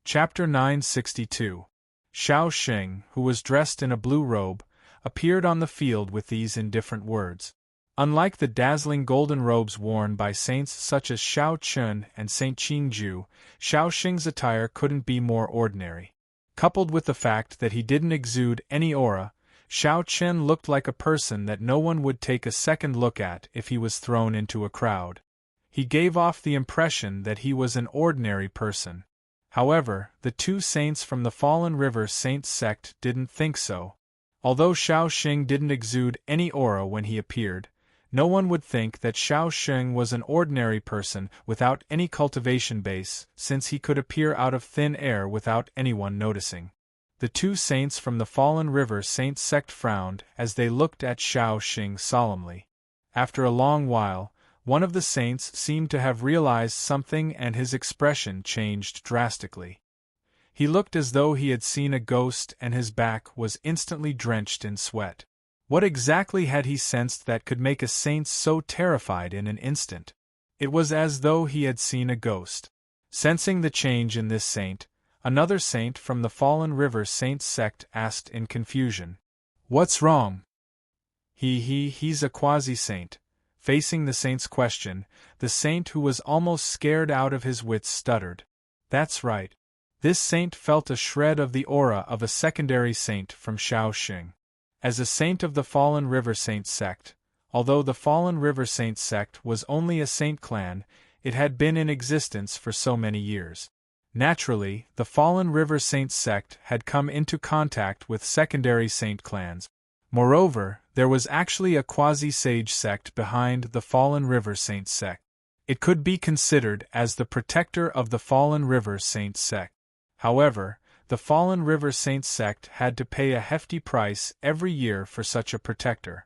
Chapter 962. Shao Xing, who was dressed in a blue robe, appeared on the field with these indifferent words. Unlike the dazzling golden robes worn by saints such as Shao Chun and Saint Qingju, Shao Xing's attire couldn't be more ordinary. Coupled with the fact that he didn't exude any aura, Shao Chun looked like a person that no one would take a second look at if he was thrown into a crowd. He gave off the impression that he was an ordinary person. However, the two saints from the Fallen River Saints sect didn't think so. Although Shao Xing didn't exude any aura when he appeared, no one would think that Shao Xing was an ordinary person without any cultivation base, since he could appear out of thin air without anyone noticing. The two saints from the Fallen River Saints sect frowned as they looked at Shao Xing solemnly. After a long while, one of the saints seemed to have realized something and his expression changed drastically. He looked as though he had seen a ghost and his back was instantly drenched in sweat. What exactly had he sensed that could make a saint so terrified in an instant? It was as though he had seen a ghost. Sensing the change in this saint, another saint from the Fallen River Saints sect asked in confusion. "What's wrong?" He's a quasi-saint." Facing the saint's question, the saint who was almost scared out of his wits stuttered. That's right. This saint felt a shred of the aura of a secondary saint from Shao Xing. As a saint of the Fallen River Saints sect, although the Fallen River Saints sect was only a saint clan, it had been in existence for so many years. Naturally, the Fallen River Saints sect had come into contact with secondary saint clans. Moreover, there was actually a quasi-sage sect behind the Fallen River Saints sect. It could be considered as the protector of the Fallen River Saints sect. However, the Fallen River Saints sect had to pay a hefty price every year for such a protector.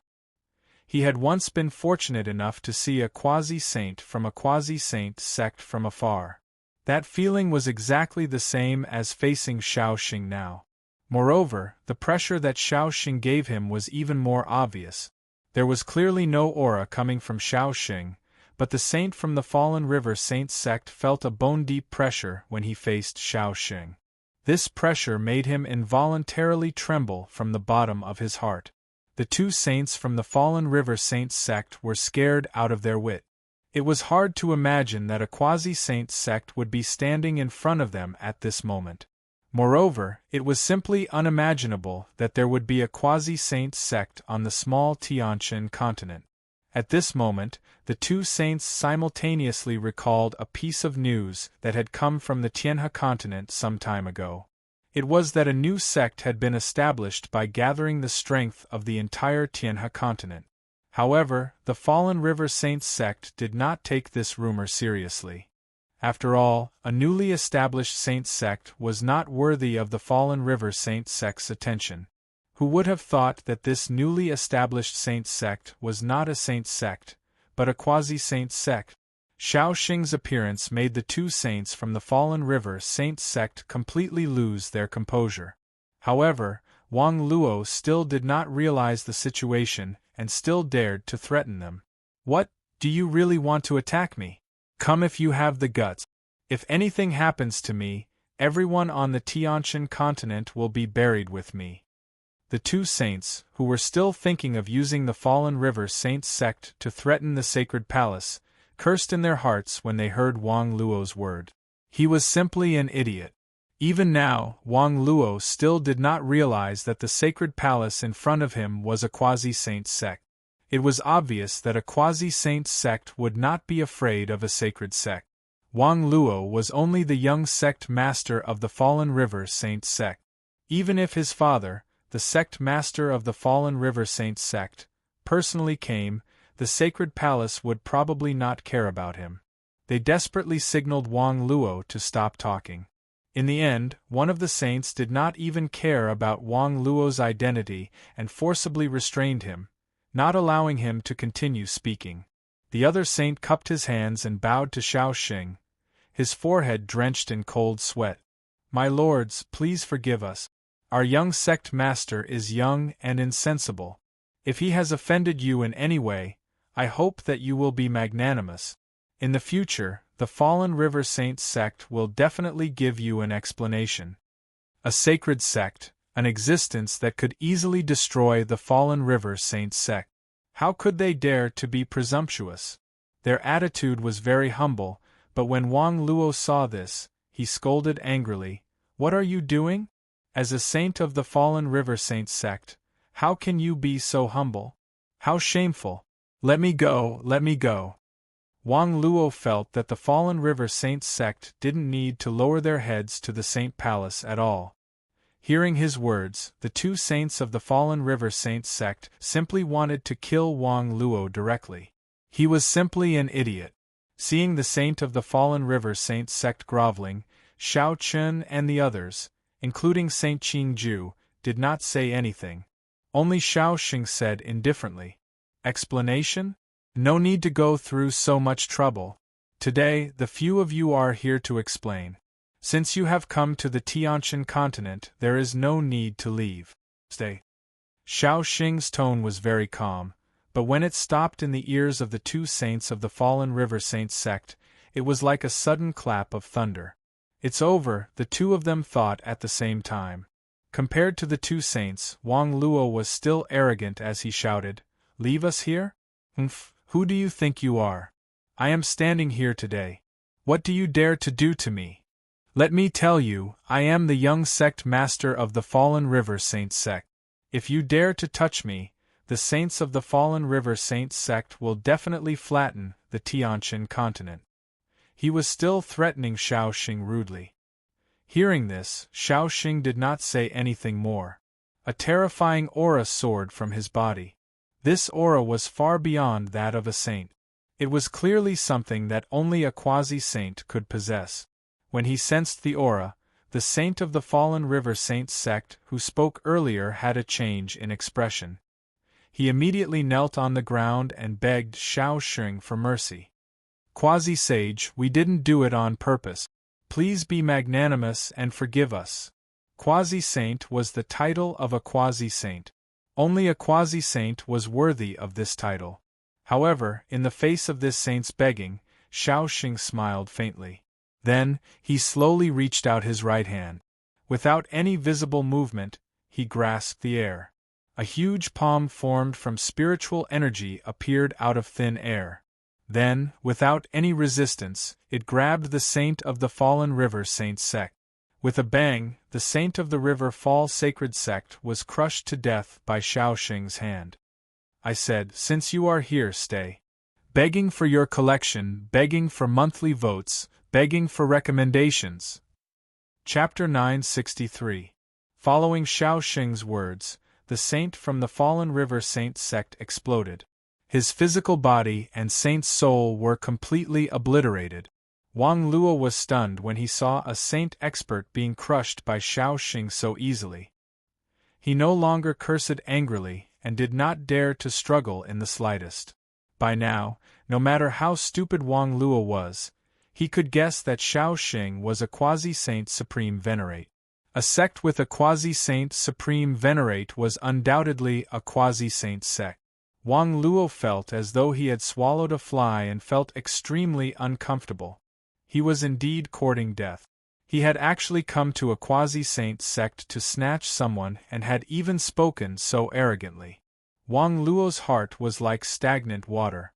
He had once been fortunate enough to see a quasi-saint from a quasi-saint sect from afar. That feeling was exactly the same as facing Shao Xing now. Moreover, the pressure that Shao Xing gave him was even more obvious. There was clearly no aura coming from Shao Xing, but the saint from the Fallen River Saints sect felt a bone-deep pressure when he faced Shao Xing. This pressure made him involuntarily tremble from the bottom of his heart. The two saints from the Fallen River Saints sect were scared out of their wit. It was hard to imagine that a quasi-saint sect would be standing in front of them at this moment. Moreover, it was simply unimaginable that there would be a quasi-saint sect on the small Tianshan continent. At this moment, the two saints simultaneously recalled a piece of news that had come from the Tianhe continent some time ago. It was that a new sect had been established by gathering the strength of the entire Tianhe continent. However, the Fallen River Saints sect did not take this rumor seriously. After all, a newly established saint sect was not worthy of the Fallen River Saints sect's attention. Who would have thought that this newly established saint sect was not a saint sect, but a quasi-saint sect? Shao Xing's appearance made the two saints from the Fallen River Saints sect completely lose their composure. However, Wang Luo still did not realize the situation and still dared to threaten them. "What, do you really want to attack me? Come if you have the guts. If anything happens to me, everyone on the Tianshan continent will be buried with me." The two saints, who were still thinking of using the Fallen River Saints sect to threaten the sacred palace, cursed in their hearts when they heard Wang Luo's word. He was simply an idiot. Even now, Wang Luo still did not realize that the sacred palace in front of him was a quasi-saint sect. It was obvious that a quasi-saint sect would not be afraid of a sacred sect. Wang Luo was only the young sect master of the Fallen River Saints sect. Even if his father, the sect master of the Fallen River Saints sect, personally came, the sacred palace would probably not care about him. They desperately signaled Wang Luo to stop talking. In the end, one of the saints did not even care about Wang Luo's identity and forcibly restrained him, not allowing him to continue speaking. The other saint cupped his hands and bowed to Shao Xing, his forehead drenched in cold sweat. "My lords, please forgive us. Our young sect master is young and insensible. If he has offended you in any way, I hope that you will be magnanimous. In the future, the Fallen River Saints sect will definitely give you an explanation. A sacred sect, an existence that could easily destroy the Fallen River Saints sect. How could they dare to be presumptuous? Their attitude was very humble, but when Wang Luo saw this, he scolded angrily, "What are you doing? As a saint of the Fallen River Saints sect, how can you be so humble? How shameful! Let me go, let me go." Wang Luo felt that the Fallen River Saints sect didn't need to lower their heads to the Saint Palace at all. Hearing his words, the two saints of the Fallen River Saints sect simply wanted to kill Wang Luo directly. He was simply an idiot. Seeing the saint of the Fallen River Saints sect groveling, Xiao Chun and the others, including Saint Qingju, did not say anything. Only Xiao Xing said indifferently, "Explanation? No need to go through so much trouble. Today, the few of you are here to explain. Since you have come to the Tianqian continent, there is no need to leave. Stay." Xiao Xing's tone was very calm, but when it stopped in the ears of the two saints of the Fallen River Saints sect, it was like a sudden clap of thunder. "It's over," the two of them thought at the same time. Compared to the two saints, Wang Luo was still arrogant as he shouted, "Leave us here? Who do you think you are? I am standing here today. What do you dare to do to me? Let me tell you, I am the young sect master of the Fallen River Saints sect. If you dare to touch me, the saints of the Fallen River Saints sect will definitely flatten the Tianqian continent." He was still threatening Xiao Xing rudely. Hearing this, Xiao Xing did not say anything more. A terrifying aura soared from his body. This aura was far beyond that of a saint. It was clearly something that only a quasi-saint could possess. When he sensed the aura, the saint of the Fallen River Saints sect who spoke earlier had a change in expression. He immediately knelt on the ground and begged Xiao Xing for mercy. "Quasi-sage, we didn't do it on purpose. Please be magnanimous and forgive us." Quasi-saint was the title of a quasi-saint. Only a quasi-saint was worthy of this title. However, in the face of this saint's begging, Xiao Xing smiled faintly. Then, he slowly reached out his right hand. Without any visible movement, he grasped the air. A huge palm formed from spiritual energy appeared out of thin air. Then, without any resistance, it grabbed the saint of the Fallen River Saints sect. With a bang, the saint of the River Fall Sacred sect was crushed to death by Xiao Xing's hand. I said, "Since you are here, stay. Begging for your collection, begging for monthly votes, begging for recommendations." Chapter 963. Following Xiao Xing's words, the saint from the Fallen River Saints sect exploded. His physical body and saint's soul were completely obliterated. Wang Luo was stunned when he saw a saint expert being crushed by Xiao Xing so easily. He no longer cursed angrily and did not dare to struggle in the slightest. By now, no matter how stupid Wang Luo was, he could guess that Xiao Xing was a quasi-saint supreme venerate. A sect with a quasi-saint supreme venerate was undoubtedly a quasi-saint sect. Wang Luo felt as though he had swallowed a fly and felt extremely uncomfortable. He was indeed courting death. He had actually come to a quasi-saint sect to snatch someone and had even spoken so arrogantly. Wang Luo's heart was like stagnant water.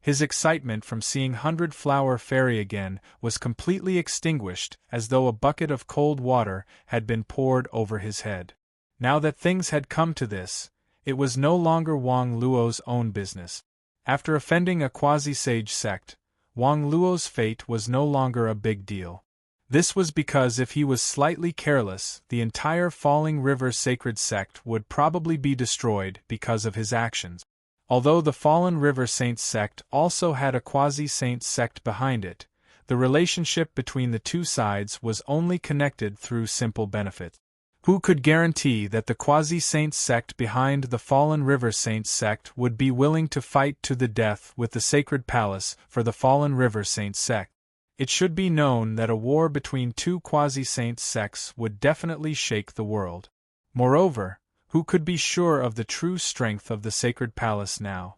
His excitement from seeing Hundred Flower Fairy again was completely extinguished as though a bucket of cold water had been poured over his head. Now that things had come to this, it was no longer Wang Luo's own business. After offending a quasi-sage sect, Wang Luo's fate was no longer a big deal. This was because if he was slightly careless, the entire Falling River Sacred sect would probably be destroyed because of his actions. Although the Fallen River Saints sect also had a quasi-saint sect behind it, the relationship between the two sides was only connected through simple benefit. Who could guarantee that the quasi-saint sect behind the Fallen River Saints sect would be willing to fight to the death with the Sacred Palace for the Fallen River Saints sect? It should be known that a war between two quasi-saint sects would definitely shake the world. Moreover, who could be sure of the true strength of the Sacred Palace now?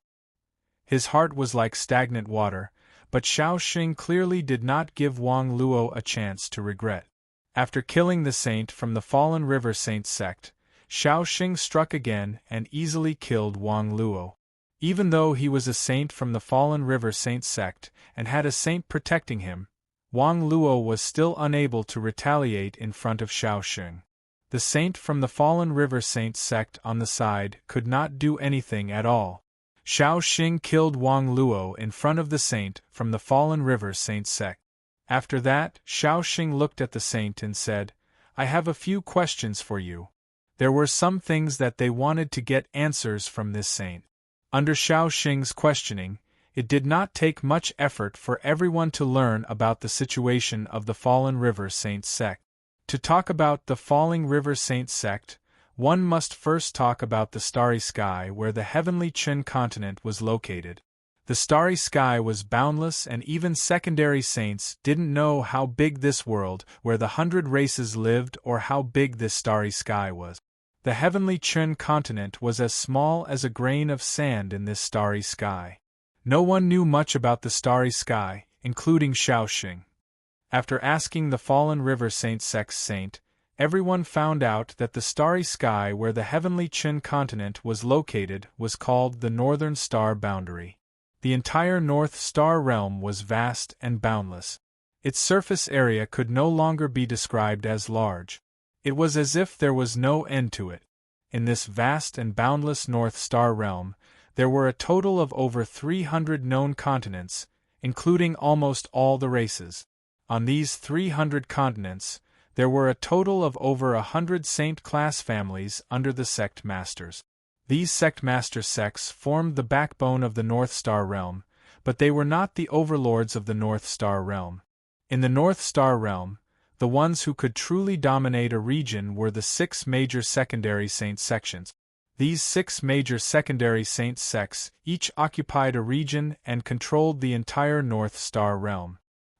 His heart was like stagnant water, but Xiao Xing clearly did not give Wang Luo a chance to regret. After killing the saint from the fallen river saint sect, Xiao Xing struck again and easily killed Wang Luo. Even though he was a saint from the fallen river saint sect and had a saint protecting him, Wang Luo was still unable to retaliate in front of Xiao Xing. The saint from the fallen river saint sect on the side could not do anything at all. Xiao Xing killed Wang Luo in front of the saint from the fallen river saint sect. After that, Xiao Xing looked at the saint and said, "I have a few questions for you." There were some things that they wanted to get answers from this saint. Under Xiao Xing's questioning, it did not take much effort for everyone to learn about the situation of the fallen river saint sect. To talk about the falling river saint sect, one must first talk about the starry sky where the heavenly Qin continent was located. The starry sky was boundless, and even secondary saints didn't know how big this world where the 100 races lived or how big this starry sky was. The heavenly Qin continent was as small as a grain of sand in this starry sky. No one knew much about the starry sky, including Xiao Xing. After asking the fallen river saint sect's saint, everyone found out that the starry sky where the heavenly Qin continent was located was called the Northern Star Boundary. The entire North Star realm was vast and boundless. Its surface area could no longer be described as large. It was as if there was no end to it. In this vast and boundless North Star realm, there were a total of over 300 known continents, including almost all the races. On these 300 continents, there were a total of over 100 saint class families under the sect masters. These sect master sects formed the backbone of the North Star realm, but they were not the overlords of the North Star realm. In the North Star realm, the ones who could truly dominate a region were the 6 major secondary saint sections. These 6 major secondary saint sects each occupied a region and controlled the entire North Star realm.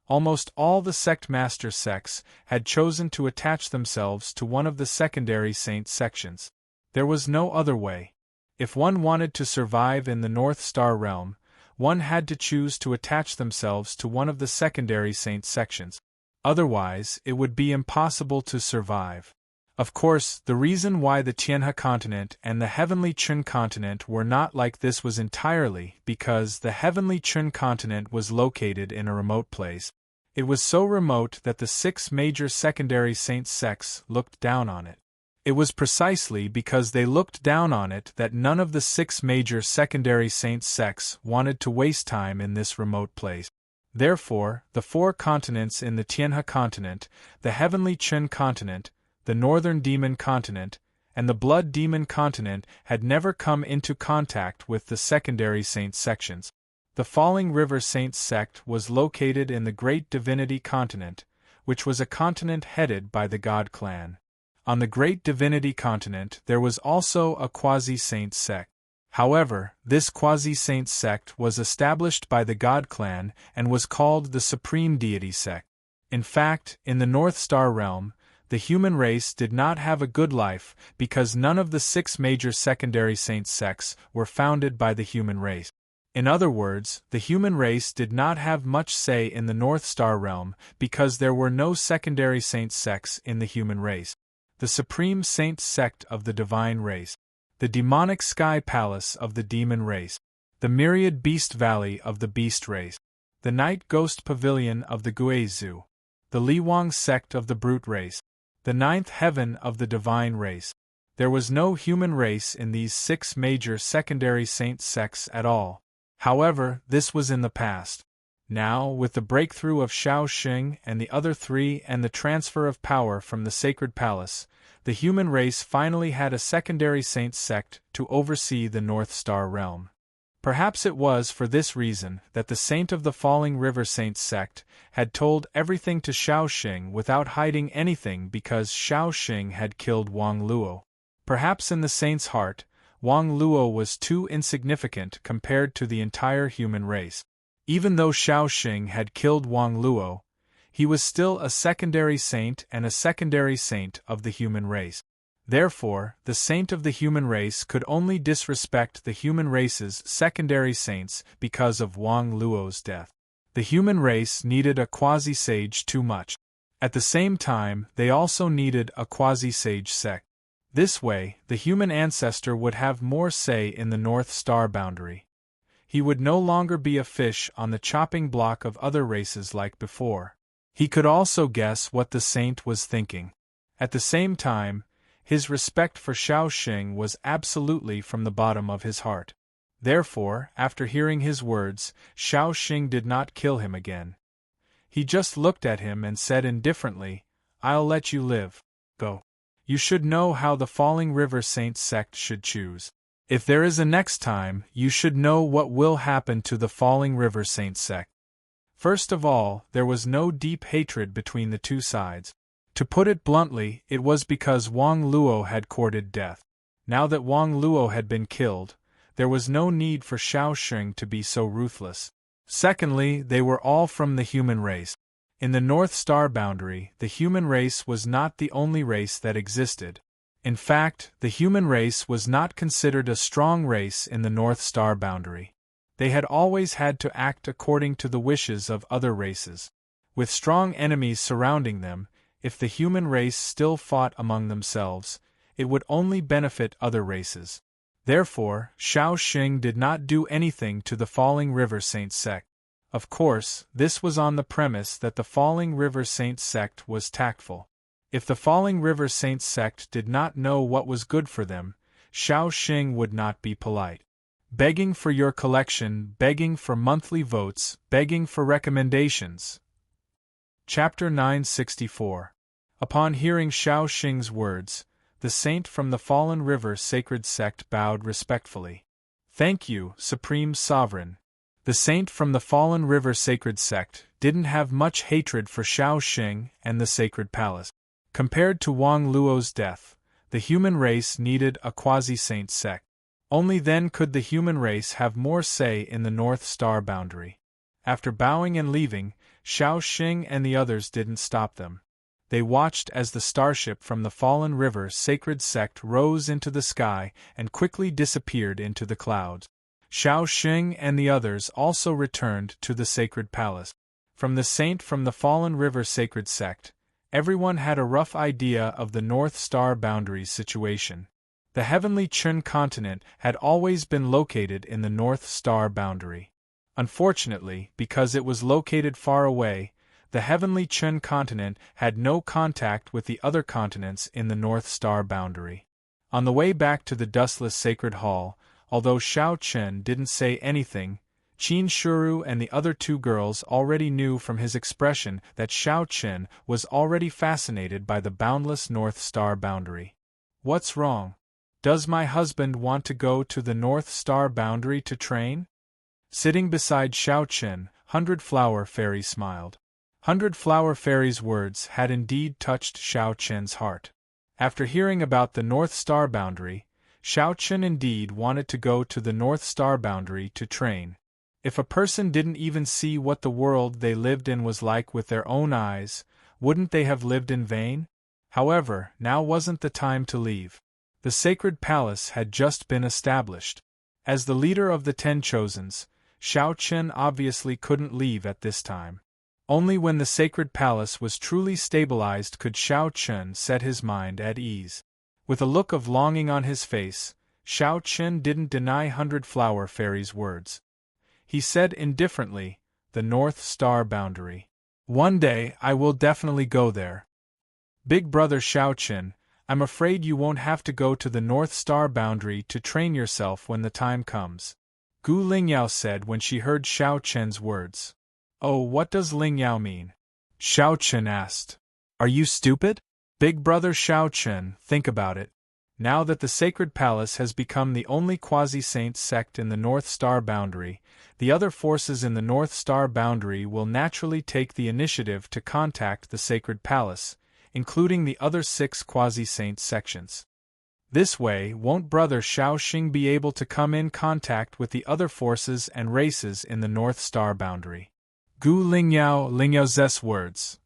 Almost all the sect master sects had chosen to attach themselves to one of the secondary saint sections. There was no other way. If one wanted to survive in the North Star realm, one had to choose to attach themselves to one of the secondary saint sections. Otherwise, it would be impossible to survive. Of course, the reason why the Tianhe continent and the heavenly Qin continent were not like this was entirely because the heavenly Qin continent was located in a remote place. It was so remote that the 6 major secondary saint sects looked down on it. It was precisely because they looked down on it that none of the 6 major secondary saint sects wanted to waste time in this remote place. Therefore, the 4 continents in the Tianhe continent, the heavenly Qin continent, the northern demon continent, and the blood demon continent had never come into contact with the secondary saint sections. The Falling River Saint sect was located in the Great Divinity continent, which was a continent headed by the God clan. On the Great Divinity continent there was also a quasi-saint sect. However, this quasi-saint sect was established by the God clan and was called the Supreme Deity sect. In fact, in the North Star realm, the human race did not have a good life because none of the 6 major secondary saint sects were founded by the human race. In other words, the human race did not have much say in the North Star realm because there were no secondary saint sects in the human race. The Supreme Saint sect of the divine race, the demonic sky palace of the demon race, the myriad beast valley of the beast race, the night ghost pavilion of the Guizhu, the Liwang sect of the brute race, the 9th heaven of the divine race. There was no human race in these 6 major secondary saint sects at all. However, this was in the past. Now, with the breakthrough of Xiao Xing and the other 3 and the transfer of power from the sacred palace, the human race finally had a secondary saint sect to oversee the North Star realm. Perhaps it was for this reason that the Saint of the Falling River Saint sect had told everything to Xiao Xing without hiding anything because Xiao Xing had killed Wang Luo. Perhaps in the saint's heart, Wang Luo was too insignificant compared to the entire human race. Even though Xiao Xing had killed Wang Luo, he was still a secondary saint and a secondary saint of the human race. Therefore, the saint of the human race could only disrespect the human race's secondary saints because of Wang Luo's death. The human race needed a quasi-sage too much. At the same time, they also needed a quasi-sage sect. This way, the human ancestor would have more say in the North Star boundary. He would no longer be a fish on the chopping block of other races like before. He could also guess what the saint was thinking. At the same time, his respect for Shaoxing was absolutely from the bottom of his heart. Therefore, after hearing his words, Shaoxing did not kill him again. He just looked at him and said indifferently, "I'll let you live. Go. You should know how the Falling River Saint sect should choose. If there is a next time, you should know what will happen to the Falling River Saint sect." First of all, there was no deep hatred between the two sides. To put it bluntly, it was because Wang Luo had courted death. Now that Wang Luo had been killed, there was no need for Shaoxing to be so ruthless. Secondly, they were all from the human race. In the North Star boundary, the human race was not the only race that existed. In fact, the human race was not considered a strong race in the North Star boundary. They had always had to act according to the wishes of other races. With strong enemies surrounding them, if the human race still fought among themselves, it would only benefit other races. Therefore, Shaoxing did not do anything to the Falling River Saint sect. Of course, this was on the premise that the Falling River Saint sect was tactful. If the Falling River Saint sect did not know what was good for them, Shaoxing would not be polite. Begging for your collection, begging for monthly votes, begging for recommendations. Chapter 964. Upon hearing Shaoxing's words, the saint from the Fallen River Sacred Sect bowed respectfully. "Thank you, Supreme Sovereign." The saint from the Fallen River Sacred Sect didn't have much hatred for Shaoxing and the Sacred Palace. Compared to Wang Luo's death, the human race needed a quasi-saint sect. Only then could the human race have more say in the North Star boundary. After bowing and leaving, Shaoxing and the others didn't stop them. They watched as the starship from the Fallen River Sacred Sect rose into the sky and quickly disappeared into the clouds. Shaoxing and the others also returned to the Sacred Palace. From the saint from the Fallen River Sacred Sect, everyone had a rough idea of the North Star boundary's situation. The heavenly Chun continent had always been located in the North Star boundary. Unfortunately, because it was located far away, the heavenly Chun continent had no contact with the other continents in the North Star boundary. On the way back to the dustless Sacred Hall, although Shao Chen didn't say anything, Qin Shuru and the other two girls already knew from his expression that Shao Chen was already fascinated by the boundless North Star boundary. "What's wrong? Does my husband want to go to the North Star boundary to train?" Sitting beside Shao Chen, Hundred Flower Fairy smiled. Hundred Flower Fairy's words had indeed touched Shao Chen's heart. After hearing about the North Star boundary, Shao Chen indeed wanted to go to the North Star boundary to train. If a person didn't even see what the world they lived in was like with their own eyes, wouldn't they have lived in vain? However, now wasn't the time to leave. The Sacred Palace had just been established. As the leader of the 10 Chosens, Shao Chen obviously couldn't leave at this time. Only when the Sacred Palace was truly stabilized could Shao Chen set his mind at ease. With a look of longing on his face, Shao Chen didn't deny Hundred Flower Fairy's words. He said indifferently, "The North Star boundary. One day I will definitely go there." "Big brother Shao Chen, I'm afraid you won't have to go to the North Star boundary to train yourself when the time comes," Gu Lingyao said when she heard Shao Chen's words. "Oh, what does Lingyao mean?" Shao Chen asked. "Are you stupid? Big brother Shao Chen, think about it. Now that the Sacred Palace has become the only quasi-saint sect in the North Star boundary, the other forces in the North Star boundary will naturally take the initiative to contact the Sacred Palace, including the other 6 quasi-saint sections. This way, won't brother Shaoxing be able to come in contact with the other forces and races in the North Star boundary?" Gu Lingyao's words.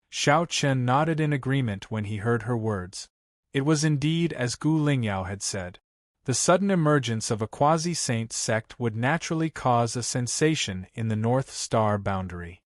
Shao Chen nodded in agreement when he heard her words. It was indeed as Gu Lingyao had said. The sudden emergence of a quasi-saint sect would naturally cause a sensation in the North Star boundary.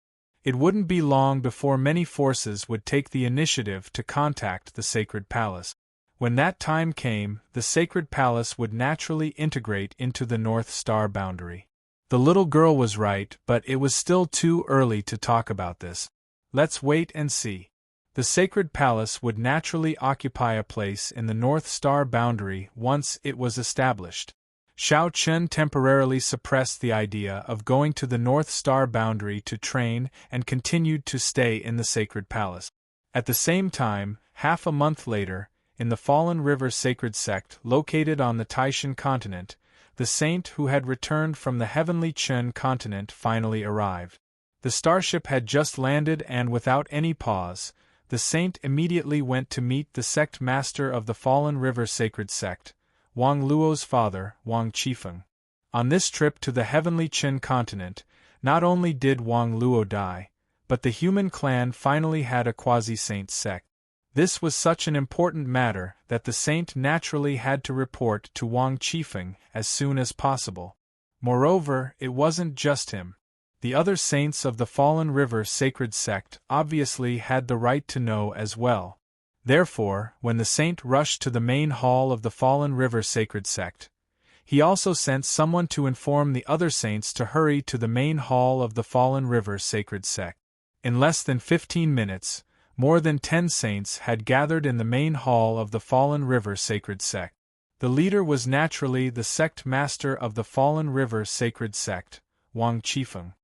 It wouldn't be long before many forces would take the initiative to contact the sacred palace. When that time came, the sacred palace would naturally integrate into the North Star boundary. The little girl was right, but it was still too early to talk about this. Let's wait and see. The sacred palace would naturally occupy a place in the North Star boundary once it was established. Xiao Chen temporarily suppressed the idea of going to the North Star boundary to train and continued to stay in the sacred palace. At the same time, half a month later, in the Fallen River Sacred Sect located on the Taishan continent, the saint who had returned from the heavenly Chen continent finally arrived. The starship had just landed and without any pause, the saint immediately went to meet the sect master of the Fallen River Sacred Sect, Wang Luo's father, Wang Qifeng. On this trip to the heavenly Chen continent, not only did Wang Luo die, but the human clan finally had a quasi-saint sect. This was such an important matter that the saint naturally had to report to Wang Qifeng as soon as possible. Moreover, it wasn't just him. The other saints of the Fallen River Sacred Sect obviously had the right to know as well. Therefore, when the saint rushed to the main hall of the Fallen River Sacred Sect, he also sent someone to inform the other saints to hurry to the main hall of the Fallen River Sacred Sect. In less than 15 minutes, more than 10 saints had gathered in the main hall of the Fallen River Sacred Sect. The leader was naturally the sect master of the Fallen River Sacred Sect, Wang Qifeng.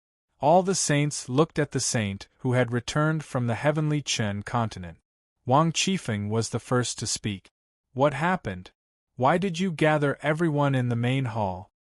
All the saints looked at the saint who had returned from the heavenly Chen continent. Wang Qifeng was the first to speak. What happened? Why did you gather everyone in the main hall?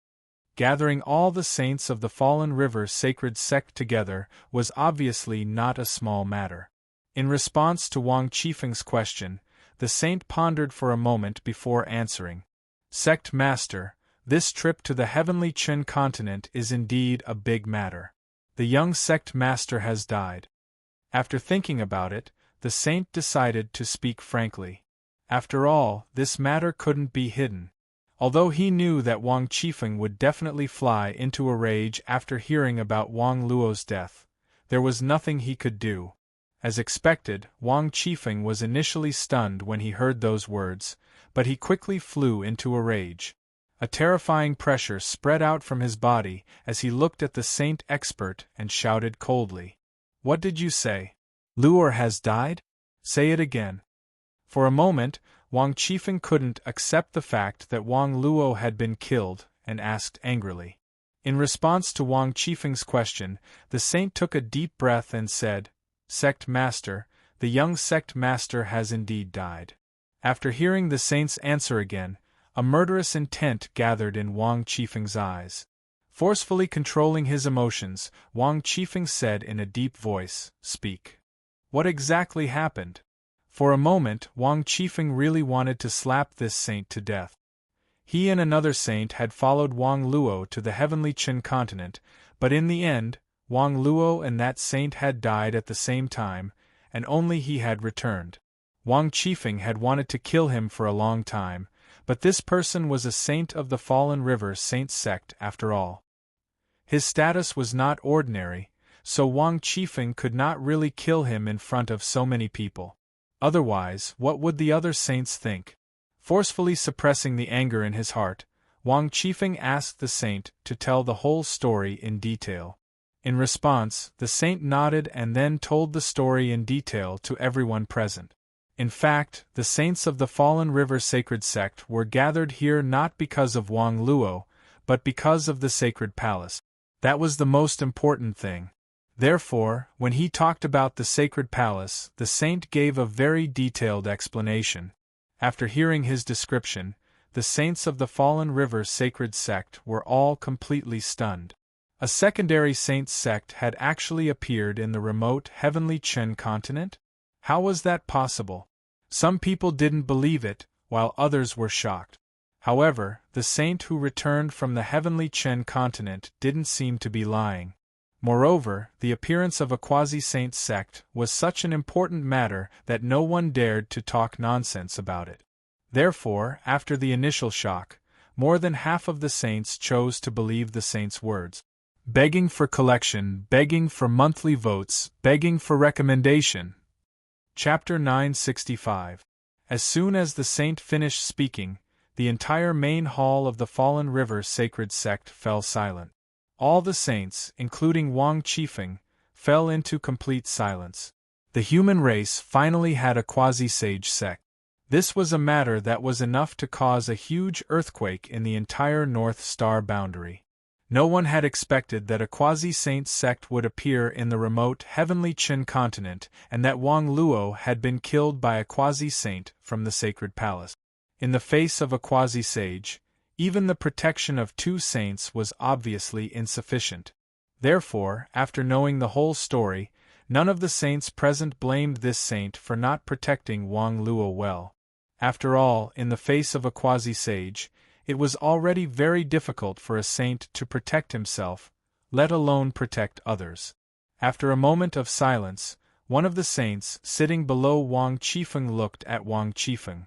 Gathering all the saints of the Fallen River Sacred Sect together was obviously not a small matter. In response to Wang Qifeng's question, the saint pondered for a moment before answering. Sect Master, this trip to the heavenly Chen continent is indeed a big matter. The young sect master has died. After thinking about it, the saint decided to speak frankly. After all, this matter couldn't be hidden. Although he knew that Wang Qifeng would definitely fly into a rage after hearing about Wang Luo's death, there was nothing he could do. As expected, Wang Qifeng was initially stunned when he heard those words, but he quickly flew into a rage. A terrifying pressure spread out from his body as he looked at the saint expert and shouted coldly. What did you say? Luo has died? Say it again. For a moment, Wang Qifeng couldn't accept the fact that Wang Luo had been killed and asked angrily. In response to Wang Qifeng's question, the saint took a deep breath and said, Sect Master, the young sect master has indeed died. After hearing the saint's answer again, a murderous intent gathered in Wang Qifeng's eyes. Forcefully controlling his emotions, Wang Qifeng said in a deep voice, Speak. What exactly happened? For a moment, Wang Qifeng really wanted to slap this saint to death. He and another saint had followed Wang Luo to the heavenly Chen continent, but in the end, Wang Luo and that saint had died at the same time, and only he had returned. Wang Qifeng had wanted to kill him for a long time, but this person was a saint of the Fallen River Saint sect after all. His status was not ordinary, so Wang Qifeng could not really kill him in front of so many people. Otherwise, what would the other saints think? Forcefully suppressing the anger in his heart, Wang Qifeng asked the saint to tell the whole story in detail. In response, the saint nodded and then told the story in detail to everyone present. In fact, the saints of the Fallen River Sacred Sect were gathered here not because of Wang Luo, but because of the Sacred Palace. That was the most important thing. Therefore, when he talked about the Sacred Palace, the saint gave a very detailed explanation. After hearing his description, the saints of the Fallen River Sacred Sect were all completely stunned. A secondary saint sect had actually appeared in the remote heavenly Chen continent? How was that possible? Some people didn't believe it, while others were shocked. However, the saint who returned from the heavenly Chen continent didn't seem to be lying. Moreover, the appearance of a quasi-saint sect was such an important matter that no one dared to talk nonsense about it. Therefore, after the initial shock, more than half of the saints chose to believe the saint's words. Begging for collection, begging for monthly votes, begging for recommendation. Chapter 965. As soon as the saint finished speaking, the entire main hall of the Fallen River Sacred Sect fell silent. All the saints, including Wang Qifeng, fell into complete silence. The human race finally had a quasi-sage sect. This was a matter that was enough to cause a huge earthquake in the entire North Star boundary. No one had expected that a quasi-saint sect would appear in the remote heavenly Qin continent and that Wang Luo had been killed by a quasi-saint from the sacred palace. In the face of a quasi-sage, even the protection of two saints was obviously insufficient. Therefore, after knowing the whole story, none of the saints present blamed this saint for not protecting Wang Luo well. After all, in the face of a quasi-sage, it was already very difficult for a saint to protect himself, let alone protect others. After a moment of silence, one of the saints sitting below Wang Qifeng looked at Wang Qifeng.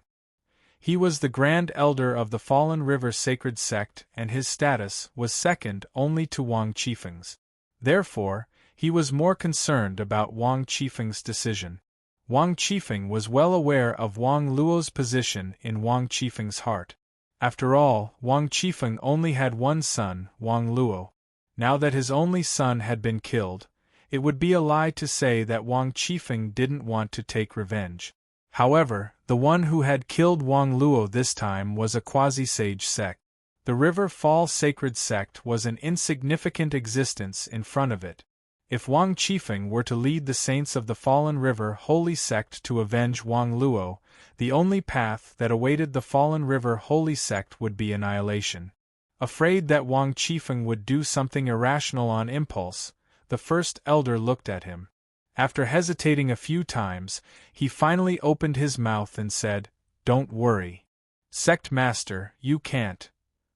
He was the Grand Elder of the Fallen River Sacred Sect and his status was second only to Wang Qifeng's. Therefore, he was more concerned about Wang Qifeng's decision. Wang Qifeng was well aware of Wang Luo's position in Wang Qifeng's heart. After all, Wang Qifeng only had one son, Wang Luo. Now that his only son had been killed, it would be a lie to say that Wang Qifeng didn't want to take revenge. However, the one who had killed Wang Luo this time was a quasi-sage sect. The River Fall Sacred Sect was an insignificant existence in front of it. If Wang Qifeng were to lead the saints of the Fallen River Holy Sect to avenge Wang Luo, the only path that awaited the Fallen River Holy Sect would be annihilation. Afraid that Wang Qifeng would do something irrational on impulse, the first elder looked at him. After hesitating a few times, he finally opened his mouth and said, "Don't worry. Sect Master, you can't."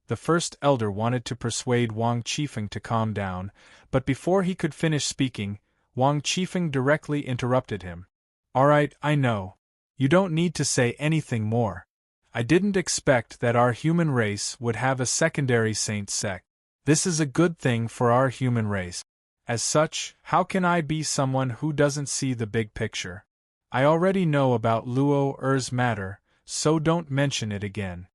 The first elder wanted to persuade Wang Qifeng to calm down, but before he could finish speaking, Wang Qifeng directly interrupted him. "All right, I know. You don't need to say anything more. I didn't expect that our human race would have a secondary saint sect. This is a good thing for our human race. As such, how can I be someone who doesn't see the big picture? I already know about Luo Er's matter, so don't mention it again."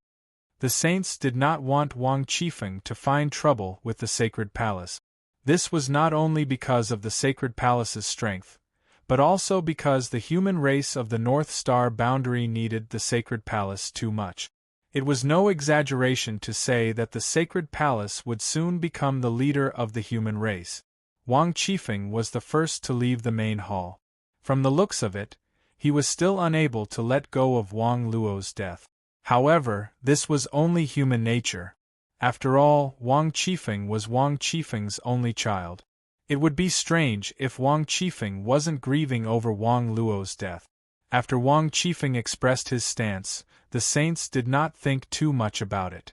The saints did not want Wang Qifeng to find trouble with the sacred palace. This was not only because of the sacred palace's strength, but also because the human race of the North Star boundary needed the sacred palace too much. It was no exaggeration to say that the sacred palace would soon become the leader of the human race. Wang Qifeng was the first to leave the main hall. From the looks of it, he was still unable to let go of Wang Luo's death. However, this was only human nature. After all, Wang Qifeng was Wang Qifeng's only child. It would be strange if Wang Qifeng wasn't grieving over Wang Luo's death. After Wang Qifeng expressed his stance, the saints did not think too much about it.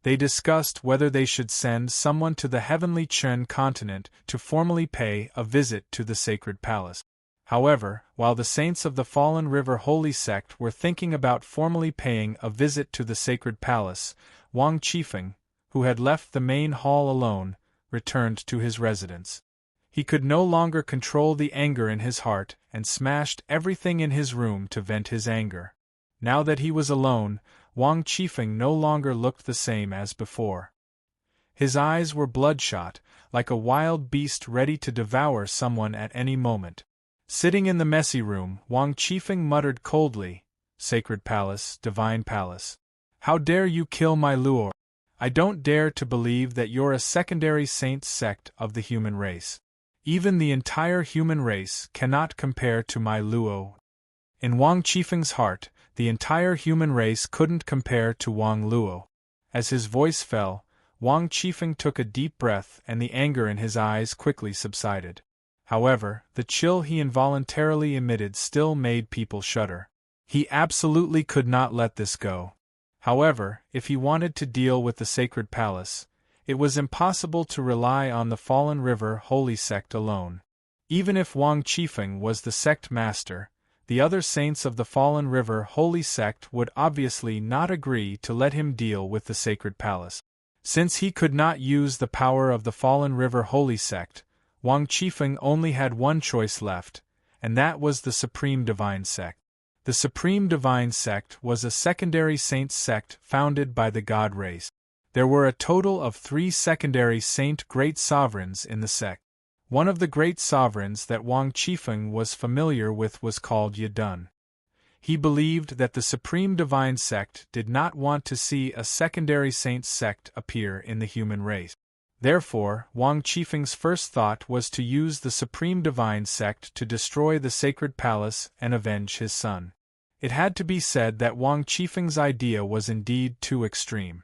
They discussed whether they should send someone to the heavenly Qin continent to formally pay a visit to the sacred palace. However, while the saints of the Fallen River Holy Sect were thinking about formally paying a visit to the sacred palace, Wang Qifeng, who had left the main hall alone, returned to his residence. He could no longer control the anger in his heart and smashed everything in his room to vent his anger. Now that he was alone, Wang Qifeng no longer looked the same as before. His eyes were bloodshot, like a wild beast ready to devour someone at any moment. Sitting in the messy room, Wang Qifeng muttered coldly, "Sacred Palace, Divine Palace. How dare you kill my Luo? I don't dare to believe that you're a secondary saint sect of the human race. Even the entire human race cannot compare to my Luo." In Wang Qifeng's heart, the entire human race couldn't compare to Wang Luo. As his voice fell, Wang Qifeng took a deep breath and the anger in his eyes quickly subsided. However, the chill he involuntarily emitted still made people shudder. He absolutely could not let this go. However, if he wanted to deal with the sacred palace, it was impossible to rely on the Fallen River Holy Sect alone. Even if Wang Qifeng was the sect master, the other saints of the Fallen River Holy Sect would obviously not agree to let him deal with the sacred palace. Since he could not use the power of the Fallen River Holy Sect, Wang Qifeng only had one choice left, and that was the Supreme Divine Sect. The Supreme Divine Sect was a secondary saint sect founded by the God race. There were a total of 3 secondary saint great sovereigns in the sect. One of the great sovereigns that Wang Qifeng was familiar with was called Yidun. He believed that the Supreme Divine Sect did not want to see a secondary saint sect appear in the human race. Therefore, Wang Qifeng's first thought was to use the Supreme Divine Sect to destroy the sacred palace and avenge his son. It had to be said that Wang Qifeng's idea was indeed too extreme.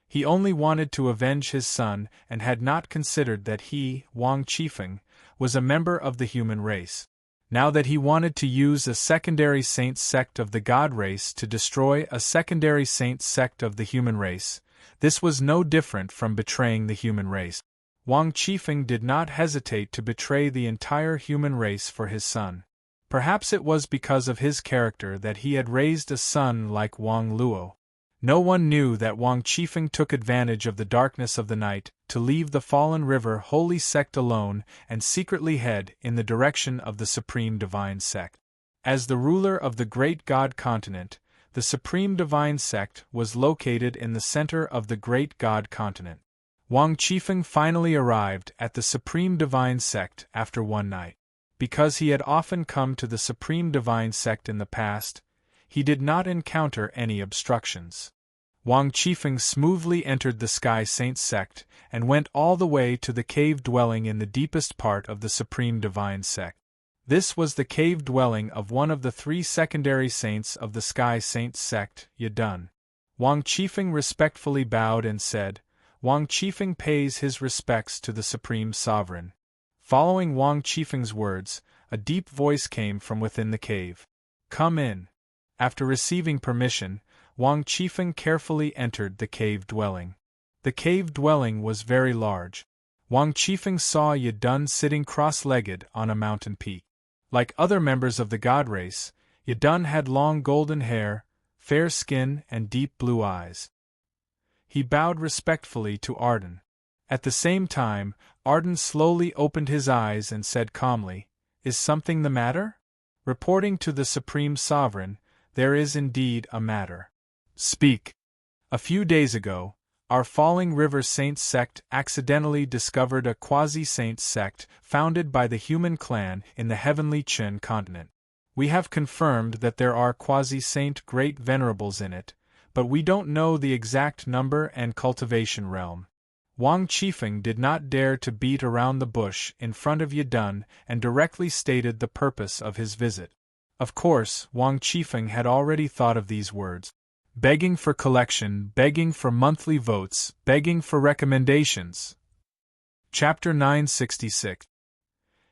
He only wanted to avenge his son and had not considered that he, Wang Qifeng, was a member of the human race. Now that he wanted to use a secondary saint sect of the God race to destroy a secondary saint sect of the human race, this was no different from betraying the human race. Wang Qifeng did not hesitate to betray the entire human race for his son. Perhaps it was because of his character that he had raised a son like Wang Luo. No one knew that Wang Qifeng took advantage of the darkness of the night to leave the Fallen River Holy Sect alone and secretly head in the direction of the Supreme Divine Sect. As the ruler of the Great God Continent, the Supreme Divine Sect was located in the center of the Great God Continent. Wang Qifeng finally arrived at the Supreme Divine Sect after one night. Because he had often come to the Supreme Divine Sect in the past, he did not encounter any obstructions. Wang Qifeng smoothly entered the Sky Saint Sect and went all the way to the cave dwelling in the deepest part of the Supreme Divine Sect. This was the cave dwelling of one of the 3 secondary saints of the Sky Saint Sect, Yidun. Wang Qifeng respectfully bowed and said, "Wang Qifeng pays his respects to the Supreme Sovereign." Following Wang Qifeng's words, a deep voice came from within the cave. "Come in." After receiving permission, Wang Qifeng carefully entered the cave dwelling. The cave dwelling was very large. Wang Qifeng saw Yidun sitting cross-legged on a mountain peak. Like other members of the God race, Yidun had long golden hair, fair skin and deep blue eyes. He bowed respectfully to Arden. At the same time, Arden slowly opened his eyes and said calmly, "Is something the matter?" Reporting to the Supreme Sovereign, "There is indeed a matter." "Speak." "A few days ago, our Falling River Saint Sect accidentally discovered a quasi-saint sect founded by the human clan in the heavenly Qin continent. We have confirmed that there are quasi-saint great venerables in it, but we don't know the exact number and cultivation realm." Wang Qifeng did not dare to beat around the bush in front of Yidun and directly stated the purpose of his visit. Of course, Wang Qifeng had already thought of these words. Begging for collection, begging for monthly votes, begging for recommendations. Chapter 966.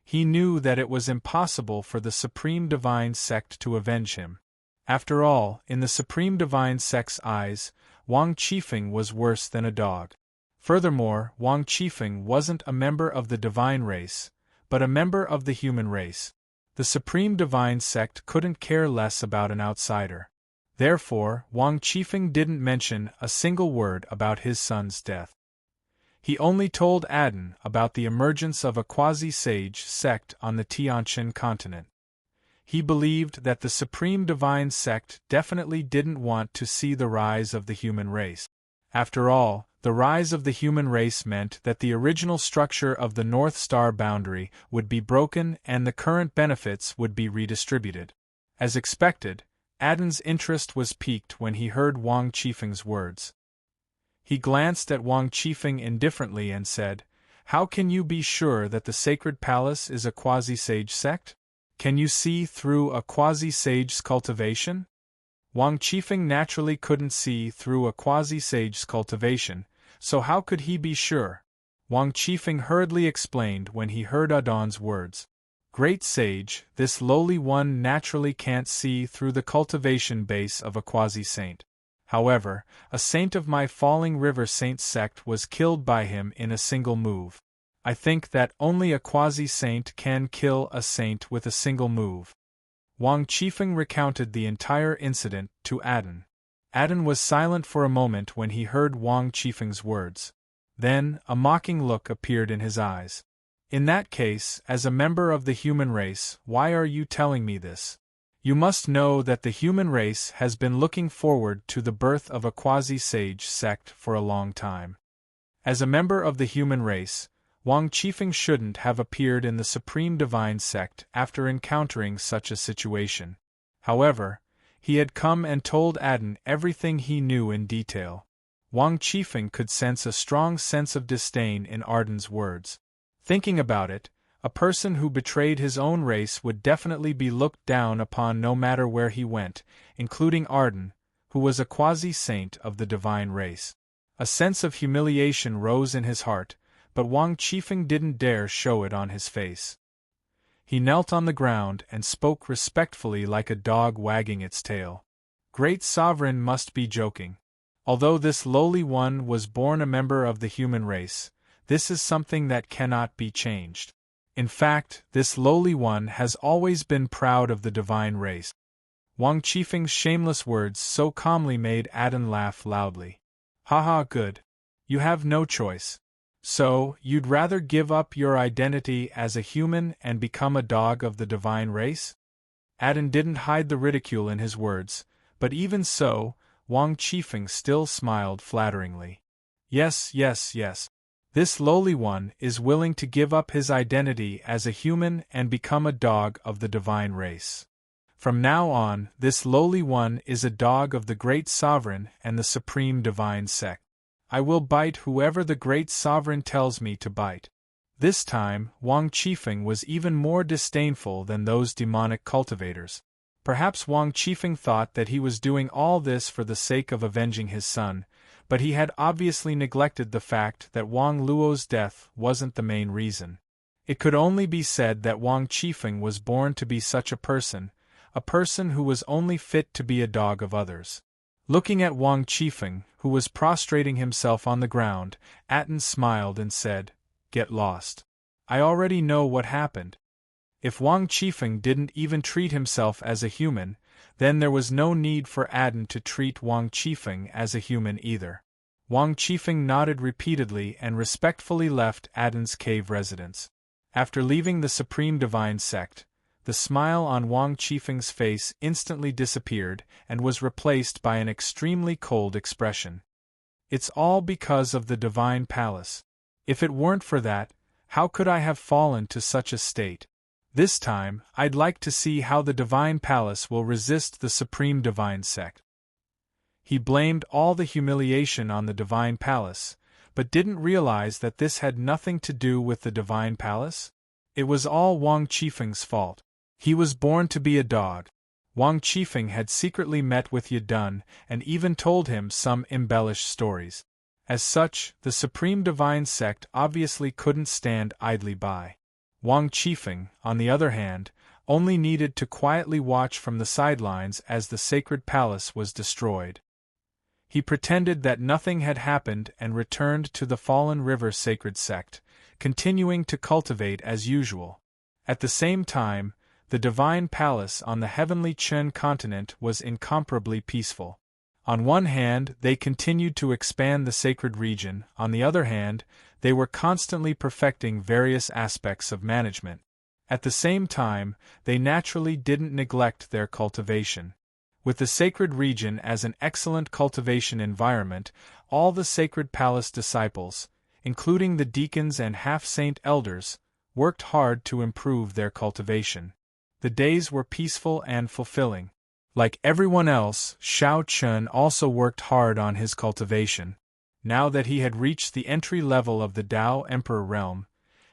He knew that it was impossible for the Supreme Divine Sect to avenge him. After all, in the Supreme Divine Sect's eyes, Wang Qifeng was worse than a dog. Furthermore, Wang Qifeng wasn't a member of the divine race, but a member of the human race. The Supreme Divine Sect couldn't care less about an outsider. Therefore, Wang Qifeng didn't mention a single word about his son's death. He only told Adin about the emergence of a quasi-sage sect on the Tianqian continent. He believed that the Supreme Divine Sect definitely didn't want to see the rise of the human race. After all, the rise of the human race meant that the original structure of the North Star boundary would be broken and the current benefits would be redistributed. As expected, Adin's interest was piqued when he heard Wang Qifeng's words. He glanced at Wang Qifeng indifferently and said, "How can you be sure that the Sacred Palace is a quasi-sage sect? Can you see through a quasi-sage's cultivation?" Wang Qifeng naturally couldn't see through a quasi-sage's cultivation, so how could he be sure? Wang Qifeng hurriedly explained when he heard Adon's words. "Great sage, this lowly one naturally can't see through the cultivation base of a quasi-saint. However, a saint of my Falling River Saint sect was killed by him in a single move. I think that only a quasi-saint can kill a saint with a single move." Wang Qifeng recounted the entire incident to Aden. Aden was silent for a moment when he heard Wang Qifeng's words. Then, a mocking look appeared in his eyes. In that case, as a member of the human race, why are you telling me this? You must know that the human race has been looking forward to the birth of a quasi-sage sect for a long time. As a member of the human race, Wang Qifeng shouldn't have appeared in the Supreme Divine Sect after encountering such a situation. However, he had come and told Aden everything he knew in detail. Wang Qifeng could sense a strong sense of disdain in Arden's words. Thinking about it, a person who betrayed his own race would definitely be looked down upon no matter where he went, including Arden, who was a quasi-saint of the divine race. A sense of humiliation rose in his heart, but Wang Qifeng didn't dare show it on his face. He knelt on the ground and spoke respectfully like a dog wagging its tail. Great Sovereign must be joking. Although this lowly one was born a member of the human race, this is something that cannot be changed. In fact, this lowly one has always been proud of the divine race. Wang Qifeng's shameless words so calmly made Aden laugh loudly. Haha, good. You have no choice. So, you'd rather give up your identity as a human and become a dog of the divine race? Aden didn't hide the ridicule in his words, but even so, Wang Qifeng still smiled flatteringly. Yes, yes, yes. This lowly one is willing to give up his identity as a human and become a dog of the divine race. From now on, this lowly one is a dog of the Great Sovereign and the Supreme Divine Sect. I will bite whoever the Great Sovereign tells me to bite. This time, Wang Qifeng was even more disdainful than those demonic cultivators. Perhaps Wang Qifeng thought that he was doing all this for the sake of avenging his son, but he had obviously neglected the fact that Wang Luo's death wasn't the main reason. It could only be said that Wang Qifeng was born to be such a person who was only fit to be a dog of others. Looking at Wang Qifeng, who was prostrating himself on the ground, Aten smiled and said, "Get lost. I already know what happened." If Wang Qifeng didn't even treat himself as a human, then there was no need for Aten to treat Wang Qifeng as a human either. Wang Qifeng nodded repeatedly and respectfully left Aten's cave residence. After leaving the Supreme Divine Sect, the smile on Wang Qifeng's face instantly disappeared and was replaced by an extremely cold expression. It's all because of the Divine Palace. If it weren't for that, how could I have fallen to such a state? This time, I'd like to see how the Divine Palace will resist the Supreme Divine Sect. He blamed all the humiliation on the Divine Palace, but didn't realize that this had nothing to do with the Divine Palace. It was all Wang Qifeng's fault. He was born to be a dog. Wang Qifeng had secretly met with Yadun and even told him some embellished stories. As such, the Supreme Divine Sect obviously couldn't stand idly by. Wang Qifeng, on the other hand, only needed to quietly watch from the sidelines as the sacred palace was destroyed. He pretended that nothing had happened and returned to the Fallen River Sacred Sect, continuing to cultivate as usual. At the same time, the Divine Palace on the heavenly Chen continent was incomparably peaceful. On one hand, they continued to expand the sacred region, on the other hand, they were constantly perfecting various aspects of management. At the same time, they naturally didn't neglect their cultivation. With the sacred region as an excellent cultivation environment, all the Sacred Palace disciples, including the deacons and half-saint elders, worked hard to improve their cultivation. The days were peaceful and fulfilling. Like everyone else, Shao Chun also worked hard on his cultivation. Now that he had reached the entry level of the Dao Emperor realm,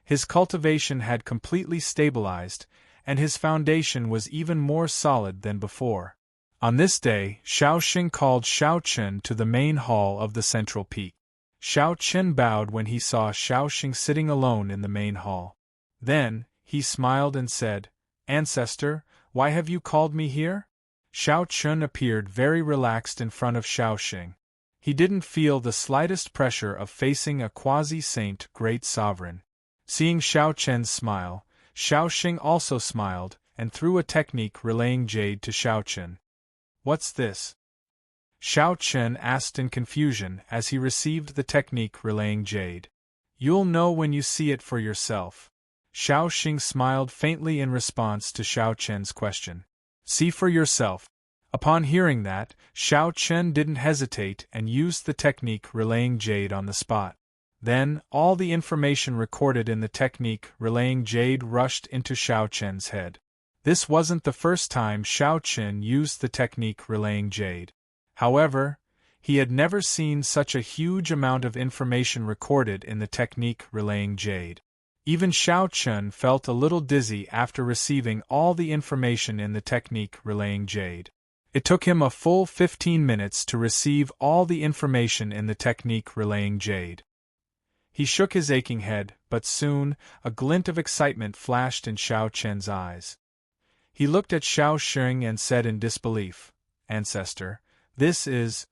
his cultivation had completely stabilized, and his foundation was even more solid than before. On this day, Shao Xing called Shao Chun to the main hall of the central peak. Shao Chun bowed when he saw Shao Xing sitting alone in the main hall. Then, he smiled and said, "Ancestor, why have you called me here?" Shao Chun appeared very relaxed in front of Shao Xing. He didn't feel the slightest pressure of facing a quasi-saint great sovereign. Seeing Shao Chun's smile, Shao Xing also smiled, and threw a technique relaying jade to Xiao Chen. "What's this?" Xiao Chen asked in confusion as he received the technique relaying jade. "You'll know when you see it for yourself." Xiao Xing smiled faintly in response to Xiao Chen's question. "See for yourself." Upon hearing that, Xiao Chen didn't hesitate and used the technique relaying jade on the spot. Then, all the information recorded in the technique relaying jade rushed into Xiao Chen's head. This wasn't the first time Xiao Chen used the technique relaying jade. However, he had never seen such a huge amount of information recorded in the technique relaying jade. Even Xiao Chen felt a little dizzy after receiving all the information in the technique relaying jade. It took him a full 15 minutes to receive all the information in the technique relaying jade. He shook his aching head, but soon, a glint of excitement flashed in Xiao Chen's eyes. He looked at Xiao Xing and said in disbelief, "Ancestor, this is—"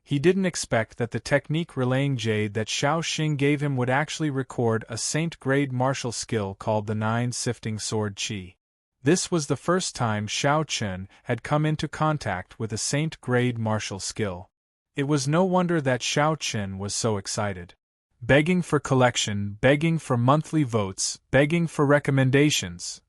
He didn't expect that the technique relaying jade that Xiao Xing gave him would actually record a saint-grade martial skill called the 9 Sword Qi. This was the first time Xiao Chen had come into contact with a saint-grade martial skill. It was no wonder that Xiao Chen was so excited. Begging for collection, begging for monthly votes, begging for recommendations.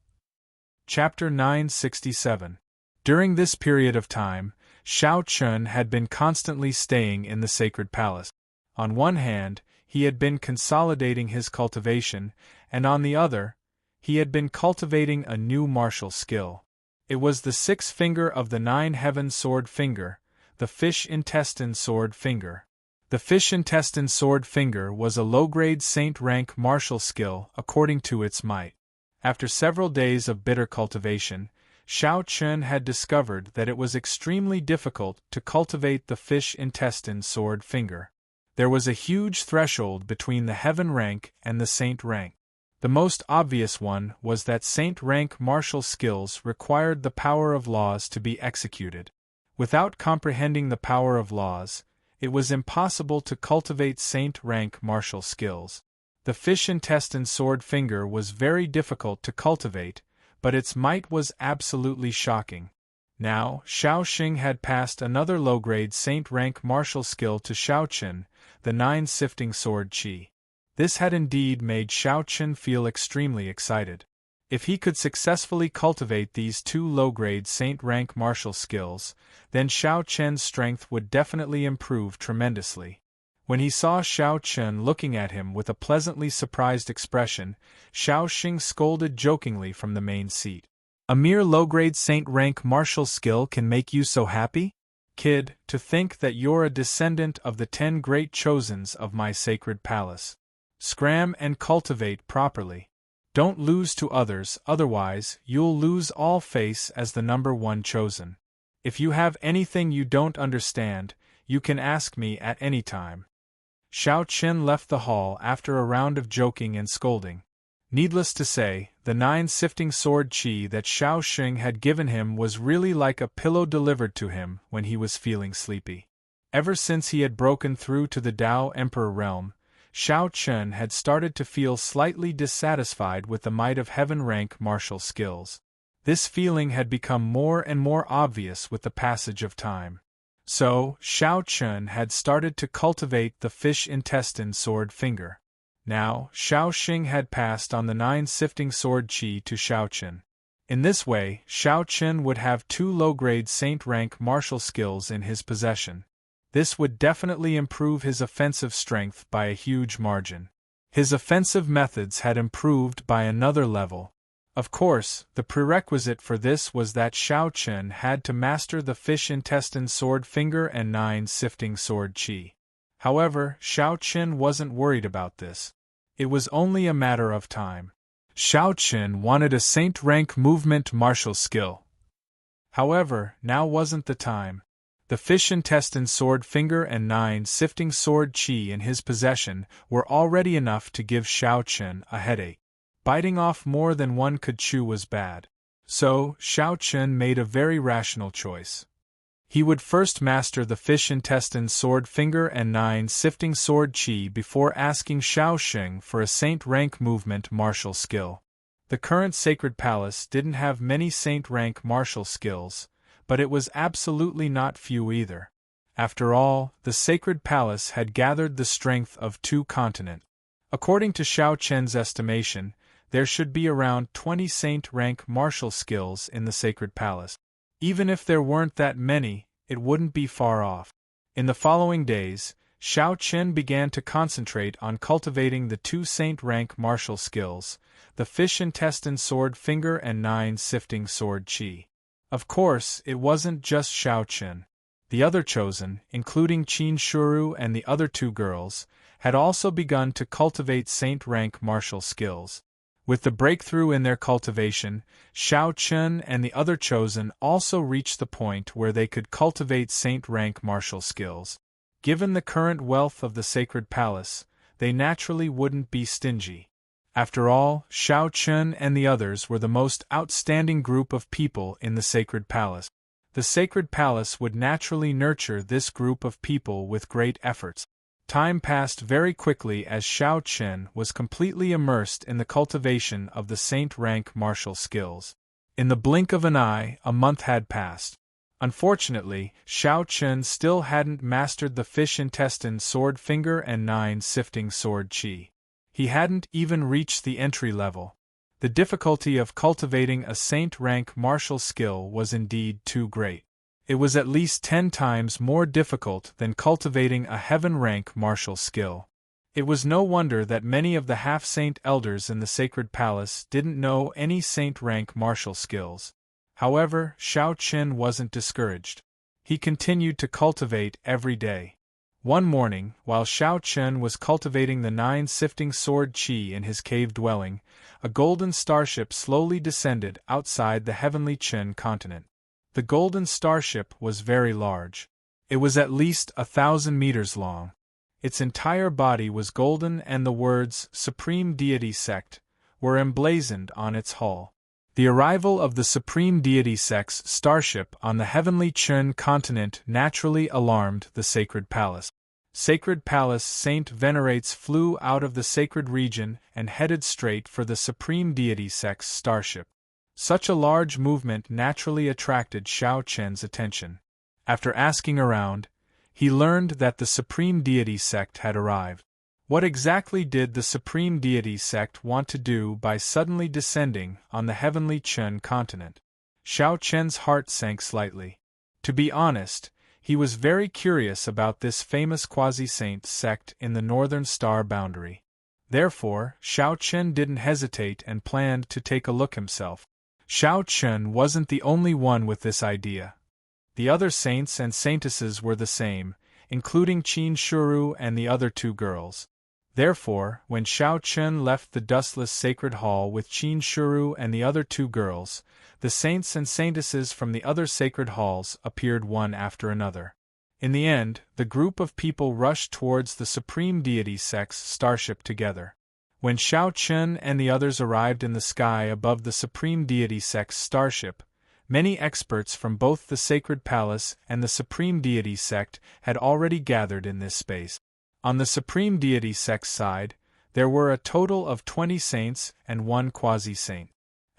Chapter 967. During this period of time, Xiao Chen had been constantly staying in the sacred palace. On one hand, he had been consolidating his cultivation, and on the other, he had been cultivating a new martial skill. It was the 6th finger of the 9 sword finger, the fish intestine sword finger. The fish intestine sword finger was a low-grade saint-rank martial skill according to its might. After several days of bitter cultivation, Xiao Chen had discovered that it was extremely difficult to cultivate the fish intestine sword finger. There was a huge threshold between the heaven rank and the saint rank. The most obvious one was that saint-rank martial skills required the power of laws to be executed. Without comprehending the power of laws, it was impossible to cultivate saint-rank martial skills. The fish intestine sword finger was very difficult to cultivate, but its might was absolutely shocking. Now, Xiao Xing had passed another low-grade saint-rank martial skill to Xiao Chen, the 9 Sword Qi. This had indeed made Xiao Chen feel extremely excited. If he could successfully cultivate these two low-grade saint-rank martial skills, then Xiao Chen's strength would definitely improve tremendously. When he saw Xiao Chen looking at him with a pleasantly surprised expression, Xiao Xing scolded jokingly from the main seat. "A mere low-grade saint-rank martial skill can make you so happy? Kid, to think that you're a descendant of the 10 great chosens of my sacred palace. Scram and cultivate properly. Don't lose to others, otherwise you'll lose all face as the number 1 chosen. If you have anything you don't understand, you can ask me at any time." Xiao Chen left the hall after a round of joking and scolding. Needless to say, the 9 Sword Qi that Xiao Xing had given him was really like a pillow delivered to him when he was feeling sleepy. Ever since he had broken through to the Tao Emperor realm, Xiao Chen had started to feel slightly dissatisfied with the might of heaven-rank martial skills. This feeling had become more and more obvious with the passage of time. So, Xiao Chen had started to cultivate the fish intestine sword finger. Now, Xiao Xing had passed on the 9 Sword Qi to Xiao Chen. In this way, Xiao Chen would have 2 low-grade saint-rank martial skills in his possession. This would definitely improve his offensive strength by a huge margin. His offensive methods had improved by another level. Of course, the prerequisite for this was that Xiao Chen had to master the fish intestine sword finger and 9 Sword Qi. However, Xiao Chen wasn't worried about this. It was only a matter of time. Xiao Chen wanted a saint-rank movement martial skill. However, now wasn't the time. The fish intestine sword finger and 9 Sword Qi in his possession were already enough to give Xiao Chen a headache. Biting off more than one could chew was bad. So, Xiao Chen made a very rational choice. He would first master the fish intestine sword finger and 9 Sword Qi before asking Xiao Xing for a saint-rank movement martial skill. The current sacred palace didn't have many saint-rank martial skills, but it was absolutely not few either. After all, the sacred palace had gathered the strength of 2 continents. According to Xiao Chen's estimation, there should be around 20 saint-rank martial skills in the sacred palace. Even if there weren't that many, it wouldn't be far off. In the following days, Xiao Chen began to concentrate on cultivating the 2 saint-rank martial skills, the fish intestine sword finger and 9 sifting sword qi. Of course, it wasn't just Xiao Chen. The other chosen, including Qin Shuru and the other 2 girls, had also begun to cultivate saint-rank martial skills. With the breakthrough in their cultivation, Xiao Chen and the other chosen also reached the point where they could cultivate saint-rank martial skills. Given the current wealth of the sacred palace, they naturally wouldn't be stingy. After all, Xiao Chen and the others were the most outstanding group of people in the sacred palace. The sacred palace would naturally nurture this group of people with great efforts. Time passed very quickly as Xiao Chen was completely immersed in the cultivation of the saint-rank martial skills. In the blink of an eye, a month had passed. Unfortunately, Xiao Chen still hadn't mastered the fish intestine sword finger and 9 sifting sword qi. He hadn't even reached the entry level. The difficulty of cultivating a saint-rank martial skill was indeed too great. It was at least 10 times more difficult than cultivating a heaven-rank martial skill. It was no wonder that many of the half-saint elders in the sacred palace didn't know any saint-rank martial skills. However, Xiao Chen wasn't discouraged. He continued to cultivate every day. One morning, while Xiao Chen was cultivating the 9 sifting sword qi in his cave dwelling, a golden starship slowly descended outside the heavenly Qin continent. The golden starship was very large. It was at least 1,000 meters long. Its entire body was golden and the words Supreme Deity Sect were emblazoned on its hull. The arrival of the Supreme Deity Sect's starship on the heavenly Qin continent naturally alarmed the sacred palace. Sacred Palace Saint Venerates flew out of the sacred region and headed straight for the Supreme Deity Sect's starship. Such a large movement naturally attracted Xiao Chen's attention. After asking around, he learned that the Supreme Deity Sect had arrived. What exactly did the Supreme Deity Sect want to do by suddenly descending on the heavenly Qin continent? Xiao Chen's heart sank slightly. To be honest, he was very curious about this famous quasi-saint sect in the northern star boundary. Therefore, Xiao Chen didn't hesitate and planned to take a look himself. Xiao Chen wasn't the only one with this idea. The other saints and saintesses were the same, including Qin Shuru and the other 2 girls. Therefore, when Xiao Chen left the dustless sacred hall with Qin Shuru and the other 2 girls, the saints and saintesses from the other sacred halls appeared one after another. In the end, the group of people rushed towards the Supreme Deity Sect's starship together. When Xiao Chen and the others arrived in the sky above the Supreme Deity Sect's starship, many experts from both the Sacred Palace and the Supreme Deity Sect had already gathered in this space. On the Supreme Deity Sect's side, there were a total of 20 saints and 1 quasi-saint.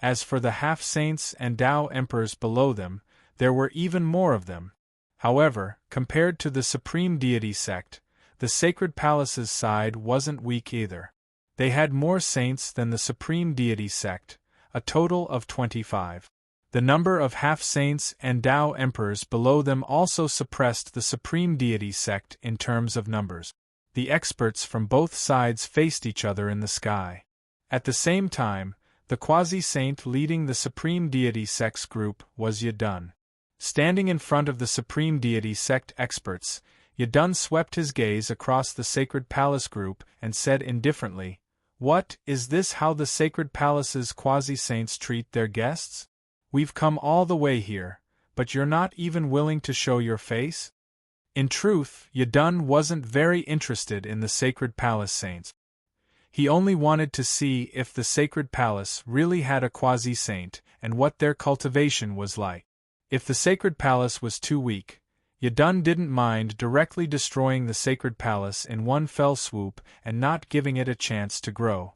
As for the half-saints and Tao emperors below them, there were even more of them. However, compared to the Supreme Deity Sect, the Sacred Palace's side wasn't weak either. They had more saints than the Supreme Deity Sect, a total of 25. The number of half-saints and Tao emperors below them also suppressed the Supreme Deity Sect in terms of numbers. The experts from both sides faced each other in the sky. At the same time, the quasi-saint leading the Supreme Deity Sect's group was Yadun. Standing in front of the Supreme Deity Sect experts, Yadun swept his gaze across the Sacred Palace group and said indifferently, "What, is this how the Sacred Palace's quasi-saints treat their guests? We've come all the way here, but you're not even willing to show your face?" In truth, Yadun wasn't very interested in the Sacred Palace saints. He only wanted to see if the Sacred Palace really had a quasi-saint and what their cultivation was like. If the Sacred Palace was too weak, Yadun didn't mind directly destroying the Sacred Palace in one fell swoop and not giving it a chance to grow.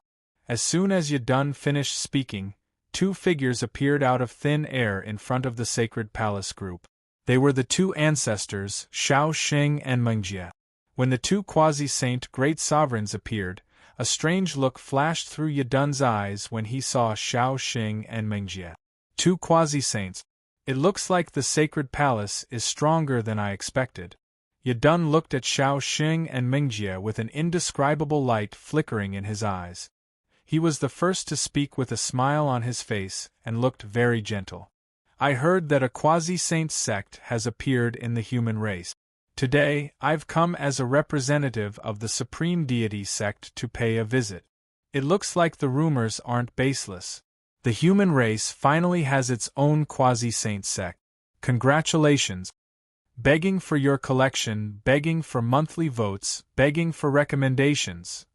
As soon as Yadun finished speaking, two figures appeared out of thin air in front of the sacred palace group. They were the two ancestors, Shao Xing and Mengjie. When the two quasi-saint great sovereigns appeared, a strange look flashed through Yadun's eyes when he saw Shao Xing and Mengjie. Two quasi-saints. It looks like the sacred palace is stronger than I expected. Yadun looked at Shao Xing and Mengjie with an indescribable light flickering in his eyes. He was the first to speak with a smile on his face and looked very gentle. I heard that a quasi-saint sect has appeared in the human race. Today, I've come as a representative of the Supreme Deity sect to pay a visit. It looks like the rumors aren't baseless. The human race finally has its own quasi-saint sect. Congratulations! Begging for your collection, begging for monthly votes, begging for recommendations.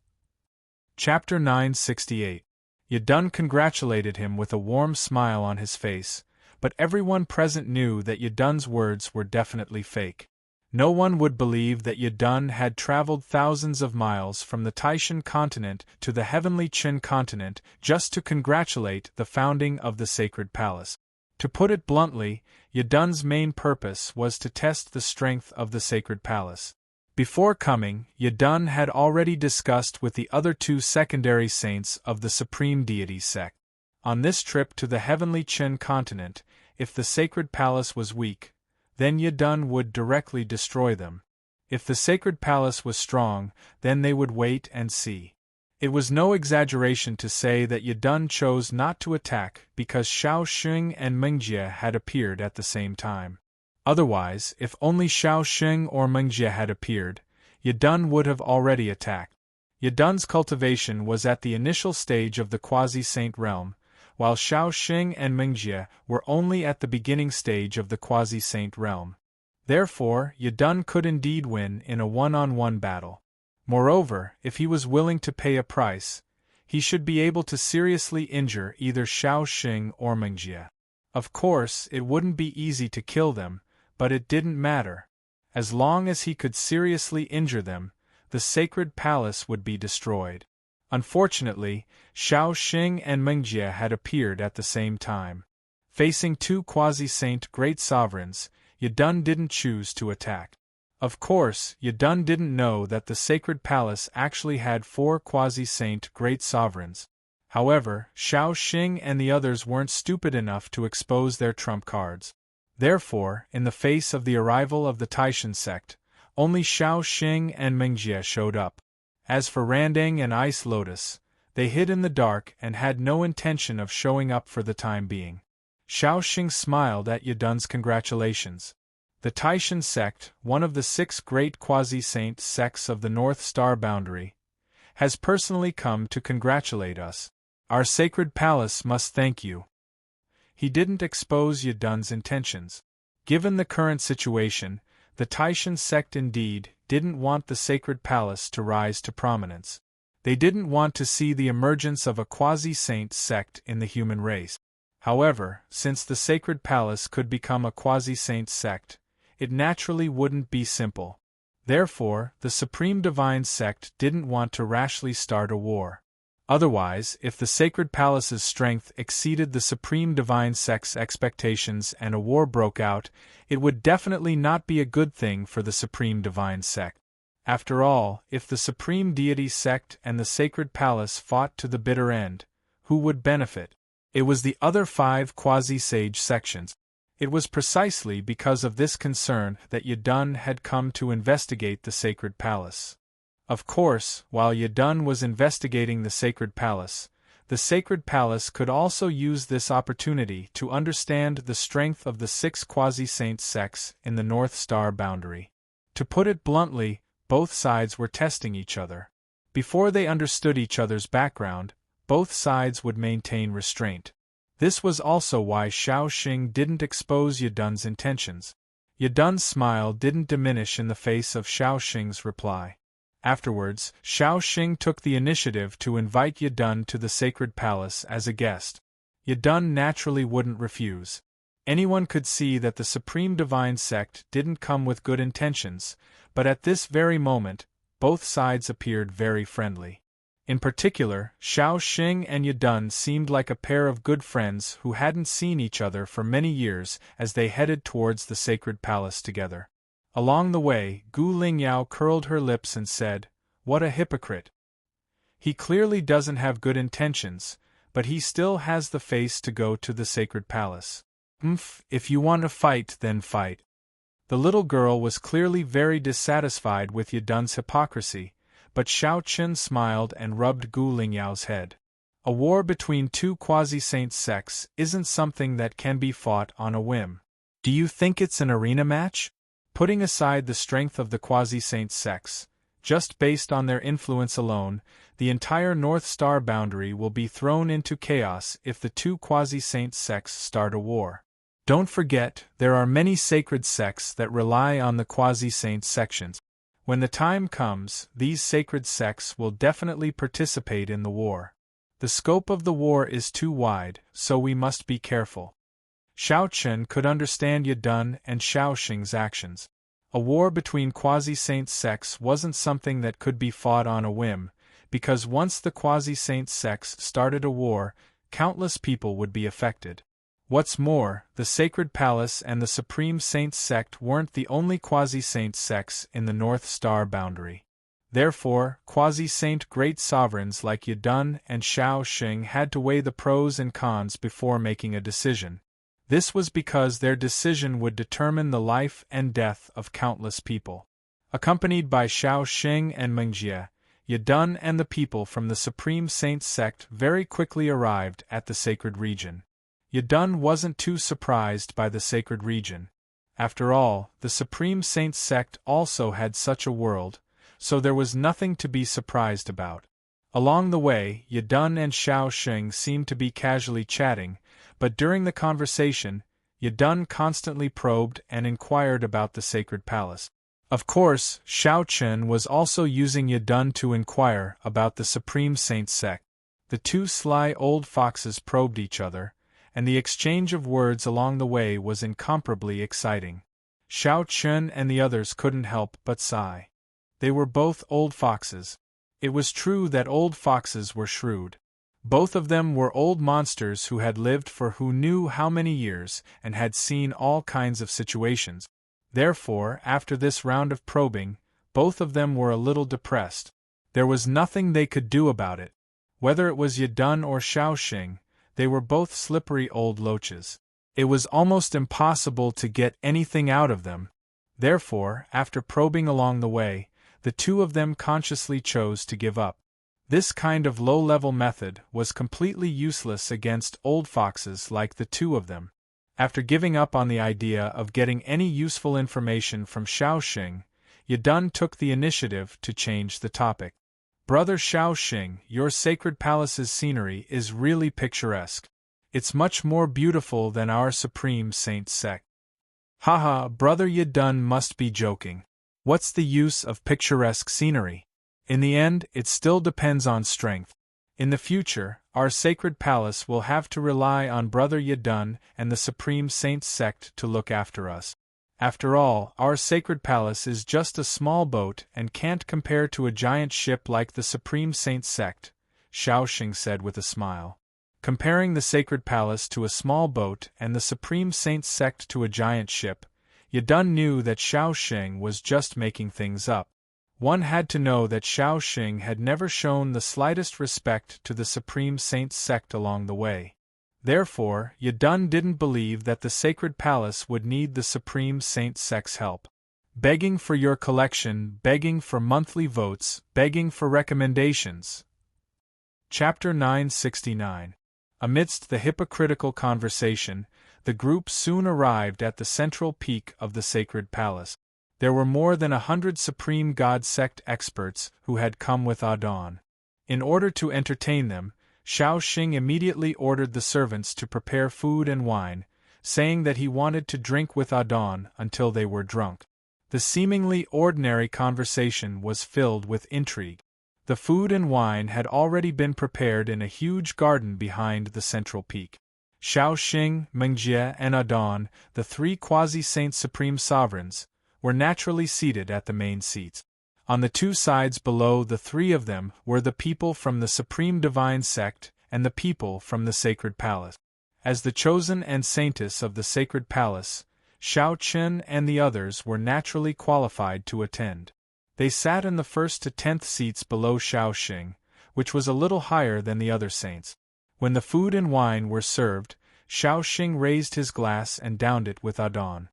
Chapter 968. Yadun congratulated him with a warm smile on his face, but everyone present knew that Yadun's words were definitely fake. No one would believe that Yadun had traveled thousands of miles from the Taishan continent to the heavenly Qin continent just to congratulate the founding of the sacred palace. To put it bluntly, Yadun's main purpose was to test the strength of the sacred palace. Before coming, Yadun had already discussed with the other two secondary saints of the Supreme Deity sect. On this trip to the heavenly Qin continent, if the sacred palace was weak, then Yadun would directly destroy them. If the sacred palace was strong, then they would wait and see. It was no exaggeration to say that Yadun chose not to attack because Shao Xing and Mengjie had appeared at the same time. Otherwise, if only Shao Xing or Mengjie had appeared, Yadun would have already attacked. Yadun's cultivation was at the initial stage of the quasi-saint realm, while Shao Xing and Mengjie were only at the beginning stage of the quasi-saint realm. Therefore, Yadun could indeed win in a one-on-one battle. Moreover, if he was willing to pay a price, he should be able to seriously injure either Shao Xing or Mengjie. Of course, it wouldn't be easy to kill them, but it didn't matter. As long as he could seriously injure them, the sacred palace would be destroyed. Unfortunately, Shao Xing and Mengjie had appeared at the same time. Facing two quasi-saint great sovereigns, Yadun didn't choose to attack. Of course, Yadun didn't know that the sacred palace actually had four quasi-saint great sovereigns. However, Shao Xing and the others weren't stupid enough to expose their trump cards. Therefore, in the face of the arrival of the Taishan sect, only Shao Xing and Mengjie showed up. As for Randang and Ice Lotus, they hid in the dark and had no intention of showing up for the time being. Shao Xing smiled at Yadun's congratulations. The Taishan sect, one of the 6 great quasi-saint sects of the North Star boundary, has personally come to congratulate us. Our sacred palace must thank you. He didn't expose Yadun's intentions. Given the current situation, the Taishan sect indeed didn't want the sacred palace to rise to prominence. They didn't want to see the emergence of a quasi-saint sect in the human race. However, since the sacred palace could become a quasi-saint sect, it naturally wouldn't be simple. Therefore, the Supreme Divine sect didn't want to rashly start a war. Otherwise, if the sacred palace's strength exceeded the Supreme Divine sect's expectations and a war broke out, it would definitely not be a good thing for the Supreme Divine sect. After all, if the Supreme Deity sect and the sacred palace fought to the bitter end, who would benefit? It was the other 5 quasi-sage sections. It was precisely because of this concern that Yadun had come to investigate the sacred palace. Of course, while Yadun was investigating the sacred palace could also use this opportunity to understand the strength of the 6 quasi-saint sects in the North Star boundary. To put it bluntly, both sides were testing each other. Before they understood each other's background, both sides would maintain restraint. This was also why Shao Xing didn't expose Yadun's intentions. Yadun's smile didn't diminish in the face of Shao Xing's reply. Afterwards, Shao Xing took the initiative to invite Yadun to the sacred palace as a guest. Yadun naturally wouldn't refuse. Anyone could see that the Supreme Divine sect didn't come with good intentions, but at this very moment, both sides appeared very friendly. In particular, Shao Xing and Yadun seemed like a pair of good friends who hadn't seen each other for many years as they headed towards the sacred palace together. Along the way, Gu Lingyao curled her lips and said, "What a hypocrite. He clearly doesn't have good intentions, but he still has the face to go to the sacred palace. If you want to fight, then fight." The little girl was clearly very dissatisfied with Yadun's hypocrisy, but Shao Chen smiled and rubbed Gu Lingyao's head. A war between two quasi-saint sects isn't something that can be fought on a whim. Do you think it's an arena match? Putting aside the strength of the quasi-saint sects, just based on their influence alone, the entire North Star boundary will be thrown into chaos if the two quasi-saint sects start a war. Don't forget, there are many sacred sects that rely on the quasi-saint sections. When the time comes, these sacred sects will definitely participate in the war. The scope of the war is too wide, so we must be careful. Shao Chen could understand Yadun and Shao Xing's actions. A war between quasi-saint sects wasn't something that could be fought on a whim, because once the quasi-saint sects started a war, countless people would be affected. What's more, the Sacred Palace and the Supreme Saint sect weren't the only quasi-saint sects in the North Star boundary. Therefore, quasi-saint great sovereigns like Yadun and Shao Xing had to weigh the pros and cons before making a decision. This was because their decision would determine the life and death of countless people. Accompanied by Shao Xing and Mengjie, Yadun and the people from the Supreme Saint sect very quickly arrived at the sacred region. Yadun wasn't too surprised by the sacred region. After all, the Supreme Saint sect also had such a world, so there was nothing to be surprised about. Along the way, Yadun and Shao Xing seemed to be casually chatting, but during the conversation, Yadun constantly probed and inquired about the sacred palace. Of course, Shao Chen was also using Yadun to inquire about the Supreme Saint sect. The two sly old foxes probed each other, and the exchange of words along the way was incomparably exciting. Shao Chen and the others couldn't help but sigh. They were both old foxes. It was true that old foxes were shrewd. Both of them were old monsters who had lived for who knew how many years and had seen all kinds of situations. Therefore, after this round of probing, both of them were a little depressed. There was nothing they could do about it. Whether it was Yadun or Shao Xing, they were both slippery old loaches. It was almost impossible to get anything out of them. Therefore, after probing along the way, the two of them consciously chose to give up. This kind of low-level method was completely useless against old foxes like the two of them. After giving up on the idea of getting any useful information from Shao Xing, Yadun took the initiative to change the topic. "Brother Shao Xing, your sacred palace's scenery is really picturesque. It's much more beautiful than our Supreme Saint sect." "Haha, Brother Yadun must be joking. What's the use of picturesque scenery? In the end, it still depends on strength. In the future, our sacred palace will have to rely on Brother Yadun and the Supreme Saint sect to look after us. After all, our sacred palace is just a small boat and can't compare to a giant ship like the Supreme Saint sect," Shao Xing said with a smile. Comparing the sacred palace to a small boat and the Supreme Saint sect to a giant ship, Yadun knew that Shao Xing was just making things up. One had to know that Shao Xing had never shown the slightest respect to the Supreme Saint sect along the way. Therefore, Yadun didn't believe that the sacred palace would need the Supreme Saint sect's help. Begging for your collection, begging for monthly votes, begging for recommendations. Chapter 969. Amidst the hypocritical conversation, the group soon arrived at the central peak of the sacred palace. There were more than 100 Supreme God sect experts who had come with Adon. In order to entertain them, Shao Xing immediately ordered the servants to prepare food and wine, saying that he wanted to drink with Adon until they were drunk. The seemingly ordinary conversation was filled with intrigue. The food and wine had already been prepared in a huge garden behind the central peak. Shao Xing, Mengjie, and Adon, the three quasi-saint supreme sovereigns, were naturally seated at the main seats. On the two sides below the three of them were the people from the Supreme Divine Sect and the people from the Sacred Palace. As the chosen and saintess of the Sacred Palace, Xiao Chen and the others were naturally qualified to attend. They sat in the 1st to 10th seats below Xiao Xing, which was a little higher than the other saints. When the food and wine were served, Xiao Xing raised his glass and downed it with Adon.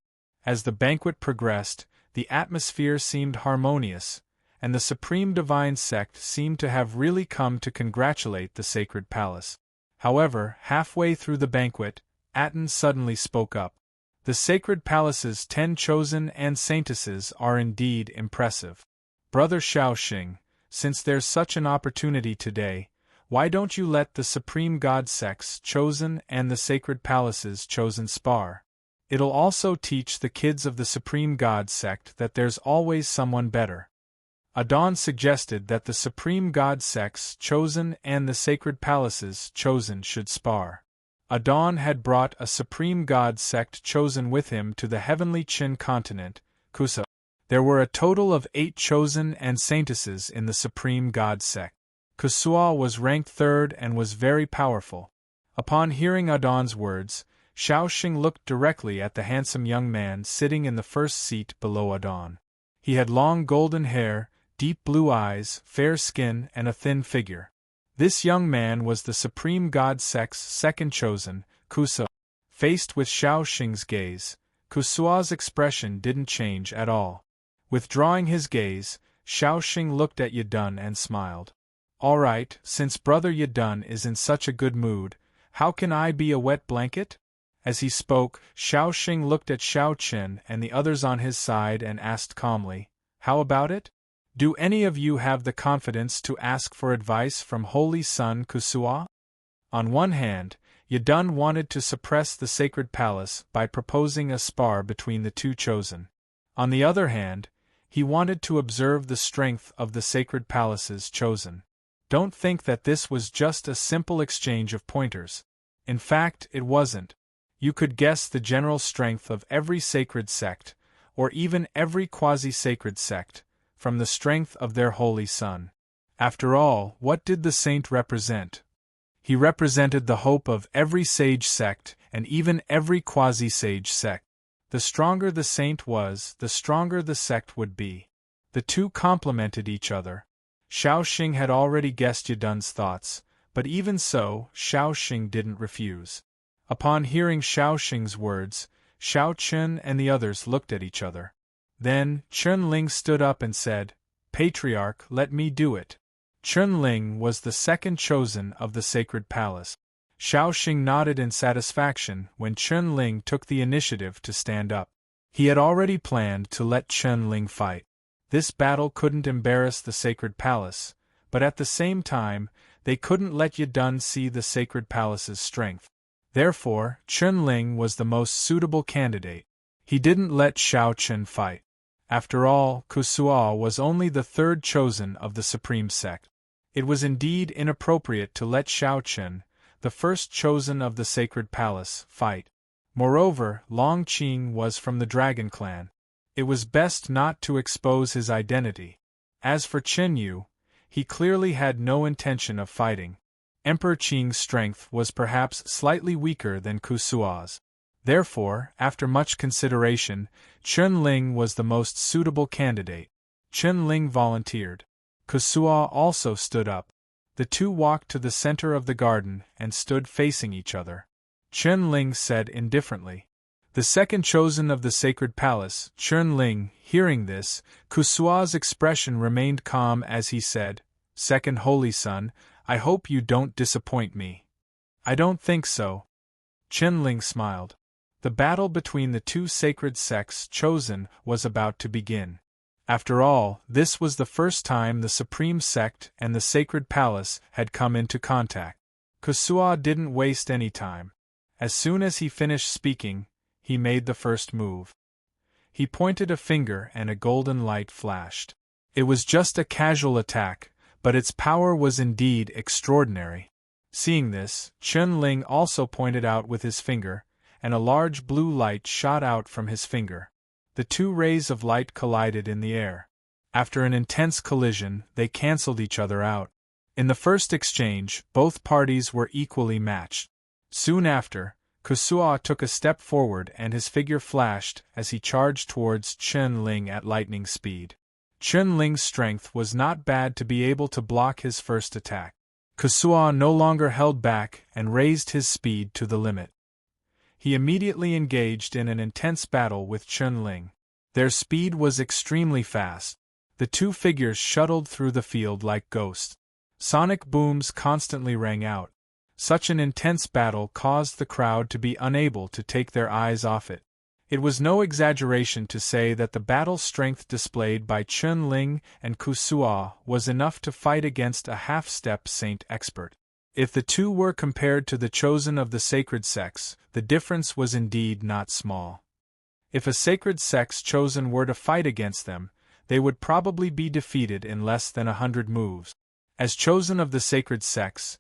As the banquet progressed, the atmosphere seemed harmonious, and the Supreme Divine Sect seemed to have really come to congratulate the Sacred Palace. However, halfway through the banquet, Aten suddenly spoke up. The Sacred Palace's 10 chosen and saintesses are indeed impressive. Brother Xiao Xing, since there's such an opportunity today, why don't you let the Supreme God Sect's chosen and the Sacred Palace's chosen spar? It'll also teach the kids of the Supreme God Sect that there's always someone better. Adon suggested that the Supreme God Sect's chosen and the Sacred Palace's chosen should spar. Adon had brought a Supreme God Sect chosen with him to the heavenly Qin continent, Kusa. There were a total of 8 chosen and saintesses in the Supreme God Sect. Kusua was ranked 3rd and was very powerful. Upon hearing Adon's words, Xiao Xing looked directly at the handsome young man sitting in the 1st seat below Adon. He had long golden hair, deep blue eyes, fair skin, and a thin figure. This young man was the Supreme God Sect's 2nd chosen, Kusa. Faced with Xiao Xing's gaze, Kusua's expression didn't change at all. Withdrawing his gaze, Xiao Xing looked at Yadun and smiled. All right, since Brother Yadun is in such a good mood, how can I be a wet blanket? As he spoke, Xiao Xing looked at Xiao Chen and the others on his side and asked calmly, How about it? Do any of you have the confidence to ask for advice from Holy Son Kusua? On one hand, Yadun wanted to suppress the Sacred Palace by proposing a spar between the 2 chosen. On the other hand, he wanted to observe the strength of the Sacred Palace's chosen. Don't think that this was just a simple exchange of pointers. In fact, it wasn't. You could guess the general strength of every sacred sect, or even every quasi-sacred sect, from the strength of their holy son. After all, what did the saint represent? He represented the hope of every sage sect and even every quasi-sage sect. The stronger the saint was, the stronger the sect would be. The two complemented each other. Xiao Xing had already guessed Yadun's thoughts, but even so, Xiao Xing didn't refuse. Upon hearing Xiao Xing's words, Xiao Chen and the others looked at each other. Then, Chen Ling stood up and said, Patriarch, let me do it. Chen Ling was the 2nd chosen of the Sacred Palace. Xiao Xing nodded in satisfaction when Chen Ling took the initiative to stand up. He had already planned to let Chen Ling fight. This battle couldn't embarrass the Sacred Palace, but at the same time, they couldn't let Yadun see the Sacred Palace's strength. Therefore, Chen Ling was the most suitable candidate. He didn't let Xiao Chen fight. After all, Kusua was only the 3rd chosen of the Supreme Sect. It was indeed inappropriate to let Xiao Chen, the 1st chosen of the Sacred Palace, fight. Moreover, Long Qing was from the Dragon Clan. It was best not to expose his identity. As for Chen Yu, he clearly had no intention of fighting. Emperor Qing's strength was perhaps slightly weaker than Kusua's. Therefore, after much consideration, Chen Ling was the most suitable candidate. Chen Ling volunteered. Kusua also stood up. The two walked to the center of the garden and stood facing each other. Chen Ling said indifferently. The 2nd chosen of the Sacred Palace, Chen Ling, hearing this, Kusua's expression remained calm as he said, Second Holy Son, I hope you don't disappoint me. I don't think so. Chen Ling smiled. The battle between the 2 sacred sects chosen was about to begin. After all, this was the first time the Supreme Sect and the Sacred Palace had come into contact. Kusua didn't waste any time. As soon as he finished speaking, he made the first move. He pointed a finger and a golden light flashed. It was just a casual attack, but its power was indeed extraordinary. Seeing this, Chen Ling also pointed out with his finger, and a large blue light shot out from his finger. The 2 rays of light collided in the air. After an intense collision, they cancelled each other out. In the first exchange, both parties were equally matched. Soon after, Kusuo took a step forward and his figure flashed as he charged towards Chen Ling at lightning speed. Chen Ling's strength was not bad to be able to block his first attack. Kusuo no longer held back and raised his speed to the limit. He immediately engaged in an intense battle with Chen Ling. Their speed was extremely fast. The two figures shuttled through the field like ghosts. Sonic booms constantly rang out. Such an intense battle caused the crowd to be unable to take their eyes off it. It was no exaggeration to say that the battle strength displayed by Chen Ling and Kusuo was enough to fight against a half-step saint expert. If the two were compared to the chosen of the sacred sex, the difference was indeed not small. If a sacred sex chosen were to fight against them, they would probably be defeated in less than 100 moves. As chosen of the sacred sex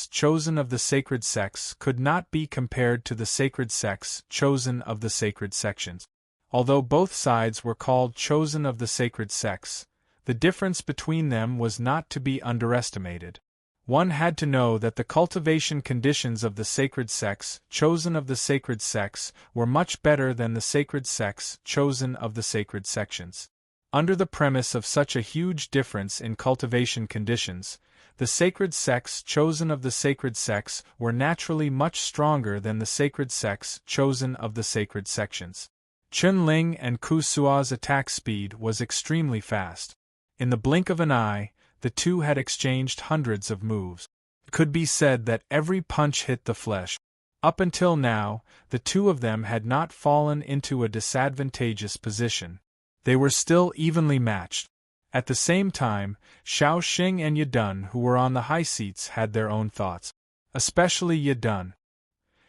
chosen of the sacred sex could not be compared to the sacred sex chosen of the sacred sections. Although both sides were called chosen of the sacred sex, the difference between them was not to be underestimated. One had to know that the cultivation conditions of the sacred sex chosen of the sacred sex were much better than the sacred sex chosen of the sacred sections. Under the premise of such a huge difference in cultivation conditions, the sacred sex chosen of the sacred sex were naturally much stronger than the sacred sex chosen of the sacred sections. Chen Ling and Kusuo's attack speed was extremely fast. In the blink of an eye, the two had exchanged hundreds of moves. It could be said that every punch hit the flesh. Up until now, the two of them had not fallen into a disadvantageous position. They were still evenly matched. At the same time, Xiao Xing and Yadun, who were on the high seats, had their own thoughts. Especially Yadun.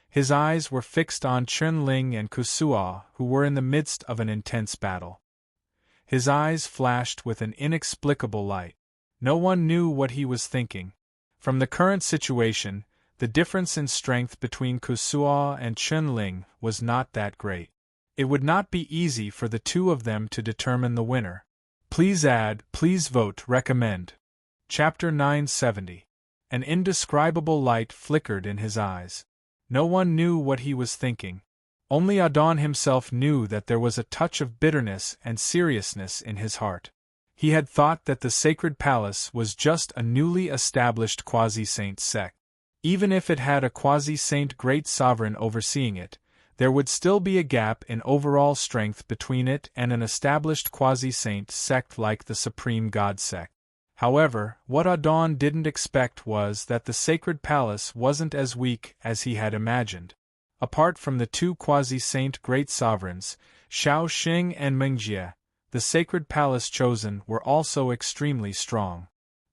His eyes were fixed on Chen Ling and Kusuo, who were in the midst of an intense battle. His eyes flashed with an inexplicable light. No one knew what he was thinking. From the current situation, the difference in strength between Kusuo and Chen Ling was not that great. It would not be easy for the two of them to determine the winner. Please add, please vote, recommend. Chapter 970. An indescribable light flickered in his eyes. No one knew what he was thinking. Only Adon himself knew that there was a touch of bitterness and seriousness in his heart. He had thought that the sacred palace was just a newly established quasi-saint sect. Even if it had a quasi-saint great sovereign overseeing it, there would still be a gap in overall strength between it and an established quasi-saint sect like the Supreme God sect. However, what Adon didn't expect was that the sacred palace wasn't as weak as he had imagined. Apart from the two quasi-saint great sovereigns, Xiao Xing and Mengjie, the sacred palace chosen were also extremely strong.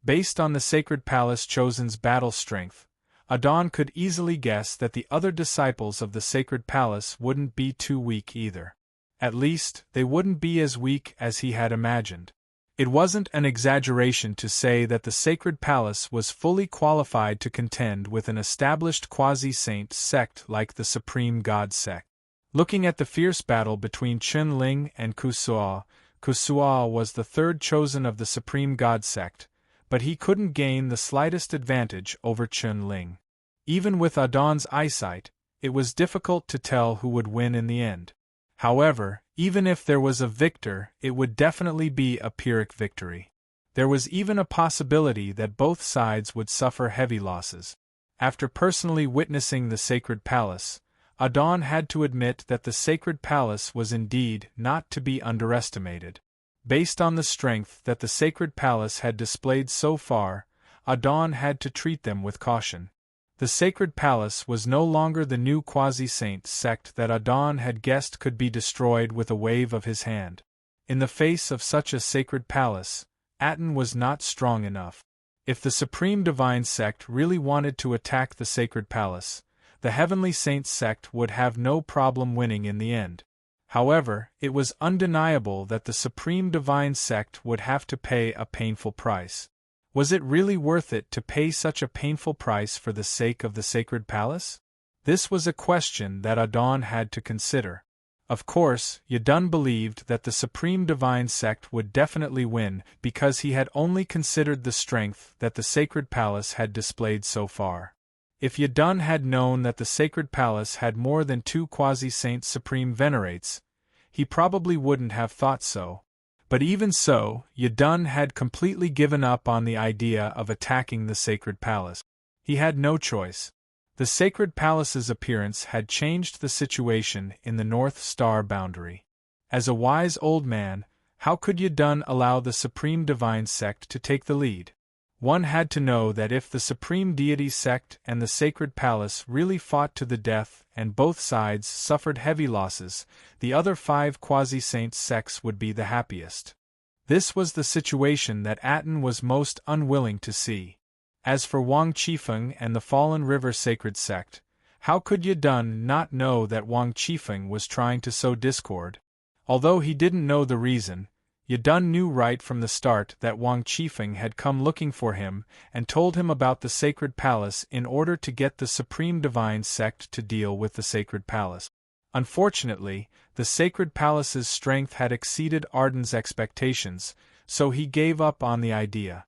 Based on the sacred palace chosen's battle strength, Adon could easily guess that the other disciples of the sacred palace wouldn't be too weak either. At least, they wouldn't be as weak as he had imagined. It wasn't an exaggeration to say that the sacred palace was fully qualified to contend with an established quasi-saint sect like the Supreme God sect. Looking at the fierce battle between Chen Ling and Kusuo, Kusuo was the third chosen of the Supreme God sect, but he couldn't gain the slightest advantage over Chen Ling. Even with Adon's eyesight, it was difficult to tell who would win in the end. However, even if there was a victor, it would definitely be a Pyrrhic victory. There was even a possibility that both sides would suffer heavy losses. After personally witnessing the sacred palace, Adon had to admit that the sacred palace was indeed not to be underestimated. Based on the strength that the sacred palace had displayed so far, Adon had to treat them with caution. The sacred palace was no longer the new quasi-saint sect that Adon had guessed could be destroyed with a wave of his hand. In the face of such a sacred palace, Aten was not strong enough. If the supreme divine sect really wanted to attack the sacred palace, the heavenly saint sect would have no problem winning in the end. However, it was undeniable that the supreme divine sect would have to pay a painful price. Was it really worth it to pay such a painful price for the sake of the sacred palace? This was a question that Adon had to consider. Of course, Yadun believed that the Supreme Divine Sect would definitely win because he had only considered the strength that the Sacred Palace had displayed so far. If Yadun had known that the Sacred Palace had more than 2 quasi-saint supreme venerates, he probably wouldn't have thought so. But even so, Yadun had completely given up on the idea of attacking the Sacred Palace. He had no choice. The Sacred Palace's appearance had changed the situation in the North Star boundary. As a wise old man, how could Yadun allow the Supreme Divine Sect to take the lead? One had to know that if the Supreme Deity Sect and the Sacred Palace really fought to the death and both sides suffered heavy losses, the other 5 quasi-saint sects would be the happiest. This was the situation that Aten was most unwilling to see. As for Wang Qifeng and the Fallen River Sacred Sect, how could Yadun not know that Wang Qifeng was trying to sow discord? Although he didn't know the reason, Yadun knew right from the start that Wang Qifeng had come looking for him and told him about the Sacred Palace in order to get the Supreme Divine Sect to deal with the Sacred Palace. Unfortunately, the Sacred Palace's strength had exceeded Arden's expectations, so he gave up on the idea.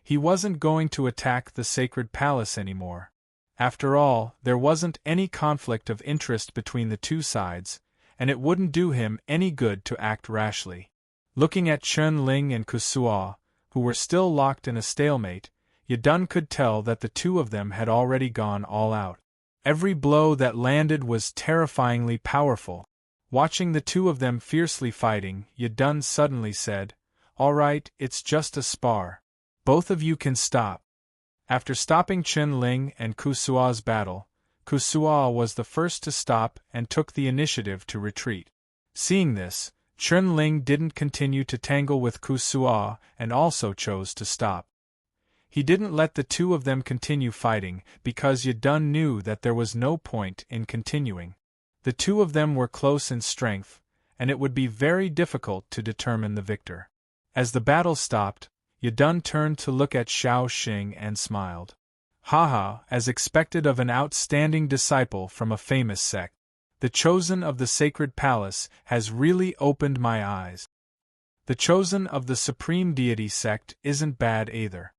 He wasn't going to attack the Sacred Palace anymore. After all, there wasn't any conflict of interest between the two sides, and it wouldn't do him any good to act rashly. Looking at Chen Ling and Kusuo, who were still locked in a stalemate, Yadun could tell that the two of them had already gone all out. Every blow that landed was terrifyingly powerful. Watching the two of them fiercely fighting, Yadun suddenly said, "All right, it's just a spar. Both of you can stop." After stopping Chen Ling and Kusuo's battle, Kusuo was the first to stop and took the initiative to retreat. Seeing this, Chen Ling didn't continue to tangle with Kusuo and also chose to stop. He didn't let the two of them continue fighting because Yadun knew that there was no point in continuing. The two of them were close in strength, and it would be very difficult to determine the victor. As the battle stopped, Yadun turned to look at Xiao Xing and smiled. Haha, as expected of an outstanding disciple from a famous sect. The chosen of the Sacred Palace has really opened my eyes. The chosen of the Supreme Deity Sect isn't bad either.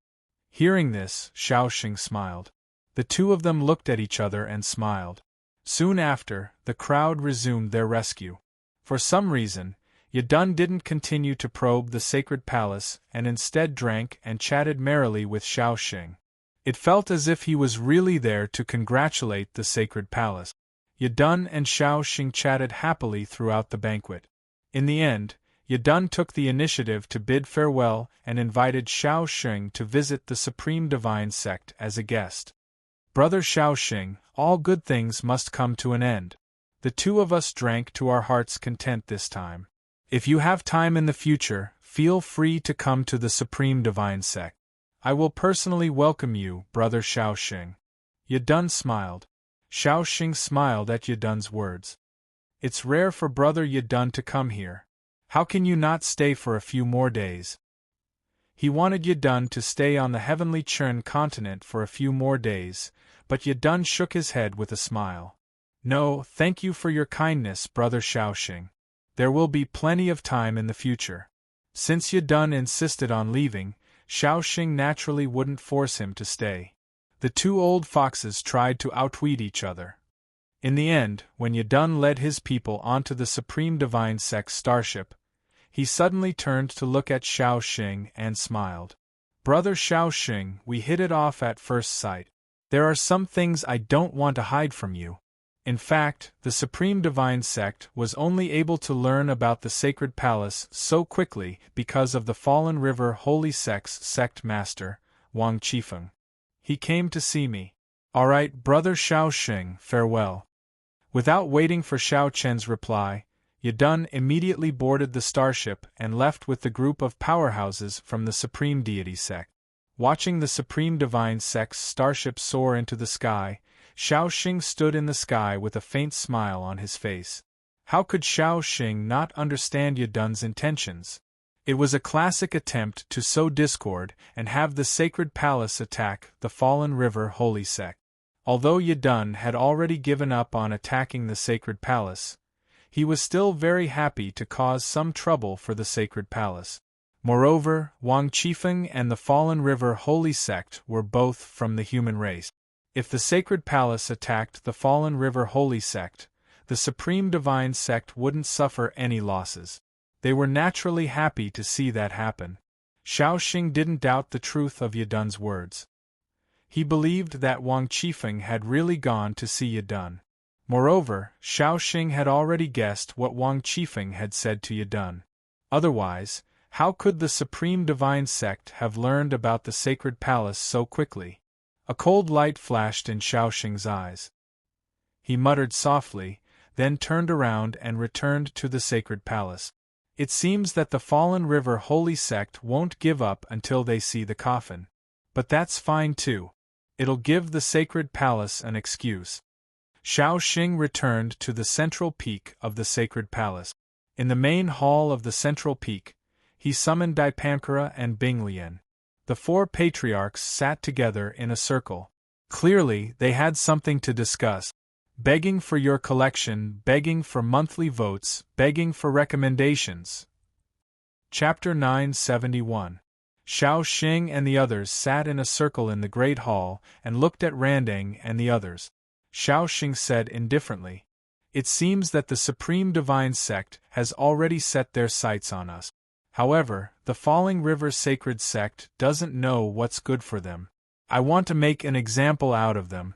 Hearing this, Xiao Xing smiled. The two of them looked at each other and smiled. Soon after, the crowd resumed their rescue. For some reason, Yadun didn't continue to probe the Sacred Palace and instead drank and chatted merrily with Xiao Xing. It felt as if he was really there to congratulate the Sacred Palace. Yadun and Xiao Xing chatted happily throughout the banquet. In the end, Yadun took the initiative to bid farewell and invited Xiao Xing to visit the Supreme Divine Sect as a guest. "Brother Xiao Xing, all good things must come to an end. The two of us drank to our heart's content this time. If you have time in the future, feel free to come to the Supreme Divine Sect. I will personally welcome you, Brother Xiao Xing." Yadun smiled. Xiao Xing smiled at Yadun's words. "It's rare for Brother Yadun to come here. How can you not stay for a few more days?" He wanted Yadun to stay on the heavenly Chern continent for a few more days, but Yadun shook his head with a smile. "No, thank you for your kindness, Brother Xiao Xing. There will be plenty of time in the future." Since Yadun insisted on leaving, Xiao Xing naturally wouldn't force him to stay. The two old foxes tried to outwit each other. In the end, when Yadun led his people onto the Supreme Divine Sect's starship, he suddenly turned to look at Xiao Xing and smiled. "Brother Xiao Xing, we hit it off at first sight. There are some things I don't want to hide from you." In fact, the Supreme Divine Sect was only able to learn about the Sacred Palace so quickly because of the Fallen River Holy Sect's sect master, Wang Qifeng. "He came to see me. All right, Brother Xiao Xing, farewell." Without waiting for Xiao Chen's reply, Yadun immediately boarded the starship and left with the group of powerhouses from the Supreme Deity Sect. Watching the Supreme Divine Sect's starship soar into the sky, Xiao Xing stood in the sky with a faint smile on his face. How could Xiao Xing not understand Yadun's intentions? It was a classic attempt to sow discord and have the Sacred Palace attack the Fallen River Holy Sect. Although Yadun had already given up on attacking the Sacred Palace, he was still very happy to cause some trouble for the sacred palace. Moreover, Wang Qifeng and the Fallen River Holy Sect were both from the human race. If the sacred palace attacked the Fallen River Holy Sect, the Supreme Divine Sect wouldn't suffer any losses. They were naturally happy to see that happen. Shaoxing didn't doubt the truth of Yidun's words. He believed that Wang Qifeng had really gone to see Yidun. Moreover, Shaoxing had already guessed what Wang Qifeng had said to Yidun. Otherwise, how could the Supreme Divine Sect have learned about the sacred palace so quickly? A cold light flashed in Shaoxing's eyes. He muttered softly, then turned around and returned to the sacred palace. It seems that the Fallen River Holy Sect won't give up until they see the coffin. But that's fine too. It'll give the sacred palace an excuse. Shaoxing returned to the central peak of the sacred palace. In the main hall of the central peak, he summoned Dipankara and Binglian. The four patriarchs sat together in a circle. Clearly, they had something to discuss. Begging for your collection, begging for monthly votes, begging for recommendations. Chapter 971. Shaoxing and the others sat in a circle in the Great Hall and looked at Randang and the others. Shaoxing said indifferently, "It seems that the Supreme Divine Sect has already set their sights on us. However, the Falling River Sacred Sect doesn't know what's good for them. I want to make an example out of them."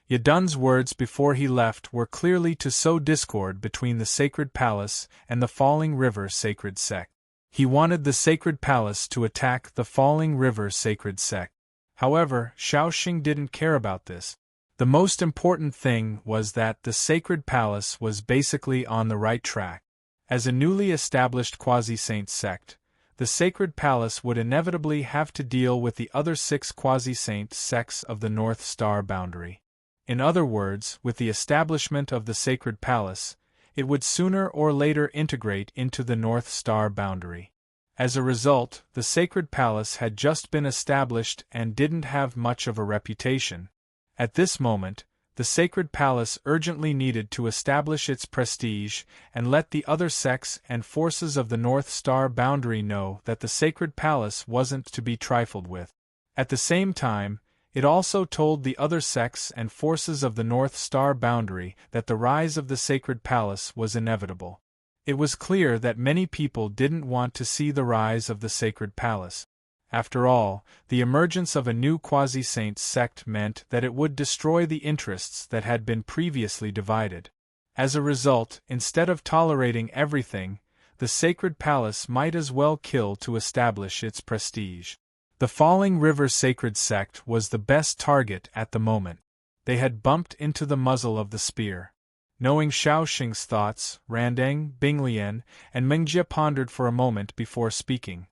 Yidun's words before he left were clearly to sow discord between the Sacred Palace and the Falling River Sacred Sect. He wanted the Sacred Palace to attack the Falling River Sacred Sect. However, Shaoxing didn't care about this. The most important thing was that the Sacred Palace was basically on the right track. As a newly established quasi-saint sect, the Sacred Palace would inevitably have to deal with the other 6 quasi-saint sects of the North Star boundary. In other words, with the establishment of the Sacred Palace, it would sooner or later integrate into the North Star boundary. As a result, the Sacred Palace had just been established and didn't have much of a reputation. At this moment, the Sacred Palace urgently needed to establish its prestige and let the other sects and forces of the North Star boundary know that the Sacred Palace wasn't to be trifled with. At the same time, it also told the other sects and forces of the North Star boundary that the rise of the Sacred Palace was inevitable. It was clear that many people didn't want to see the rise of the Sacred Palace. After all, the emergence of a new quasi-saint sect meant that it would destroy the interests that had been previously divided. As a result, instead of tolerating everything, the Sacred Palace might as well kill to establish its prestige. The Falling River Sacred Sect was the best target at the moment. They had bumped into the muzzle of the spear. Knowing Shaoxing's thoughts, Randang, Binglian, and Mengjie pondered for a moment before speaking.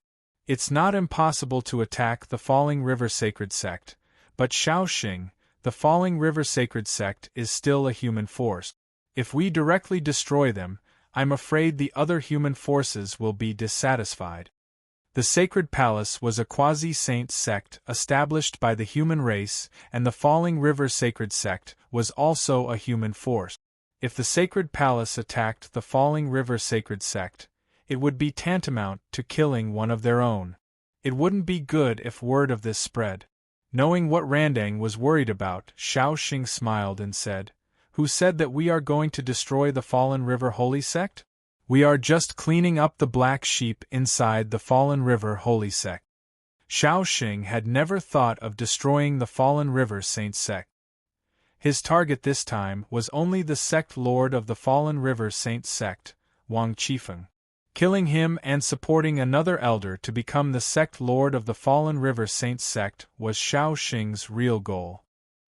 It's not impossible to attack the Falling River Sacred Sect, but Shaoxing, the Falling River Sacred Sect is still a human force. If we directly destroy them, I'm afraid the other human forces will be dissatisfied. The Sacred Palace was a quasi-saint sect established by the human race, and the Falling River Sacred Sect was also a human force. If the Sacred Palace attacked the Falling River Sacred Sect, it would be tantamount to killing one of their own. It wouldn't be good if word of this spread. Knowing what Randang was worried about, Shaoxing smiled and said, "Who said that we are going to destroy the Fallen River Holy Sect? We are just cleaning up the black sheep inside the Fallen River Holy Sect." Shaoxing had never thought of destroying the Fallen River Saint Sect. His target this time was only the sect lord of the Fallen River Saint Sect, Wang Qifeng. Killing him and supporting another elder to become the sect lord of the Fallen River Saint Sect was Shaoxing's real goal.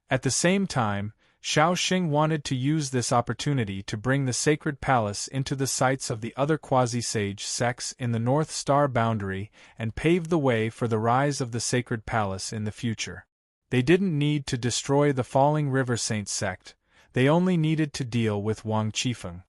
At the same time, Shaoxing wanted to use this opportunity to bring the Sacred Palace into the sights of the other quasi-sage sects in the North Star boundary and pave the way for the rise of the Sacred Palace in the future. They didn't need to destroy the Falling River Saint Sect, they only needed to deal with Wang Qifeng.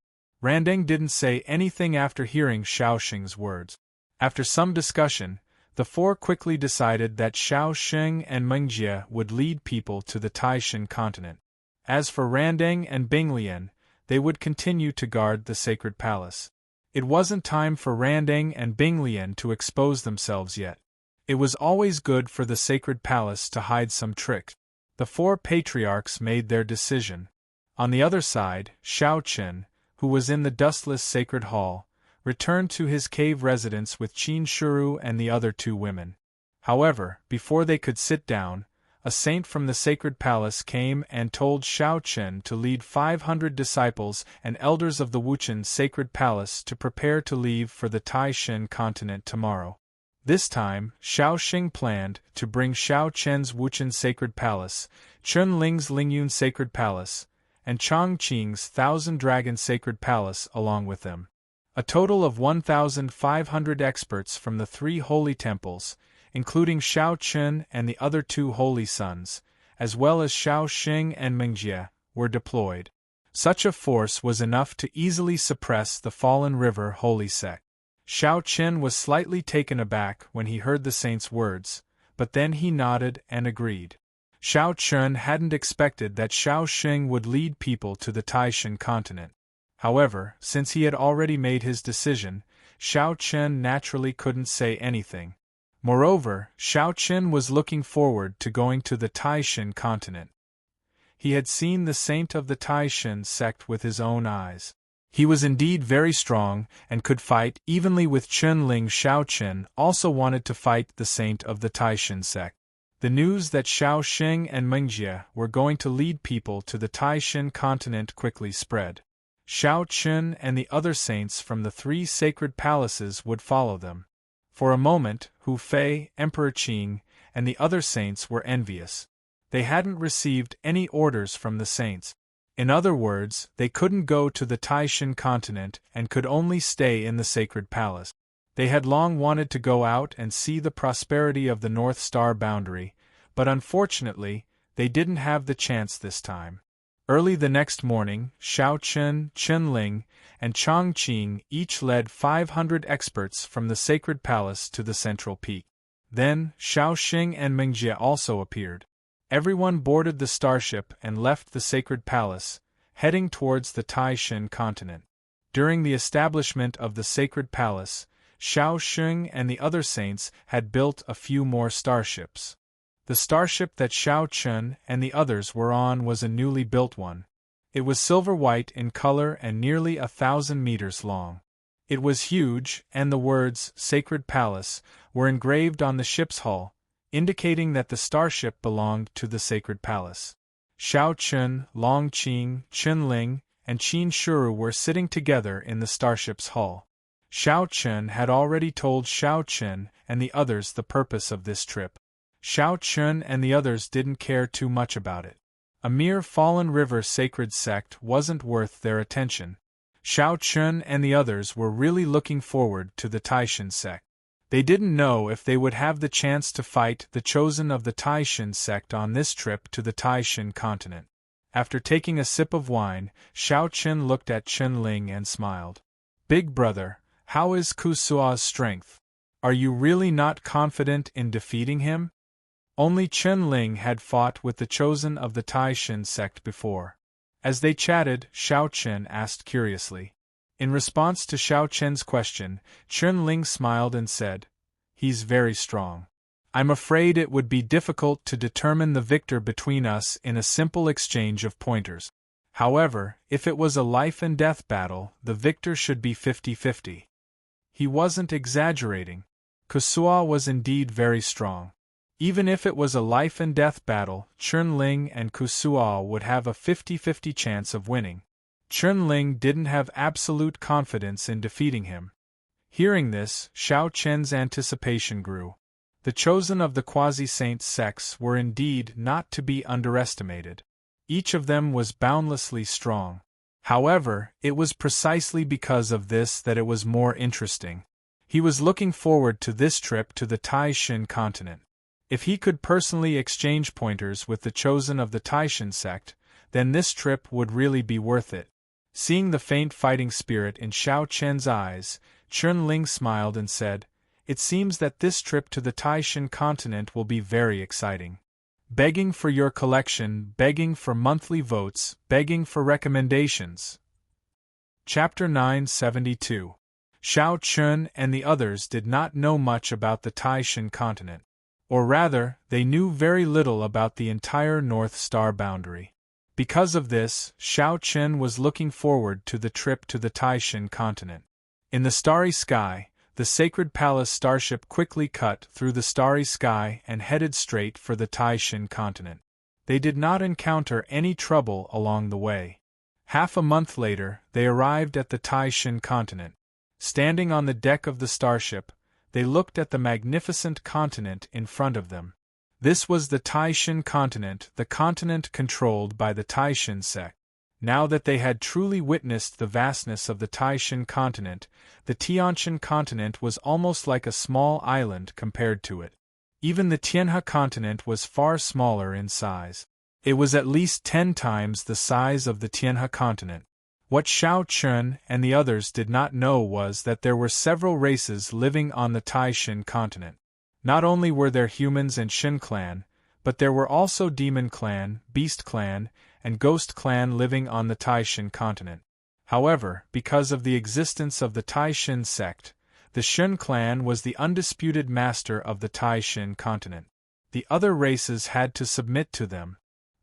Randang didn't say anything after hearing Shaoxing's words. After some discussion, the four quickly decided that Shaoxing and Mengjie would lead people to the Taishan continent. As for Randang and Binglian, they would continue to guard the sacred palace. It wasn't time for Randang and Binglian to expose themselves yet. It was always good for the sacred palace to hide some trick. The four patriarchs made their decision. On the other side, Shao Chen, who was in the dustless sacred hall, returned to his cave residence with Qin Shuru and the other two women. However, before they could sit down, a saint from the sacred palace came and told Shao Chen to lead 500 disciples and elders of the Wuchen sacred palace to prepare to leave for the Taishan continent tomorrow. This time, Shao Xing planned to bring Shao Chen's Wuchen sacred palace, Chun Ling's Lingyun sacred palace, and Chang Qing's Thousand Dragon sacred palace along with them. A total of 1,500 experts from the three holy temples, including Shao Chun and the other two holy sons, as well as Shao Xing and Mengjie, were deployed. Such a force was enough to easily suppress the Fallen River holy sect. Shao Chen was slightly taken aback when he heard the saint's words, but then he nodded and agreed. Shao Chun hadn't expected that Shao Xing would lead people to the Taishan continent. However, since he had already made his decision, Shao Chen naturally couldn't say anything. Moreover, Shao Chen was looking forward to going to the Taishan continent. He had seen the saint of the Taishan sect with his own eyes. He was indeed very strong and could fight evenly with Chun Ling. Shao Chen also wanted to fight the saint of the Taishan sect. The news that Shao Xing and Mengjie were going to lead people to the Taishan continent quickly spread. Shao Chun and the other saints from the three sacred palaces would follow them. For a moment, Hu Fei, Emperor Qing, and the other saints were envious. They hadn't received any orders from the saints. In other words, they couldn't go to the Taishan continent and could only stay in the sacred palace. They had long wanted to go out and see the prosperity of the North Star boundary, but unfortunately, they didn't have the chance this time. Early the next morning, Shao Chun, Chun Ling, and Chang Qing each led 500 experts from the sacred palace to the central peak. Then, Shao Xing and Mengjie also appeared. Everyone boarded the starship and left the sacred palace, heading towards the Taishan continent. During the establishment of the sacred palace, Shao Xing and the other saints had built a few more starships. The starship that Shao Chun and the others were on was a newly built one. It was silver-white in color and nearly 1,000 meters long. It was huge, and the words, Sacred Palace, were engraved on the ship's hull, indicating that the starship belonged to the Sacred Palace. Shao Chun, Long Qing, Chun Ling, and Qin Shuru were sitting together in the starship's hull. Shao Chun had already told Shao Chun and the others the purpose of this trip. Shao Chun and the others didn't care too much about it. A mere Fallen River sacred sect wasn't worth their attention. Shao Chun and the others were really looking forward to the Taishan sect. They didn't know if they would have the chance to fight the chosen of the Taishan sect on this trip to the Taishan continent. After taking a sip of wine, Shao Chun looked at Chun Ling and smiled. "Big brother, how is Kusua's strength? Are you really not confident in defeating him?" Only Chun Ling had fought with the chosen of the Taishan sect before. As they chatted, Shao Chun asked curiously. In response to Shao Chun's question, Chun Ling smiled and said, "He's very strong. I'm afraid it would be difficult to determine the victor between us in a simple exchange of pointers. However, if it was a life-and-death battle, the victor should be 50-50. He wasn't exaggerating. Kusua was indeed very strong. Even if it was a life-and-death battle, Chun Ling and Kusua would have a 50-50 chance of winning. Chun Ling didn't have absolute confidence in defeating him. Hearing this, Shao Chen's anticipation grew. The chosen of the quasi-saint sects were indeed not to be underestimated. Each of them was boundlessly strong. However, it was precisely because of this that it was more interesting. He was looking forward to this trip to the Taishan continent. If he could personally exchange pointers with the chosen of the Taishan sect, then this trip would really be worth it. Seeing the faint fighting spirit in Shao Chen's eyes, Chun Ling smiled and said, "It seems that this trip to the Taishan continent will be very exciting. Begging for your collection, begging for monthly votes, begging for recommendations. Chapter 972. Xiao Chun and the others did not know much about the Taishan continent. Or rather, they knew very little about the entire North Star boundary. Because of this, Xiao Chun was looking forward to the trip to the Taishan continent. In the starry sky, the sacred palace starship quickly cut through the starry sky and headed straight for the Taishan continent. They did not encounter any trouble along the way. Half a month later, they arrived at the Taishan continent. Standing on the deck of the starship, they looked at the magnificent continent in front of them. This was the Taishan continent, the continent controlled by the Taishan sect. Now that they had truly witnessed the vastness of the Taishan continent, the Tianshan continent was almost like a small island compared to it. Even the Tianhe continent was far smaller in size. It was at least 10 times the size of the Tianhe continent. What Xiao Chun and the others did not know was that there were several races living on the Taishan continent. Not only were there humans and Shin clan, but there were also Demon clan, Beast clan, and Ghost clan living on the Taishan continent. However, because of the existence of the Taishan sect, the Shin clan was the undisputed master of the Taishan continent. The other races had to submit to them.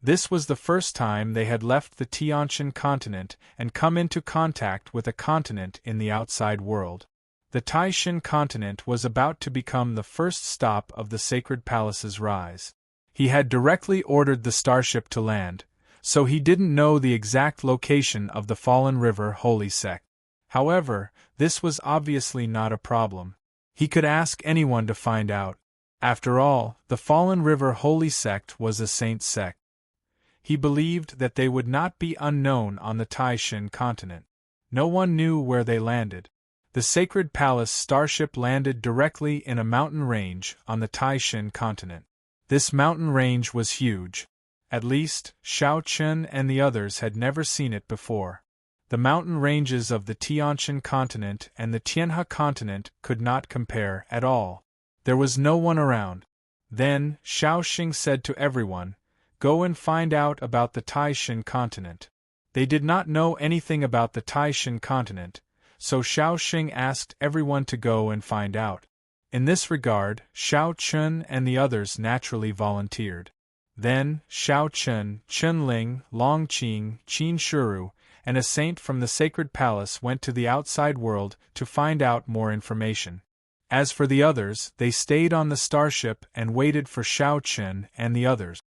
This was the first time they had left the Tianshan continent and come into contact with a continent in the outside world. The Taishan continent was about to become the first stop of the Sacred Palace's rise. He had directly ordered the starship to land, so he didn't know the exact location of the Fallen River Holy Sect. However, this was obviously not a problem. He could ask anyone to find out. After all, the Fallen River Holy Sect was a saint sect. He believed that they would not be unknown on the Taishan continent. No one knew where they landed. The Sacred Palace starship landed directly in a mountain range on the Taishan continent. This mountain range was huge. At least, Xiao Chun and the others had never seen it before. The mountain ranges of the Tianshan continent and the Tianhe continent could not compare at all. There was no one around. Then, Xiao Xing said to everyone, "Go and find out about the Taishan continent." They did not know anything about the Taishan continent, so Xiao Xing asked everyone to go and find out. In this regard, Xiao Chun and the others naturally volunteered. Then, Xiao Chun, Chun Ling, Long Qing, Qin Shuru, and a saint from the Sacred Palace went to the outside world to find out more information. As for the others, they stayed on the starship and waited for Xiao Chun and the others.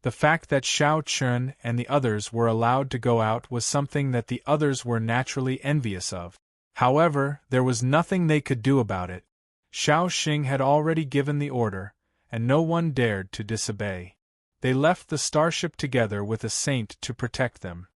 The fact that Xiao Chun and the others were allowed to go out was something that the others were naturally envious of. However, there was nothing they could do about it. Xiao Xing had already given the order, and no one dared to disobey. They left the starship together with a saint to protect them.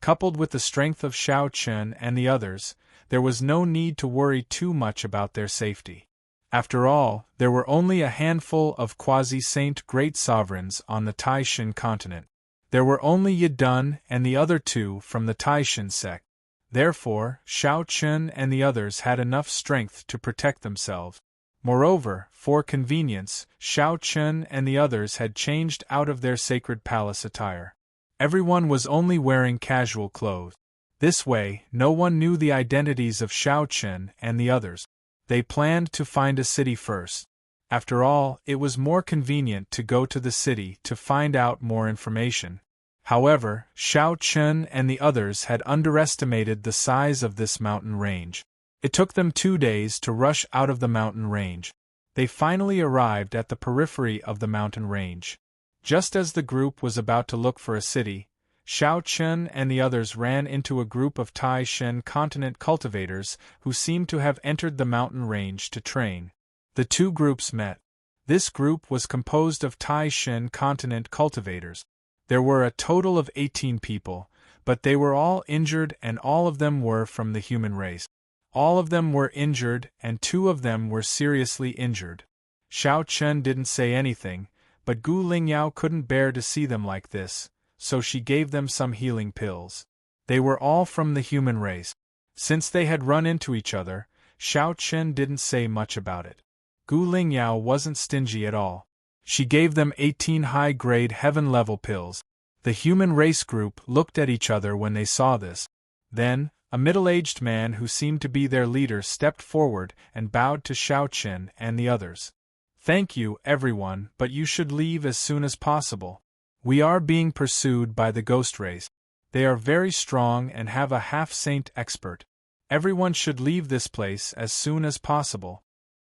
Coupled with the strength of Xiao Chun and the others, there was no need to worry too much about their safety. After all, there were only a handful of quasi-saint great sovereigns on the Taishan continent. There were only Yi Dun and the other two from the Taishan sect. Therefore, Xiao Chun and the others had enough strength to protect themselves. Moreover, for convenience, Xiao Chun and the others had changed out of their Sacred Palace attire. Everyone was only wearing casual clothes. This way, no one knew the identities of Xiao Chun and the others. They planned to find a city first. After all, it was more convenient to go to the city to find out more information. However, Xiao Chun and the others had underestimated the size of this mountain range. It took them 2 days to rush out of the mountain range. They finally arrived at the periphery of the mountain range. Just as the group was about to look for a city, Xiao Chun and the others ran into a group of Taishan continent cultivators who seemed to have entered the mountain range to train. The two groups met. This group was composed of Taishan continent cultivators. There were a total of 18 people, but they were all injured and all of them were from the human race. All of them were injured and 2 of them were seriously injured. Xiao Chun didn't say anything, but Gu Lingyao couldn't bear to see them like this, so she gave them some healing pills. They were all from the human race. Since they had run into each other, Xiao Chun didn't say much about it. Gu Lingyao wasn't stingy at all. She gave them 18 high-grade heaven-level pills. The human race group looked at each other when they saw this. Then, A middle-aged man who seemed to be their leader stepped forward and bowed to Xiao Qin and the others. "Thank you, everyone, but you should leave as soon as possible. We are being pursued by the ghost race. They are very strong and have a half-saint expert. Everyone should leave this place as soon as possible."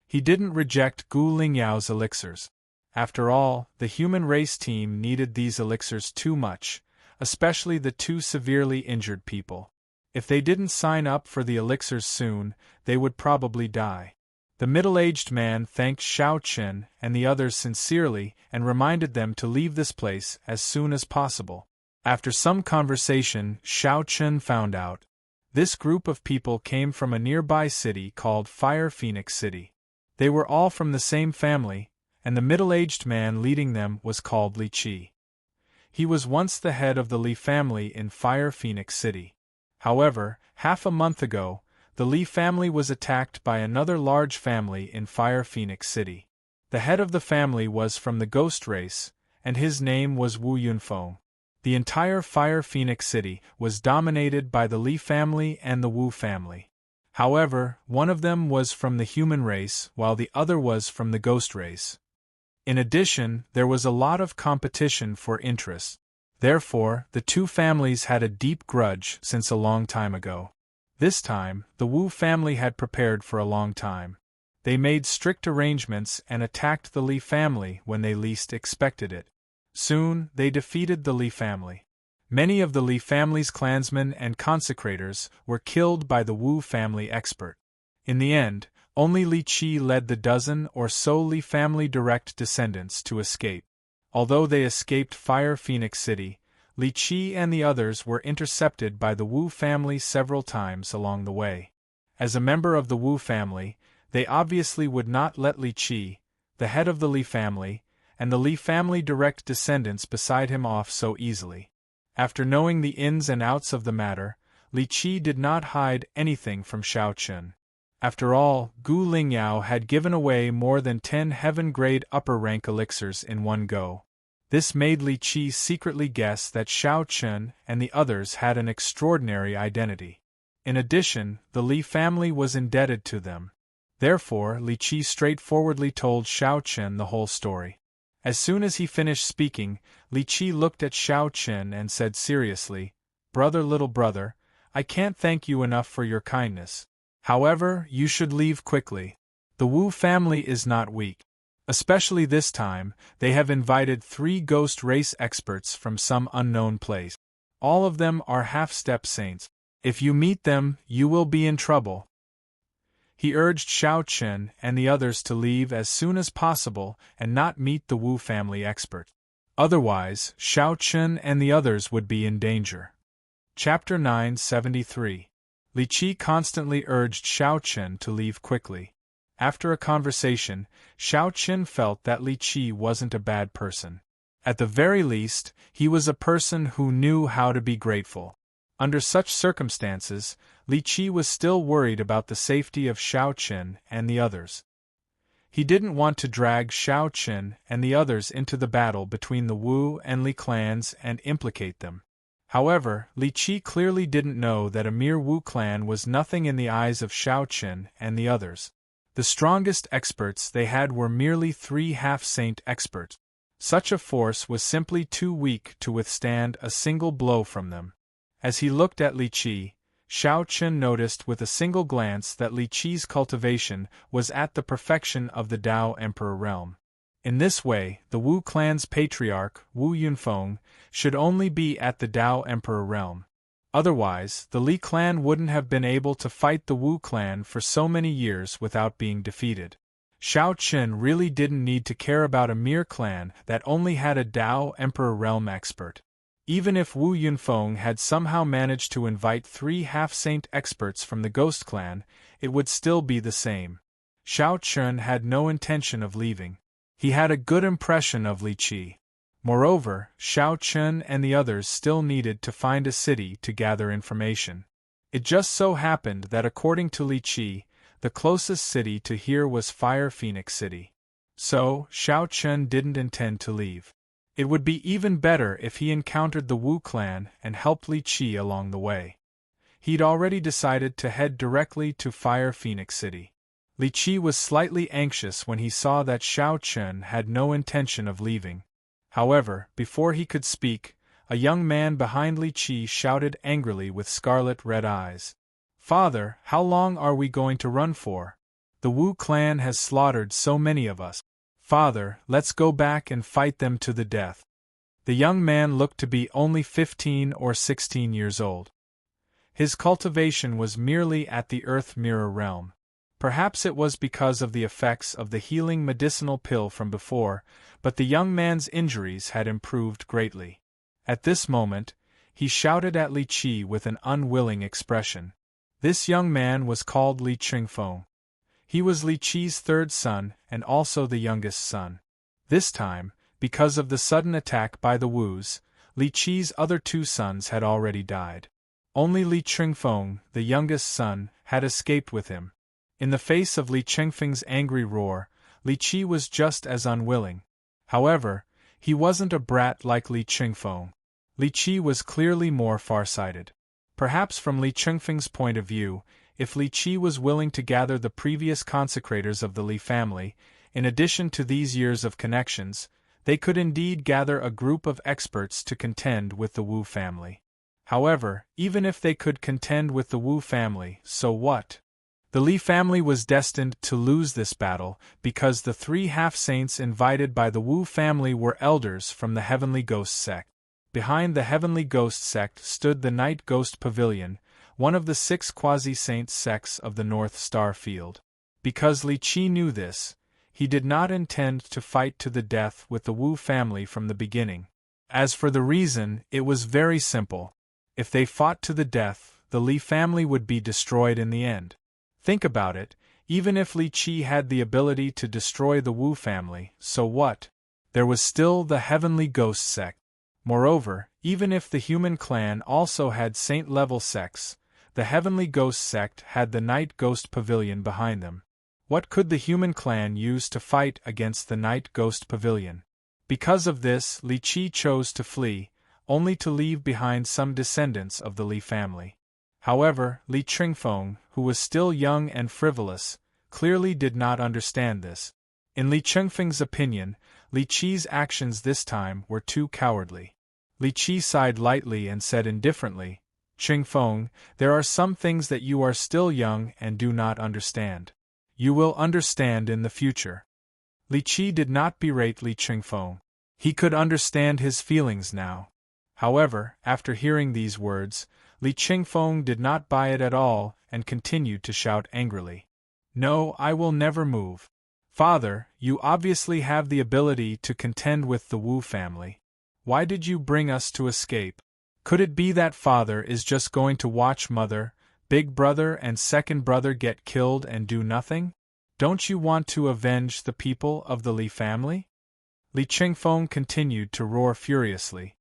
He didn't reject Gu Lingyao's elixirs. After all, the human race team needed these elixirs too much, especially the two severely injured people. If they didn't sign up for the elixirs soon, they would probably die. The middle-aged man thanked Xiao Qin and the others sincerely and reminded them to leave this place as soon as possible. After some conversation, Xiao Qin found out. This group of people came from a nearby city called Fire Phoenix City. They were all from the same family, and the middle-aged man leading them was called Li Qi. He was once the head of the Li family in Fire Phoenix City. However, half a month ago, the Li family was attacked by another large family in Fire Phoenix City. The head of the family was from the ghost race, and his name was Wu Yunfeng. The entire Fire Phoenix City was dominated by the Li family and the Wu family. However, one of them was from the human race while the other was from the ghost race. In addition, there was a lot of competition for interest. Therefore, the two families had a deep grudge since a long time ago. This time, the Wu family had prepared for a long time. They made strict arrangements and attacked the Li family when they least expected it. Soon, they defeated the Li family. Many of the Li family's clansmen and consecrators were killed by the Wu family expert. In the end, only Li Qi led the dozen or so Li family direct descendants to escape. Although they escaped Fire Phoenix City, Li Qi and the others were intercepted by the Wu family several times along the way. As a member of the Wu family, they obviously would not let Li Qi, the head of the Li family, and the Li family direct descendants beside him off so easily. After knowing the ins and outs of the matter, Li Qi did not hide anything from Xiao Qin. After all, Gu Lingyao had given away more than 10 heaven-grade upper-rank elixirs in one go. This made Li Qi secretly guess that Xiao Qin and the others had an extraordinary identity. In addition, the Li family was indebted to them. Therefore, Li Qi straightforwardly told Xiao Qin the whole story. As soon as he finished speaking, Li Qi looked at Xiao Qin and said seriously, little brother, I can't thank you enough for your kindness. However, you should leave quickly. The Wu family is not weak. Especially this time, they have invited 3 ghost race experts from some unknown place. All of them are half-step saints. If you meet them, you will be in trouble. He urged Xiao Qin and the others to leave as soon as possible and not meet the Wu family expert. Otherwise, Xiao Qin and the others would be in danger. Chapter 973. Li Qi constantly urged Xiao Qin to leave quickly. After a conversation, Xiao Qin felt that Li Qi wasn't a bad person. At the very least, he was a person who knew how to be grateful. Under such circumstances, Li Qi was still worried about the safety of Xiao Qin and the others. He didn't want to drag Xiao Qin and the others into the battle between the Wu and Li clans and implicate them. However, Li Qi clearly didn't know that a mere Wu clan was nothing in the eyes of Xiao Qin and the others. The strongest experts they had were merely 3 half-saint experts. Such a force was simply too weak to withstand a single blow from them. As he looked at Li Qi, Xiao Qin noticed with a single glance that Li Qi's cultivation was at the perfection of the Dao Emperor realm. In this way, the Wu clan's patriarch, Wu Yunfeng, should only be at the Dao Emperor realm. Otherwise, the Li clan wouldn't have been able to fight the Wu clan for so many years without being defeated. Xiao Qin really didn't need to care about a mere clan that only had a Dao Emperor realm expert. Even if Wu Yunfeng had somehow managed to invite 3 half-saint experts from the Ghost Clan, it would still be the same. Xiao Qin had no intention of leaving. He had a good impression of Li Qi. Moreover, Xiao Qin and the others still needed to find a city to gather information. It just so happened that according to Li Qi, the closest city to here was Fire Phoenix City. So, Xiao Qin didn't intend to leave. It would be even better if he encountered the Wu clan and helped Li Qi along the way. He'd already decided to head directly to Fire Phoenix City. Li Qi was slightly anxious when he saw that Xiao Chun had no intention of leaving. However, before he could speak, a young man behind Li Qi shouted angrily with scarlet-red eyes. "Father, how long are we going to run for? The Wu clan has slaughtered so many of us. Father, let's go back and fight them to the death." The young man looked to be only 15 or 16 years old. His cultivation was merely at the Earth Mirror realm. Perhaps it was because of the effects of the healing medicinal pill from before, but the young man's injuries had improved greatly. At this moment, he shouted at Li Qi with an unwilling expression. This young man was called Li Qingfeng. He was Li Qi's third son and also the youngest son. This time, because of the sudden attack by the Wus, Li Qi's other two sons had already died. Only Li Qingfeng, the youngest son, had escaped with him. In the face of Li Qingfeng's angry roar, Li Qi was just as unwilling. However, he wasn't a brat like Li Qingfeng. Li Qi was clearly more farsighted. Perhaps from Li Qingfeng's point of view, if Li Qi was willing to gather the previous consecrators of the Li family, in addition to these years of connections, they could indeed gather a group of experts to contend with the Wu family. However, even if they could contend with the Wu family, so what? The Li family was destined to lose this battle because the three half-saints invited by the Wu family were elders from the Heavenly Ghost sect. Behind the Heavenly Ghost sect stood the Night Ghost Pavilion, one of the 6 quasi-saint sects of the North Star Field. Because Li Qi knew this, he did not intend to fight to the death with the Wu family from the beginning. As for the reason, it was very simple. If they fought to the death, the Li family would be destroyed in the end. Think about it, even if Li Qi had the ability to destroy the Wu family, so what? There was still the Heavenly Ghost sect. Moreover, even if the human clan also had saint-level sects, the Heavenly Ghost sect had the Night Ghost Pavilion behind them. What could the human clan use to fight against the Night Ghost Pavilion? Because of this, Li Qi chose to flee, only to leave behind some descendants of the Li family. However, Li Qingfeng, who was still young and frivolous, clearly did not understand this. In Li Qingfeng's opinion, Li Qi's actions this time were too cowardly. Li Qi sighed lightly and said indifferently, "Qingfeng, there are some things that you are still young and do not understand. You will understand in the future." Li Qi did not berate Li Qingfeng. He could understand his feelings now. However, after hearing these words, Li Qingfeng did not buy it at all and continued to shout angrily. "No, I will never move. Father, you obviously have the ability to contend with the Wu family. Why did you bring us to escape? Could it be that Father is just going to watch Mother, Big Brother and Second Brother get killed and do nothing? Don't you want to avenge the people of the Li family?" Li Qingfeng continued to roar furiously.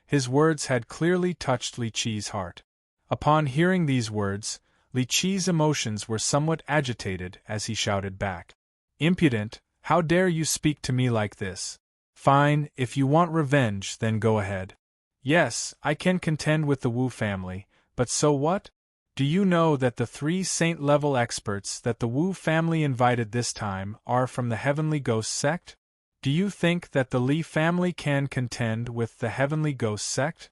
His words had clearly touched Li Qi's heart. Upon hearing these words, Li Qi's emotions were somewhat agitated as he shouted back. "Impudent, how dare you speak to me like this? Fine, if you want revenge, then go ahead. Yes, I can contend with the Wu family, but so what? Do you know that the 3 saint-level experts that the Wu family invited this time are from the Heavenly Ghost sect? Do you think that the Li family can contend with the Heavenly Ghost sect?"